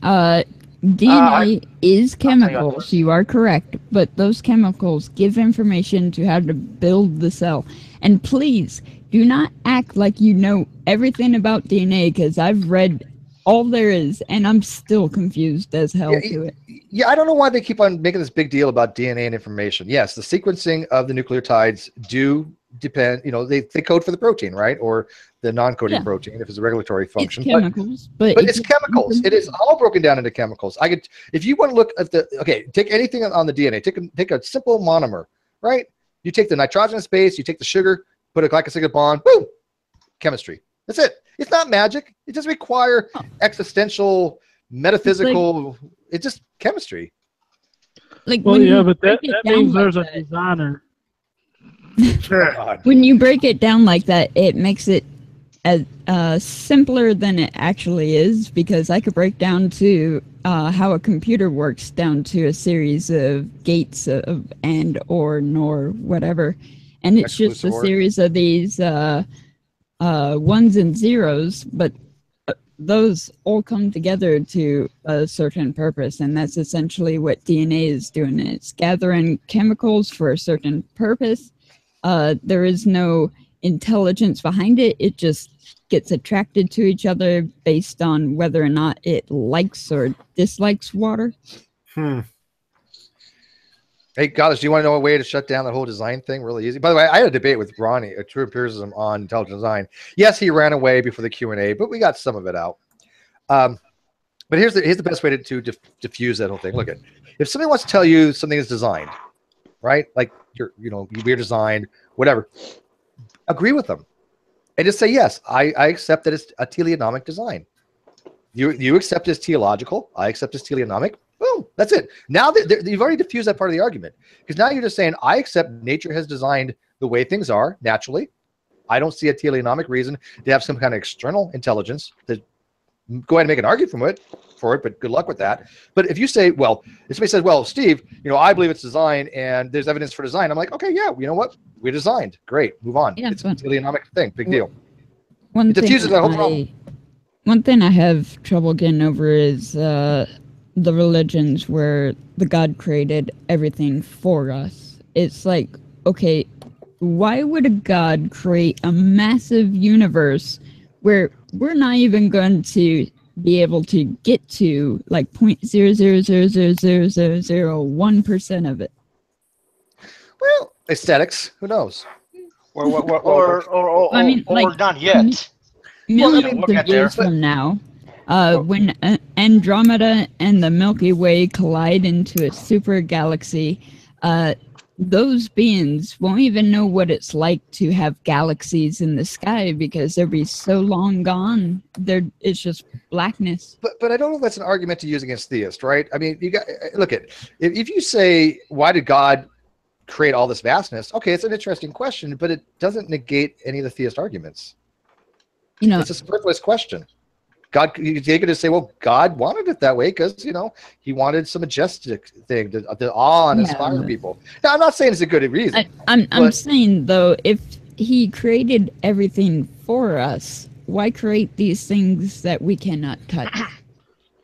Speaker 10: DNA is chemicals. You are correct, but those chemicals give information to how to build the cell. And please do not act like you know everything about DNA, because I've read all there is, and I'm still confused as hell to it.
Speaker 2: Yeah, I don't know why they keep on making this big deal about DNA and information. Yes, the sequencing of the nucleotides do depend, they code for the protein, right? Or the non-coding protein if it's a regulatory function.
Speaker 10: It's chemicals,
Speaker 2: but it's chemicals. It is all broken down into chemicals. If you want to look at take anything on the DNA, take a simple monomer, right? You take the nitrogenous base, you take the sugar, put a glycosidic bond, boom, chemistry. That's it. It's not magic. It doesn't require existential, metaphysical. It's just chemistry.
Speaker 10: Like,
Speaker 1: but that means there's a designer.
Speaker 10: When you break it down like that, it makes it as simpler than it actually is, because I could break down to how a computer works down to a series of gates of and, or, nor, whatever. And it's just a series of these ones and zeros, but those all come together to a certain purpose, and that's essentially what DNA is doing. It's gathering chemicals for a certain purpose. There is no intelligence behind it. It just gets attracted to each other based on whether or not it likes or dislikes water.
Speaker 2: Hey, Godless, do you want to know a way to shut down that whole design thing really easy? By the way, I had a debate with Ronnie, a True Empiricism, on intelligent design. Yes, he ran away before the Q&A, but we got some of it out. But here's the best way to diffuse that whole thing. Look, if somebody wants to tell you something is designed, right? Like we're designed, whatever. Agree with them, and just say yes. I accept that it's a teleonomic design. You accept it's teleological. I accept it's teleonomic. Boom, that's it. Now you've already diffused that part of the argument, because now you're just saying I accept nature has designed the way things are naturally. I don't see a teleonomic reason to have some kind of external intelligence. To go ahead and make an argument for it, but good luck with that. But if you say, if somebody says, well, Steve, I believe it's designed and there's evidence for design, I'm like, okay, yeah, you know what? We're designed. Great, move on. Yeah, it's a teleonomic thing. Big deal. It diffuses the whole problem.
Speaker 10: One thing I have trouble getting over is the religions where the God created everything for us. It's like, okay, why would a God create a massive universe where we're not even going to be able to get to like 0.0000001% of it?
Speaker 2: Well, aesthetics, who knows?
Speaker 16: Or not yet.
Speaker 10: Millions of years from now, when Andromeda and the Milky Way collide into a super galaxy, those beings won't even know what it's like to have galaxies in the sky, because they'll be so long gone. It's just blackness.
Speaker 2: But I don't know if that's an argument to use against theists, right? I mean, if you say, why did God create all this vastness? Okay, it's an interesting question, but it doesn't negate any of the theist arguments. It's a superfluous question. God, you could just say, well, God wanted it that way because, he wanted some majestic thing to awe and inspire people. Now, I'm not saying it's a good reason.
Speaker 10: I'm saying, though, if he created everything for us, why create these things that we cannot touch?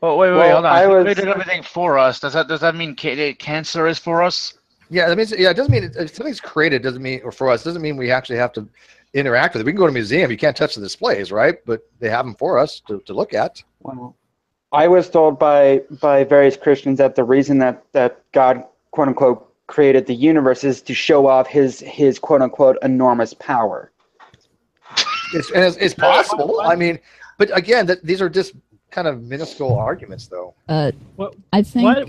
Speaker 16: Oh, wait, hold on. He created everything for us. Does that mean cancer is for us?
Speaker 2: Yeah, that means it doesn't mean if something's created doesn't mean, or for us doesn't mean we actually have to interact with it. We can go to a museum. You can't touch the displays, right? But they have them for us to look at.
Speaker 15: Well, I was told by various Christians that the reason that God, quote unquote, created the universe is to show off his quote unquote enormous power.
Speaker 2: It's possible. I mean, but again, these are just kind of minuscule arguments, though.
Speaker 10: I think.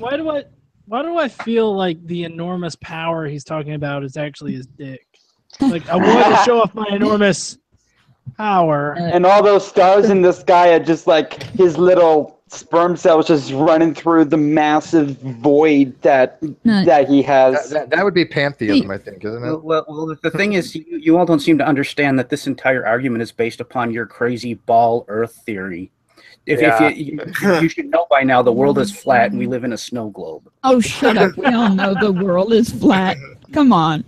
Speaker 1: Why do I feel like the enormous power he's talking about is actually his dick? Like, I want to show off my enormous power.
Speaker 15: And all those stars in the sky are just like his little sperm cells just running through the massive void that he has.
Speaker 2: That would be pantheism, I think, isn't it?
Speaker 17: Well, the thing is, you all don't seem to understand that this entire argument is based upon your crazy ball Earth theory. If you should know by now, the world is flat and we live in a snow globe.
Speaker 10: Oh, shut up! We all know the world is flat. Come on,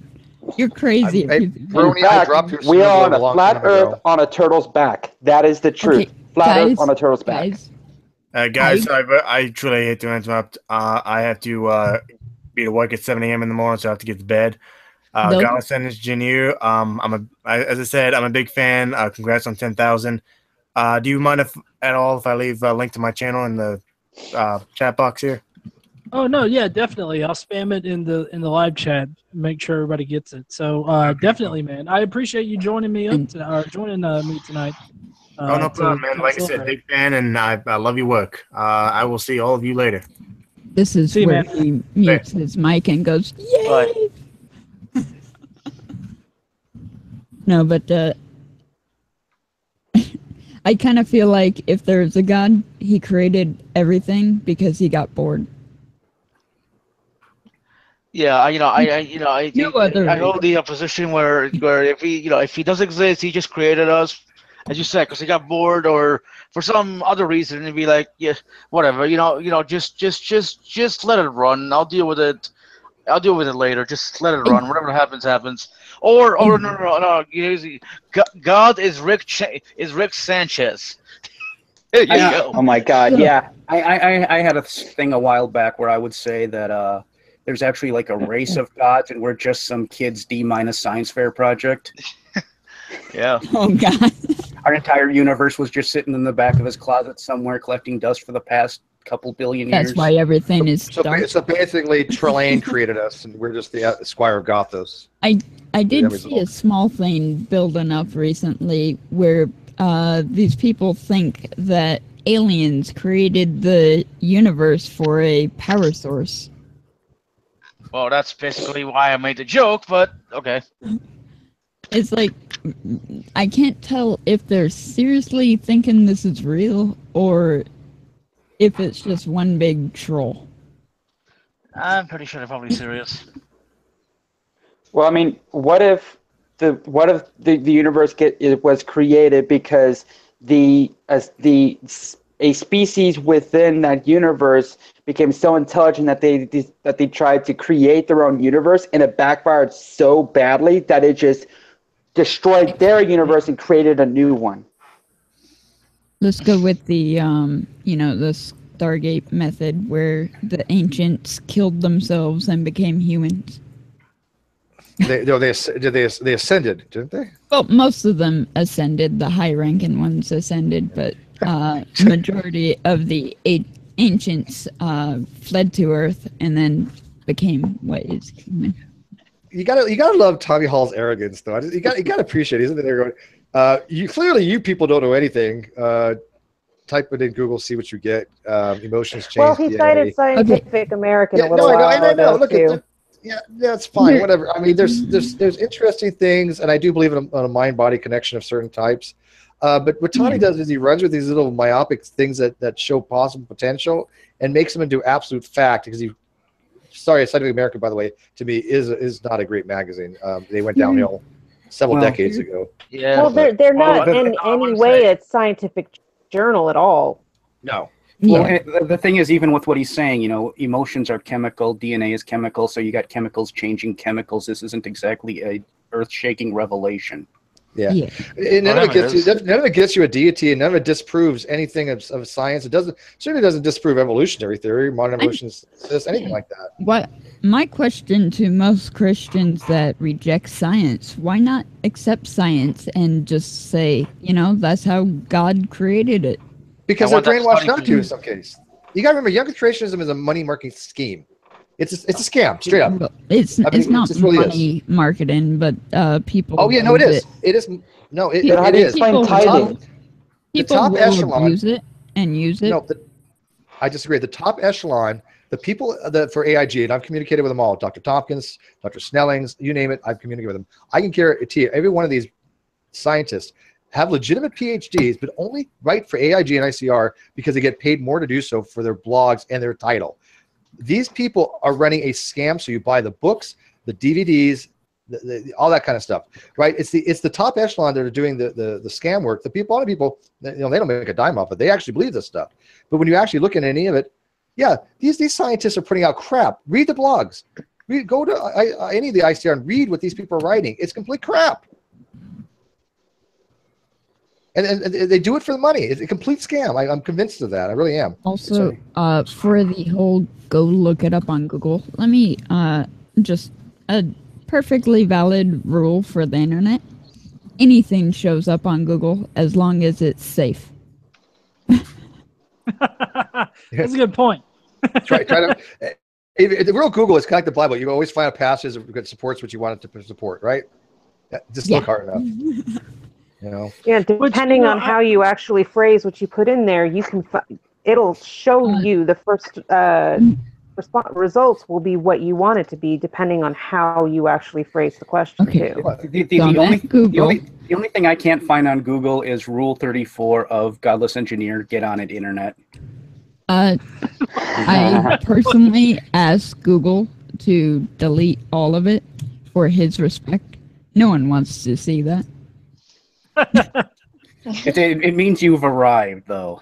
Speaker 10: you're crazy.
Speaker 15: In fact, we are on a flat Earth on a turtle's back. That is the truth. Flat Earth on a turtle's back.
Speaker 4: Guys, I truly hate to interrupt. I have to be to work at 7 a.m. in the morning, so I have to get to bed. Godless engineer. As I said, I'm a big fan. Congrats on 10,000. Do you mind if I leave a link to my channel in the chat box here?
Speaker 1: Oh no, yeah, definitely. I'll spam it in the live chat. Make sure everybody gets it. So definitely, man. I appreciate you joining me joining me tonight.
Speaker 4: Oh, no problem, man. Like I said, big fan, and I love your work. I will see all of you later.
Speaker 10: This is where he mutes his mic and goes, "Yay!" No, but I kind of feel like if there's a God, he created everything because he got bored.
Speaker 16: Yeah, I hold the position where if he does exist, he just created us, as you said, because he got bored or for some other reason, and be like, yeah, whatever, just let it run. I'll deal with it. I'll deal with it later. Just let it run. Whatever happens, happens. Or no. God is Rick Sanchez. There you go.
Speaker 17: Oh my God, yeah. I had a thing a while back where I would say that there's actually like a race of gods, and we're just some kids D- science fair project.
Speaker 16: Yeah.
Speaker 10: Oh God.
Speaker 17: Our entire universe was just sitting in the back of his closet somewhere collecting dust for the past couple billion years.
Speaker 10: That's why everything is dark.
Speaker 2: So basically, Trelane created us, and we're just the Squire of Gothos.
Speaker 10: I did see a small thing building up recently where these people think that aliens created the universe for a power source.
Speaker 16: Well, that's basically why I made the joke, but okay.
Speaker 10: It's like, I can't tell if they're seriously thinking this is real or if it's just one big troll.
Speaker 16: I'm pretty sure they're probably serious.
Speaker 15: Well, I mean, what if the universe was created because a species within that universe became so intelligent that they tried to create their own universe, and it backfired so badly that it just destroyed their universe and created a new one.
Speaker 10: Let's go with the the Stargate method where the ancients killed themselves and became humans.
Speaker 2: They ascended, didn't they?
Speaker 10: Well, most of them ascended. The high-ranking ones ascended, but majority of the ancients fled to Earth and then became what is human.
Speaker 2: You gotta love Tommy Hall's arrogance, though. You gotta appreciate it. Isn't it? There going. You people don't know anything. Type it in Google, see what you get. Emotions change.
Speaker 9: Well, he cited Scientific American a little while ago.
Speaker 2: I know. Look
Speaker 9: too.
Speaker 2: at that's fine. Whatever. I mean, there's interesting things, and I do believe in a mind-body connection of certain types. But what Tommy does is he runs with these little myopic things that show possible potential and makes them into absolute fact. Because Scientific American, by the way, to me is not a great magazine. They went downhill several decades ago.
Speaker 9: Yeah. Well, they're not in any way a scientific journal at all.
Speaker 2: No.
Speaker 17: Well, the thing is, even with what he's saying, emotions are chemical, DNA is chemical, so you got chemicals changing chemicals. This isn't exactly a earth-shaking revelation.
Speaker 2: Yeah.
Speaker 10: Yeah.
Speaker 2: None of it gets you a deity, and none of it disproves anything of science. It certainly doesn't disprove evolutionary theory, modern evolution, anything like that.
Speaker 10: What my question to most Christians that reject science, why not accept science and just say, that's how God created it?
Speaker 2: Because they're brainwashed not to in some case. You got to remember, young creationism is a money marketing scheme. It's a scam, straight up.
Speaker 10: It's not
Speaker 2: really
Speaker 10: money marketing, but people.
Speaker 2: Oh yeah, no, it is. It is. No, it is.
Speaker 10: People
Speaker 2: The top
Speaker 10: will
Speaker 2: echelon
Speaker 10: use it and use it.
Speaker 2: No, I disagree. The top echelon, the people for AIG, and I've communicated with them all. Dr. Tompkins, Dr. Snellings, you name it, I've communicated with them. I can guarantee you, every one of these scientists have legitimate PhDs, but only write for AIG and ICR because they get paid more to do so for their blogs and their title. These people are running a scam, so you buy the books, the DVDs, all that kind of stuff, right? It's the top echelon that are doing the scam work. A lot of people, they don't make a dime off it. They actually believe this stuff. But when you actually look at any of it, yeah, these scientists are putting out crap. Read the blogs. Go to any of the ICR and read what these people are writing. It's complete crap. And they do it for the money. It's a complete scam. I'm convinced of that. I really am.
Speaker 10: Also, for the whole go look it up on Google, let me just a perfectly valid rule for the internet. Anything shows up on Google as long as it's safe.
Speaker 1: That's a good point.
Speaker 2: try to. The real Google is kind of like the Bible. You always find a passage that supports what you want it to support, right? Just look hard enough.
Speaker 9: Yeah, depending on how you actually phrase what you put in there, you can it'll show you the first results will be what you want it to be, depending on how you actually phrase the question too.
Speaker 17: The only thing I can't find on Google is Rule 34 of Godless Engineer. Get on it, internet.
Speaker 10: I personally asked Google to delete all of it for his respect. No one wants to see that.
Speaker 17: It means you've arrived, though.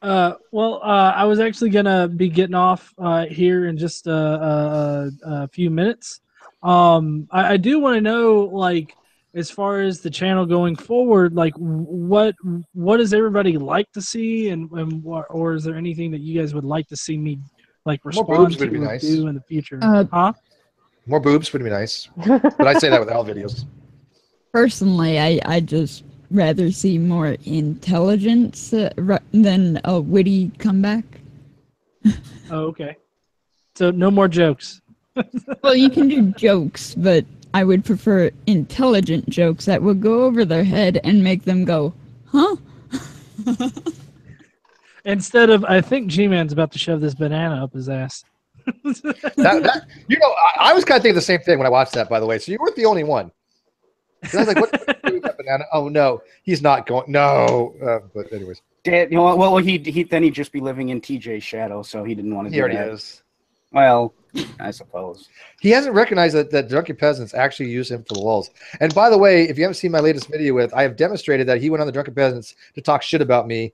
Speaker 1: I was actually gonna be getting off here in just a few minutes. I do want to know, like, as far as the channel going forward, like, what does everybody like to see, and or is there anything that you guys would like to see me respond to or do in the future?
Speaker 2: More boobs would be nice, but I say that with all videos.
Speaker 10: Personally, I just rather see more intelligence than a witty comeback.
Speaker 1: Oh, okay. So no more jokes.
Speaker 10: Well, you can do jokes, but I would prefer intelligent jokes that would go over their head and make them go, huh?
Speaker 1: Instead of, I think Gman's about to shove this banana up his ass.
Speaker 2: I was kind of thinking the same thing when I watched that, by the way. So you weren't the only one. I was like, what with that banana? Oh, no, he's not going. No. But anyways.
Speaker 17: He'd just be living in TJ's shadow, so he didn't want to do that. He already is. Well, I suppose.
Speaker 2: He hasn't recognized that drunken peasants actually use him for the lulz. And by the way, if you haven't seen my latest video I have demonstrated that he went on the drunken peasants to talk shit about me.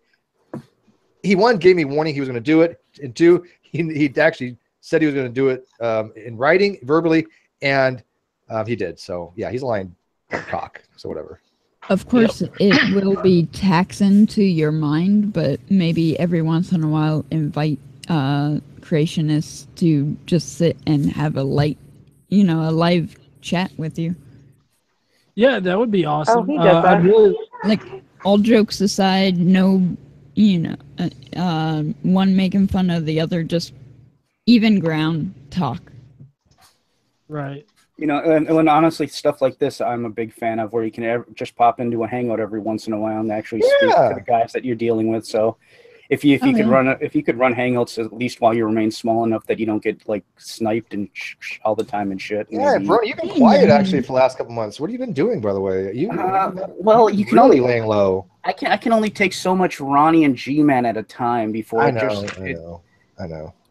Speaker 2: He, one, gave me warning he was going to do it. And two, he actually said he was going to do it in writing, verbally, and he did. So, yeah, he's a lying cock. So whatever.
Speaker 10: Of course, it will be taxing to your mind, but maybe every once in a while invite creationists to just sit and have a live chat with you.
Speaker 1: Yeah, that would be awesome.
Speaker 9: Oh, he does that.
Speaker 1: Really,
Speaker 10: like, all jokes aside, no, one making fun of the other, just even ground talk.
Speaker 1: Right.
Speaker 17: And honestly, stuff like this, I'm a big fan of, where you can just pop into a hangout every once in a while and actually speak to the guys that you're dealing with. So, if you could run hangouts at least while you remain small enough that you don't get sniped and all the time and shit.
Speaker 2: Yeah, bro, you've been quiet actually for the last couple months. What have you been doing, by the way? You
Speaker 17: can
Speaker 2: really laying low.
Speaker 17: I can only take so much Ronnie and Gman at a time before
Speaker 2: I know.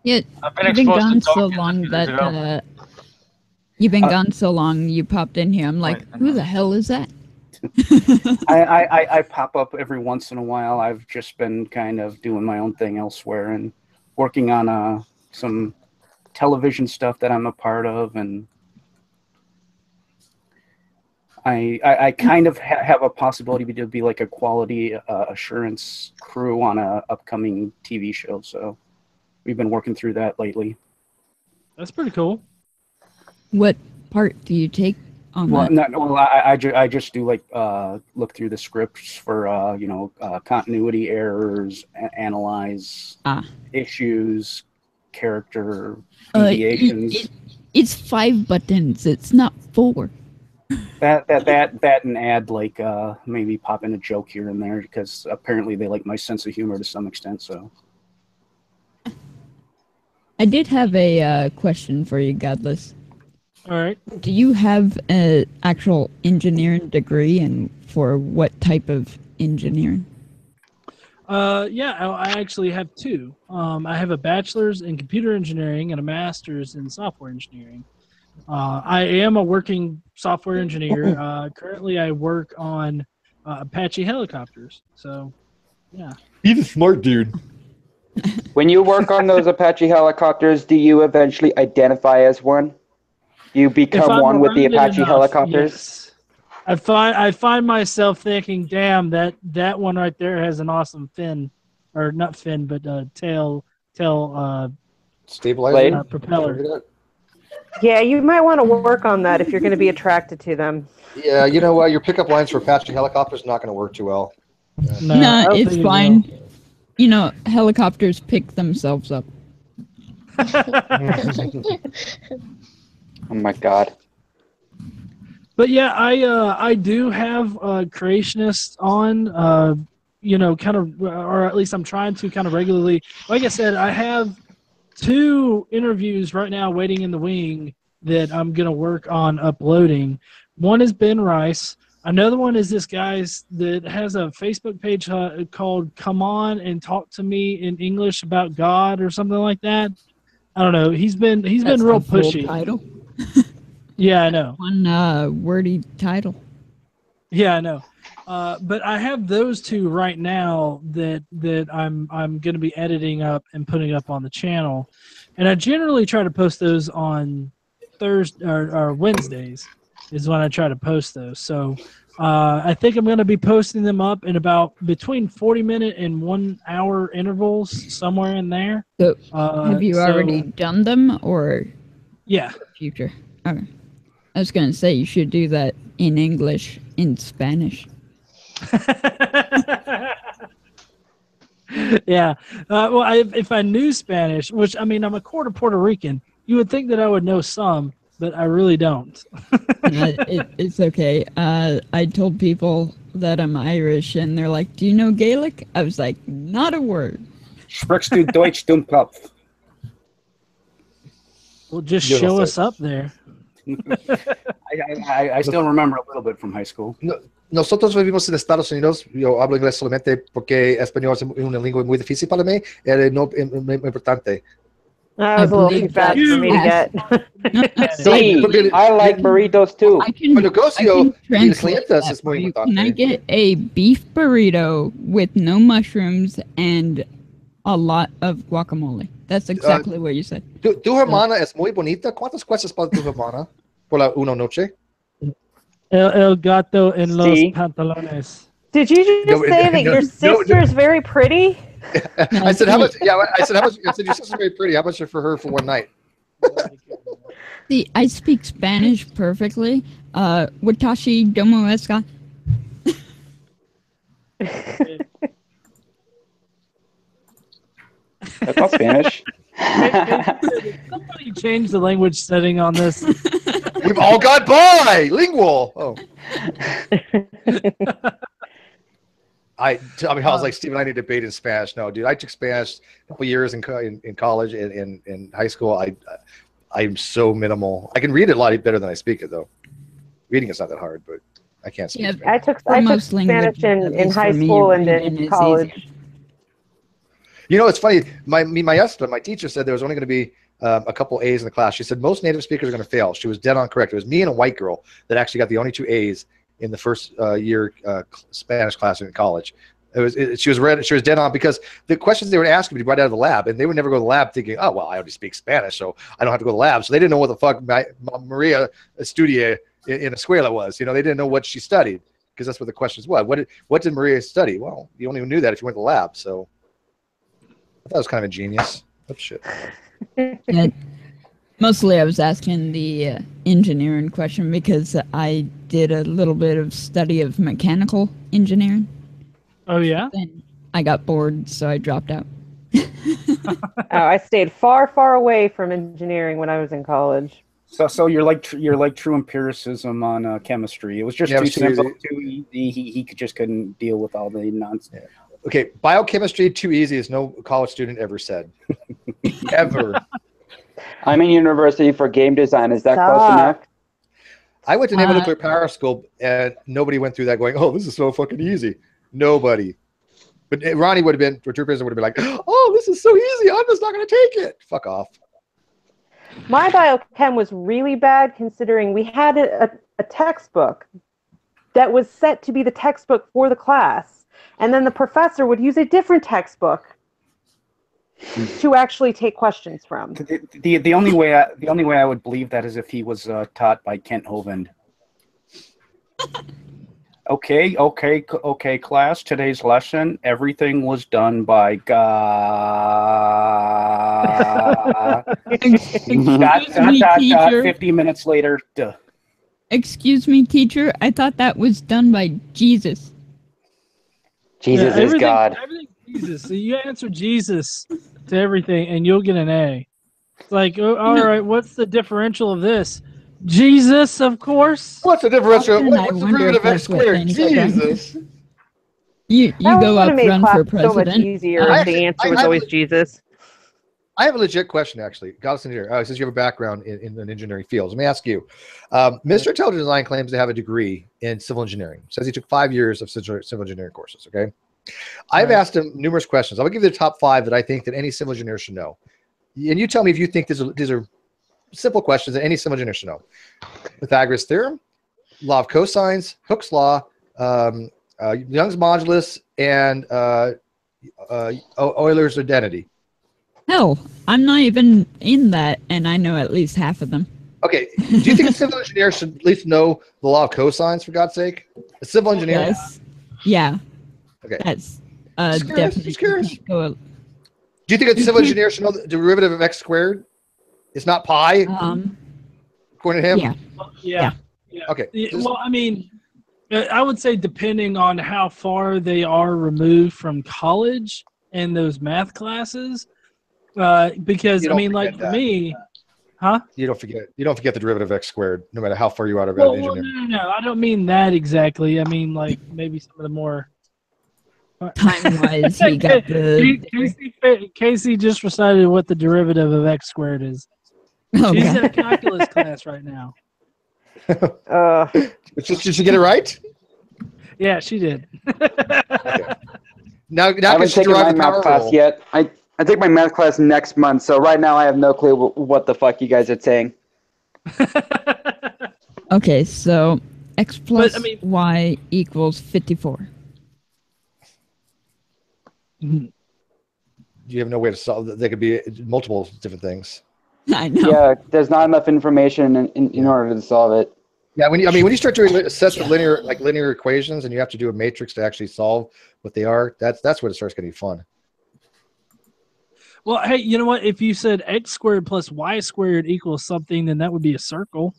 Speaker 10: Yeah, you've been gone so long that you've been gone so long. You popped in here. I'm like, who the hell is that?
Speaker 17: I pop up every once in a while. I've just been kind of doing my own thing elsewhere and working on some television stuff that I'm a part of, and I kind of have a possibility to be like a quality assurance crew on a upcoming TV show. So we've been working through that lately.
Speaker 1: That's pretty cool.
Speaker 10: What part do you take on that?
Speaker 17: I just do like look through the scripts for continuity errors, analyze issues, character deviations.
Speaker 10: It's 5 buttons. It's not 4.
Speaker 17: That and add like maybe pop in a joke here and there because apparently they like my sense of humor to some extent. So
Speaker 10: I did have a question for you, Godless.
Speaker 1: All right.
Speaker 10: Do you have an actual engineering degree, and for what type of engineering?
Speaker 1: Yeah, I actually have 2. I have a bachelor's in computer engineering and a master's in software engineering. I am a working software engineer. Currently, I work on Apache helicopters. So, yeah.
Speaker 2: He's a smart dude.
Speaker 15: When you work on those Apache helicopters, do you eventually identify as one? Do you become one with the Apache helicopters?
Speaker 1: Yes. I find myself thinking, damn, that one right there has an awesome fin, or not fin, but tail
Speaker 2: stabilizer
Speaker 1: propeller.
Speaker 9: Yeah, you might want to work on that if you're going to be attracted to them.
Speaker 2: Yeah, you know what? Your pickup lines for Apache helicopters are not going to work too well.
Speaker 10: No, it's fine. You know, helicopters pick themselves up.
Speaker 15: Oh my God.
Speaker 1: But yeah, I do have creationists on, kind of, or at least I'm trying to kind of regularly. Like I said, I have 2 interviews right now waiting in the wing that I'm going to work on uploading. One is Ben Rice. Another one is this guy that has a Facebook page called Come On and Talk to Me in English About God or something like that. I don't know. He's been real pushy.
Speaker 10: Title.
Speaker 1: Yeah, I know.
Speaker 10: One wordy title.
Speaker 1: Yeah, I know. But I have those 2 right now that I'm going to be editing up and putting up on the channel, and I generally try to post those on Thursday or Wednesdays is when I try to post those. So I think I'm going to be posting them up in about between 40-minute and 1 hour intervals, somewhere in there.
Speaker 10: So have you already done them, or
Speaker 1: yeah,
Speaker 10: future? Okay. I was going to say you should do that in English, in Spanish.
Speaker 1: Yeah. Well, if I knew Spanish, which, I mean, I'm a quarter Puerto Rican, you would think that I would know some, but I really don't.
Speaker 10: It's okay. I told people that I'm Irish, and they're like, do you know Gaelic? I was like, not a word.
Speaker 17: Sprichst du Deutsch, du Kopf?
Speaker 1: Well, just show us up there.
Speaker 17: I still remember a little bit from high school.
Speaker 2: Nosotros vivimos en Estados Unidos. Yo hablo inglés solamente porque español es una lengua muy difícil para mí. No importante.
Speaker 9: That was a little too fast for me to get.
Speaker 15: See, I like burritos too.
Speaker 2: Negocio y clientes es muy importante.
Speaker 10: Can I get a beef burrito with no mushrooms and a lot of guacamole? That's exactly what you said.
Speaker 2: Tu hermana es muy bonita. ¿Cuántas cuestas para tu hermana por la una noche?
Speaker 1: El gato en los pantalones.
Speaker 9: Did you just say that your sister's very pretty?
Speaker 2: I said, how much? Yeah, I said, how much? I said, your sister's very pretty. How much for her for one night?
Speaker 10: See, I speak Spanish perfectly. Watashi domo desu ka?
Speaker 15: That's not Spanish.
Speaker 1: Somebody change the language setting on this.
Speaker 2: We've all got bilingual. Oh. I mean, I was like, Steven, I need to debate in Spanish. No, dude, I took Spanish a couple years in college and in high school. I'm so minimal. I can read it a lot better than I speak it, though. Reading is not that hard, but I can't speak Spanish.
Speaker 9: I took Spanish in high school and in college.
Speaker 2: You know, it's funny. My teacher said there was only going to be a couple A's in the class. She said most native speakers are going to fail. She was dead on correct. It was me and a white girl that actually got the only 2 A's in the first year Spanish class in college. She was dead on, because the questions they were asking me right out of the lab, and they would never go to the lab thinking, oh well, I already speak Spanish, so I don't have to go to the lab. So they didn't know what the fuck Maria Studia in Escuela was. They didn't know what she studied, because that's what the questions was. What did Maria study? Well, you only knew that if you went to the lab. So I thought it was kind of ingenious. Oh shit.
Speaker 10: Yeah, mostly I was asking the engineering question because I did a little bit of study of mechanical engineering.
Speaker 1: Oh yeah.
Speaker 10: Then I got bored, so I dropped out.
Speaker 9: I stayed far, far away from engineering when I was in college.
Speaker 17: So you're like true empiricism on chemistry. It was just too simple, too easy. He just couldn't deal with all the nonsense.
Speaker 2: Yeah. Okay, biochemistry too easy, as no college student ever said. Ever.
Speaker 15: I'm in university for game design. Is that close enough?
Speaker 2: I went to Naval Nuclear Power School, and nobody went through that going, oh, this is so fucking easy. Nobody. But Ronnie would have been, for true prison, would have been like, oh, this is so easy. I'm just not going to take it. Fuck off.
Speaker 9: My biochem was really bad, considering we had a textbook that was set to be the textbook for the class. And then the professor would use a different textbook to actually take questions from.
Speaker 17: The only way I would believe that is if he was taught by Kent Hovind. Okay, class. Today's lesson, everything was done by God.
Speaker 10: Teacher.
Speaker 17: 50 minutes later. Duh.
Speaker 10: Excuse me, teacher. I thought that was done by Jesus.
Speaker 15: Jesus is God.
Speaker 1: Everything's Jesus. So you answer Jesus to everything, and you'll get an A. It's like, oh, all right, what's the differential of this? Jesus, of course.
Speaker 2: What's the differential? What's the root of X squared? Jesus.
Speaker 10: You go up, run for president.
Speaker 9: So much easier. The answer was always Jesus.
Speaker 2: I have a legit question, actually. Godless engineer, since you have a background in the engineering fields, let me ask you. Mr. Intelligent Design claims to have a degree in civil engineering. Says he took 5 years of civil engineering courses, okay? I've asked him numerous questions. I'll give you the top 5 that I think that any civil engineer should know. And you tell me if you think these are simple questions that any civil engineer should know. Pythagoras' theorem, law of cosines, Hooke's law, Young's modulus, and Euler's identity.
Speaker 10: Hell, I'm not even in that, and I know at least half of them.
Speaker 2: Okay, do you think a civil engineer should at least know the law of cosines, for God's sake? A civil engineer?
Speaker 10: Yes. Yeah.
Speaker 2: Okay.
Speaker 10: That's
Speaker 2: Just curious.
Speaker 10: Go.
Speaker 2: Do you think a civil engineer should know the derivative of x squared? It's not pi? According to him?
Speaker 1: Yeah.
Speaker 2: Okay.
Speaker 1: Well, I mean, I would say depending on how far they are removed from college and those math classes, because I mean, like for me,
Speaker 2: You don't forget the derivative of x squared, no matter how far you are out of engineering.
Speaker 1: No, I don't mean that exactly. I mean, like maybe some of the more
Speaker 10: time-wise, he got the.
Speaker 1: Casey just recited what the derivative of x squared is.
Speaker 10: Oh,
Speaker 1: She's
Speaker 10: God.
Speaker 1: in a calculus class right now.
Speaker 2: Did she get it right?
Speaker 1: Yeah, she did.
Speaker 2: Now
Speaker 15: I haven't taken my math class yet. I take my math class next month, so right now I have no clue what the fuck you guys are saying.
Speaker 10: Okay, so x plus y equals 54.
Speaker 2: You have no way to solve that. There could be multiple different things.
Speaker 10: I know.
Speaker 15: Yeah, there's not enough information in order to solve it.
Speaker 2: Yeah, when you start doing sets of linear equations, and you have to do a matrix to actually solve what they are, that's when it starts getting fun.
Speaker 1: Well, hey, you know what? If you said x squared plus y squared equals something, then that would be a circle.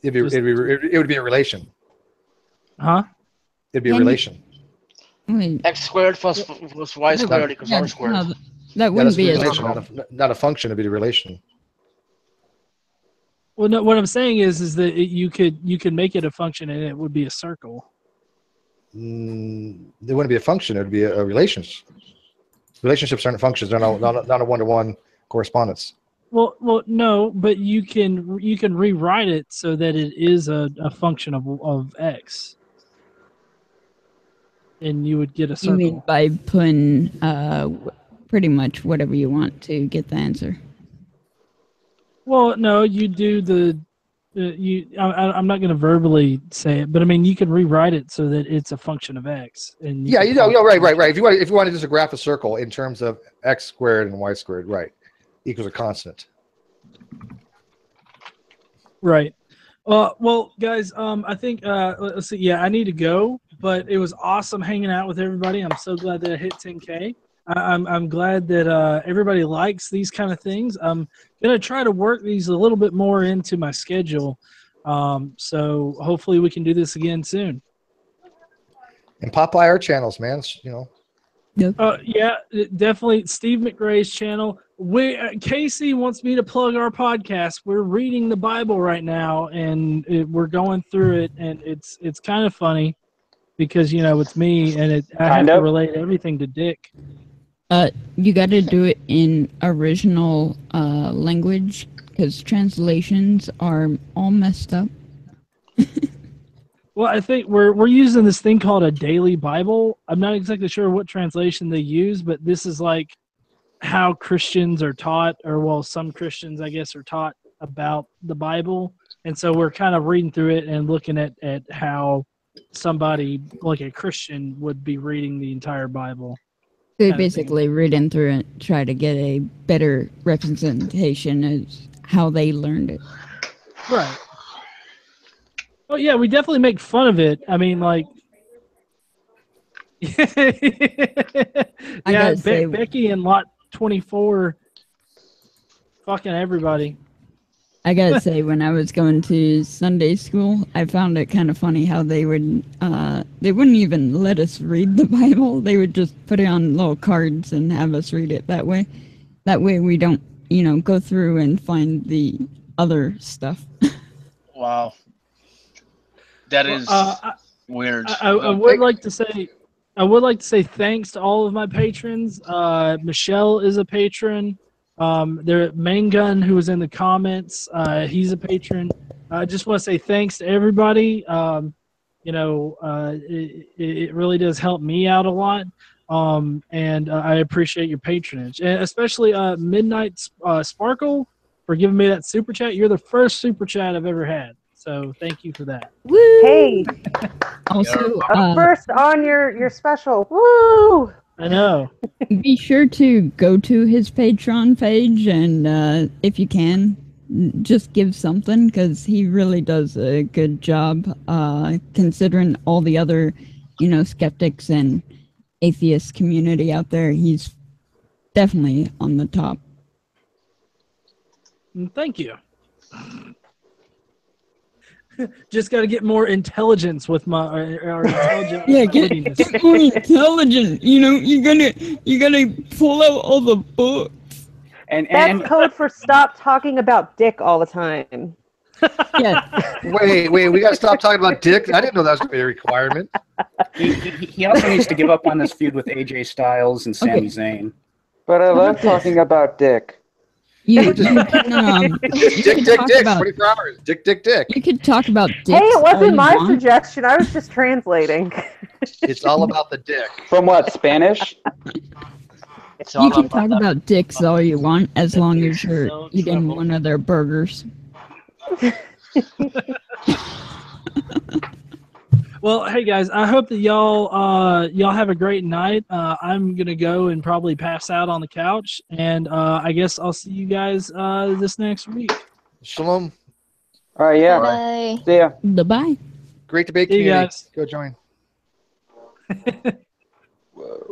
Speaker 2: It would be a relation.
Speaker 1: Huh?
Speaker 2: It'd be a relation.
Speaker 16: X squared plus y squared equals r squared.
Speaker 10: No, that wouldn't be a
Speaker 2: relation, not a function. It'd be a relation.
Speaker 1: Well, no, what I'm saying is that you could make it a function and it would be a circle.
Speaker 2: It wouldn't be a function. It would be a relationship. Relationships aren't functions. They're not a one-to-one correspondence.
Speaker 1: Well, no, but you can rewrite it so that it is a function of x, and you would get a circle.
Speaker 10: You mean by putting pretty much whatever you want to get the answer?
Speaker 1: Well, no, you do I'm not going to verbally say it, but I mean, you can rewrite it so that it's a function of X. And
Speaker 2: Yeah, right. If you want to just graph a circle in terms of X squared and Y squared, right, equals a constant.
Speaker 1: Right. Well, guys, I think let's see. Yeah, I need to go, but it was awesome hanging out with everybody. I'm so glad that I hit 10K. I'm glad that everybody likes these kind of things. I'm gonna try to work these a little bit more into my schedule. So hopefully we can do this again soon.
Speaker 2: And pop by our channels, man.
Speaker 1: Yeah, definitely. Steve McRae's channel. Casey wants me to plug our podcast. We're reading the Bible right now, and we're going through it, and it's kind of funny because it's me, and I have to relate everything to Dick.
Speaker 10: You got to do it in original language because translations are all messed up.
Speaker 1: Well, I think we're using this thing called a daily Bible. I'm not exactly sure what translation they use, but this is like how Christians are taught, or well, some Christians, I guess, are taught about the Bible. And so we're kind of reading through it and looking at how somebody like a Christian would be reading the entire Bible.
Speaker 10: They basically reading through it, try to get a better representation of how they learned it.
Speaker 1: Right. Oh yeah, we definitely make fun of it. I mean, like, yeah, Becky and Lot 24, fucking everybody.
Speaker 10: I gotta say, when I was going to Sunday school, I found it kind of funny how they wouldn't even let us read the Bible. They would just put it on little cards and have us read it that way. That way we don't, go through and find the other stuff.
Speaker 16: Wow. That is weird.
Speaker 1: I would like to say thanks to all of my patrons. Michelle is a patron. Their main gun who was in the comments, he's a patron. I just want to say thanks to everybody. It really does help me out a lot. And I appreciate your patronage, and especially Midnight Sparkle for giving me that super chat. You're the first super chat I've ever had. So thank you for that.
Speaker 9: Woo! Hey,
Speaker 10: also
Speaker 9: first on your special. Woo!
Speaker 1: I know.
Speaker 10: Be sure to go to his Patreon page, and if you can, just give something, because he really does a good job, considering all the other, skeptics and atheist community out there. He's definitely on the top.
Speaker 1: Thank you. Just got to get more intelligence with my intelligence.
Speaker 10: Yeah, get more intelligent. You're gonna pull out all the books.
Speaker 9: That's code for stop talking about Dick all the time.
Speaker 10: Yeah.
Speaker 2: Wait, we got to stop talking about Dick? I didn't know that was going to be a requirement.
Speaker 17: He also needs to give up on this feud with AJ Styles and Sami Zayn.
Speaker 15: But I love talking about Dick.
Speaker 10: You can,
Speaker 2: Dick, 24 hours. Dick.
Speaker 10: You could talk about dicks.
Speaker 9: Hey, it wasn't my
Speaker 10: want.
Speaker 9: suggestion. I was just translating.
Speaker 2: It's all about the dick.
Speaker 15: From what, Spanish?
Speaker 10: You can talk about dicks all you want, as long as you're eating one of their burgers.
Speaker 1: Well, hey guys, I hope that y'all have a great night. I'm gonna go and probably pass out on the couch, and I guess I'll see you guys this next week.
Speaker 2: Shalom.
Speaker 15: All right, yeah.
Speaker 14: Bye.
Speaker 15: See ya.
Speaker 10: Bye-bye.
Speaker 2: Great debate
Speaker 1: See you
Speaker 2: community.
Speaker 1: guys.
Speaker 2: Go join.
Speaker 15: Whoa.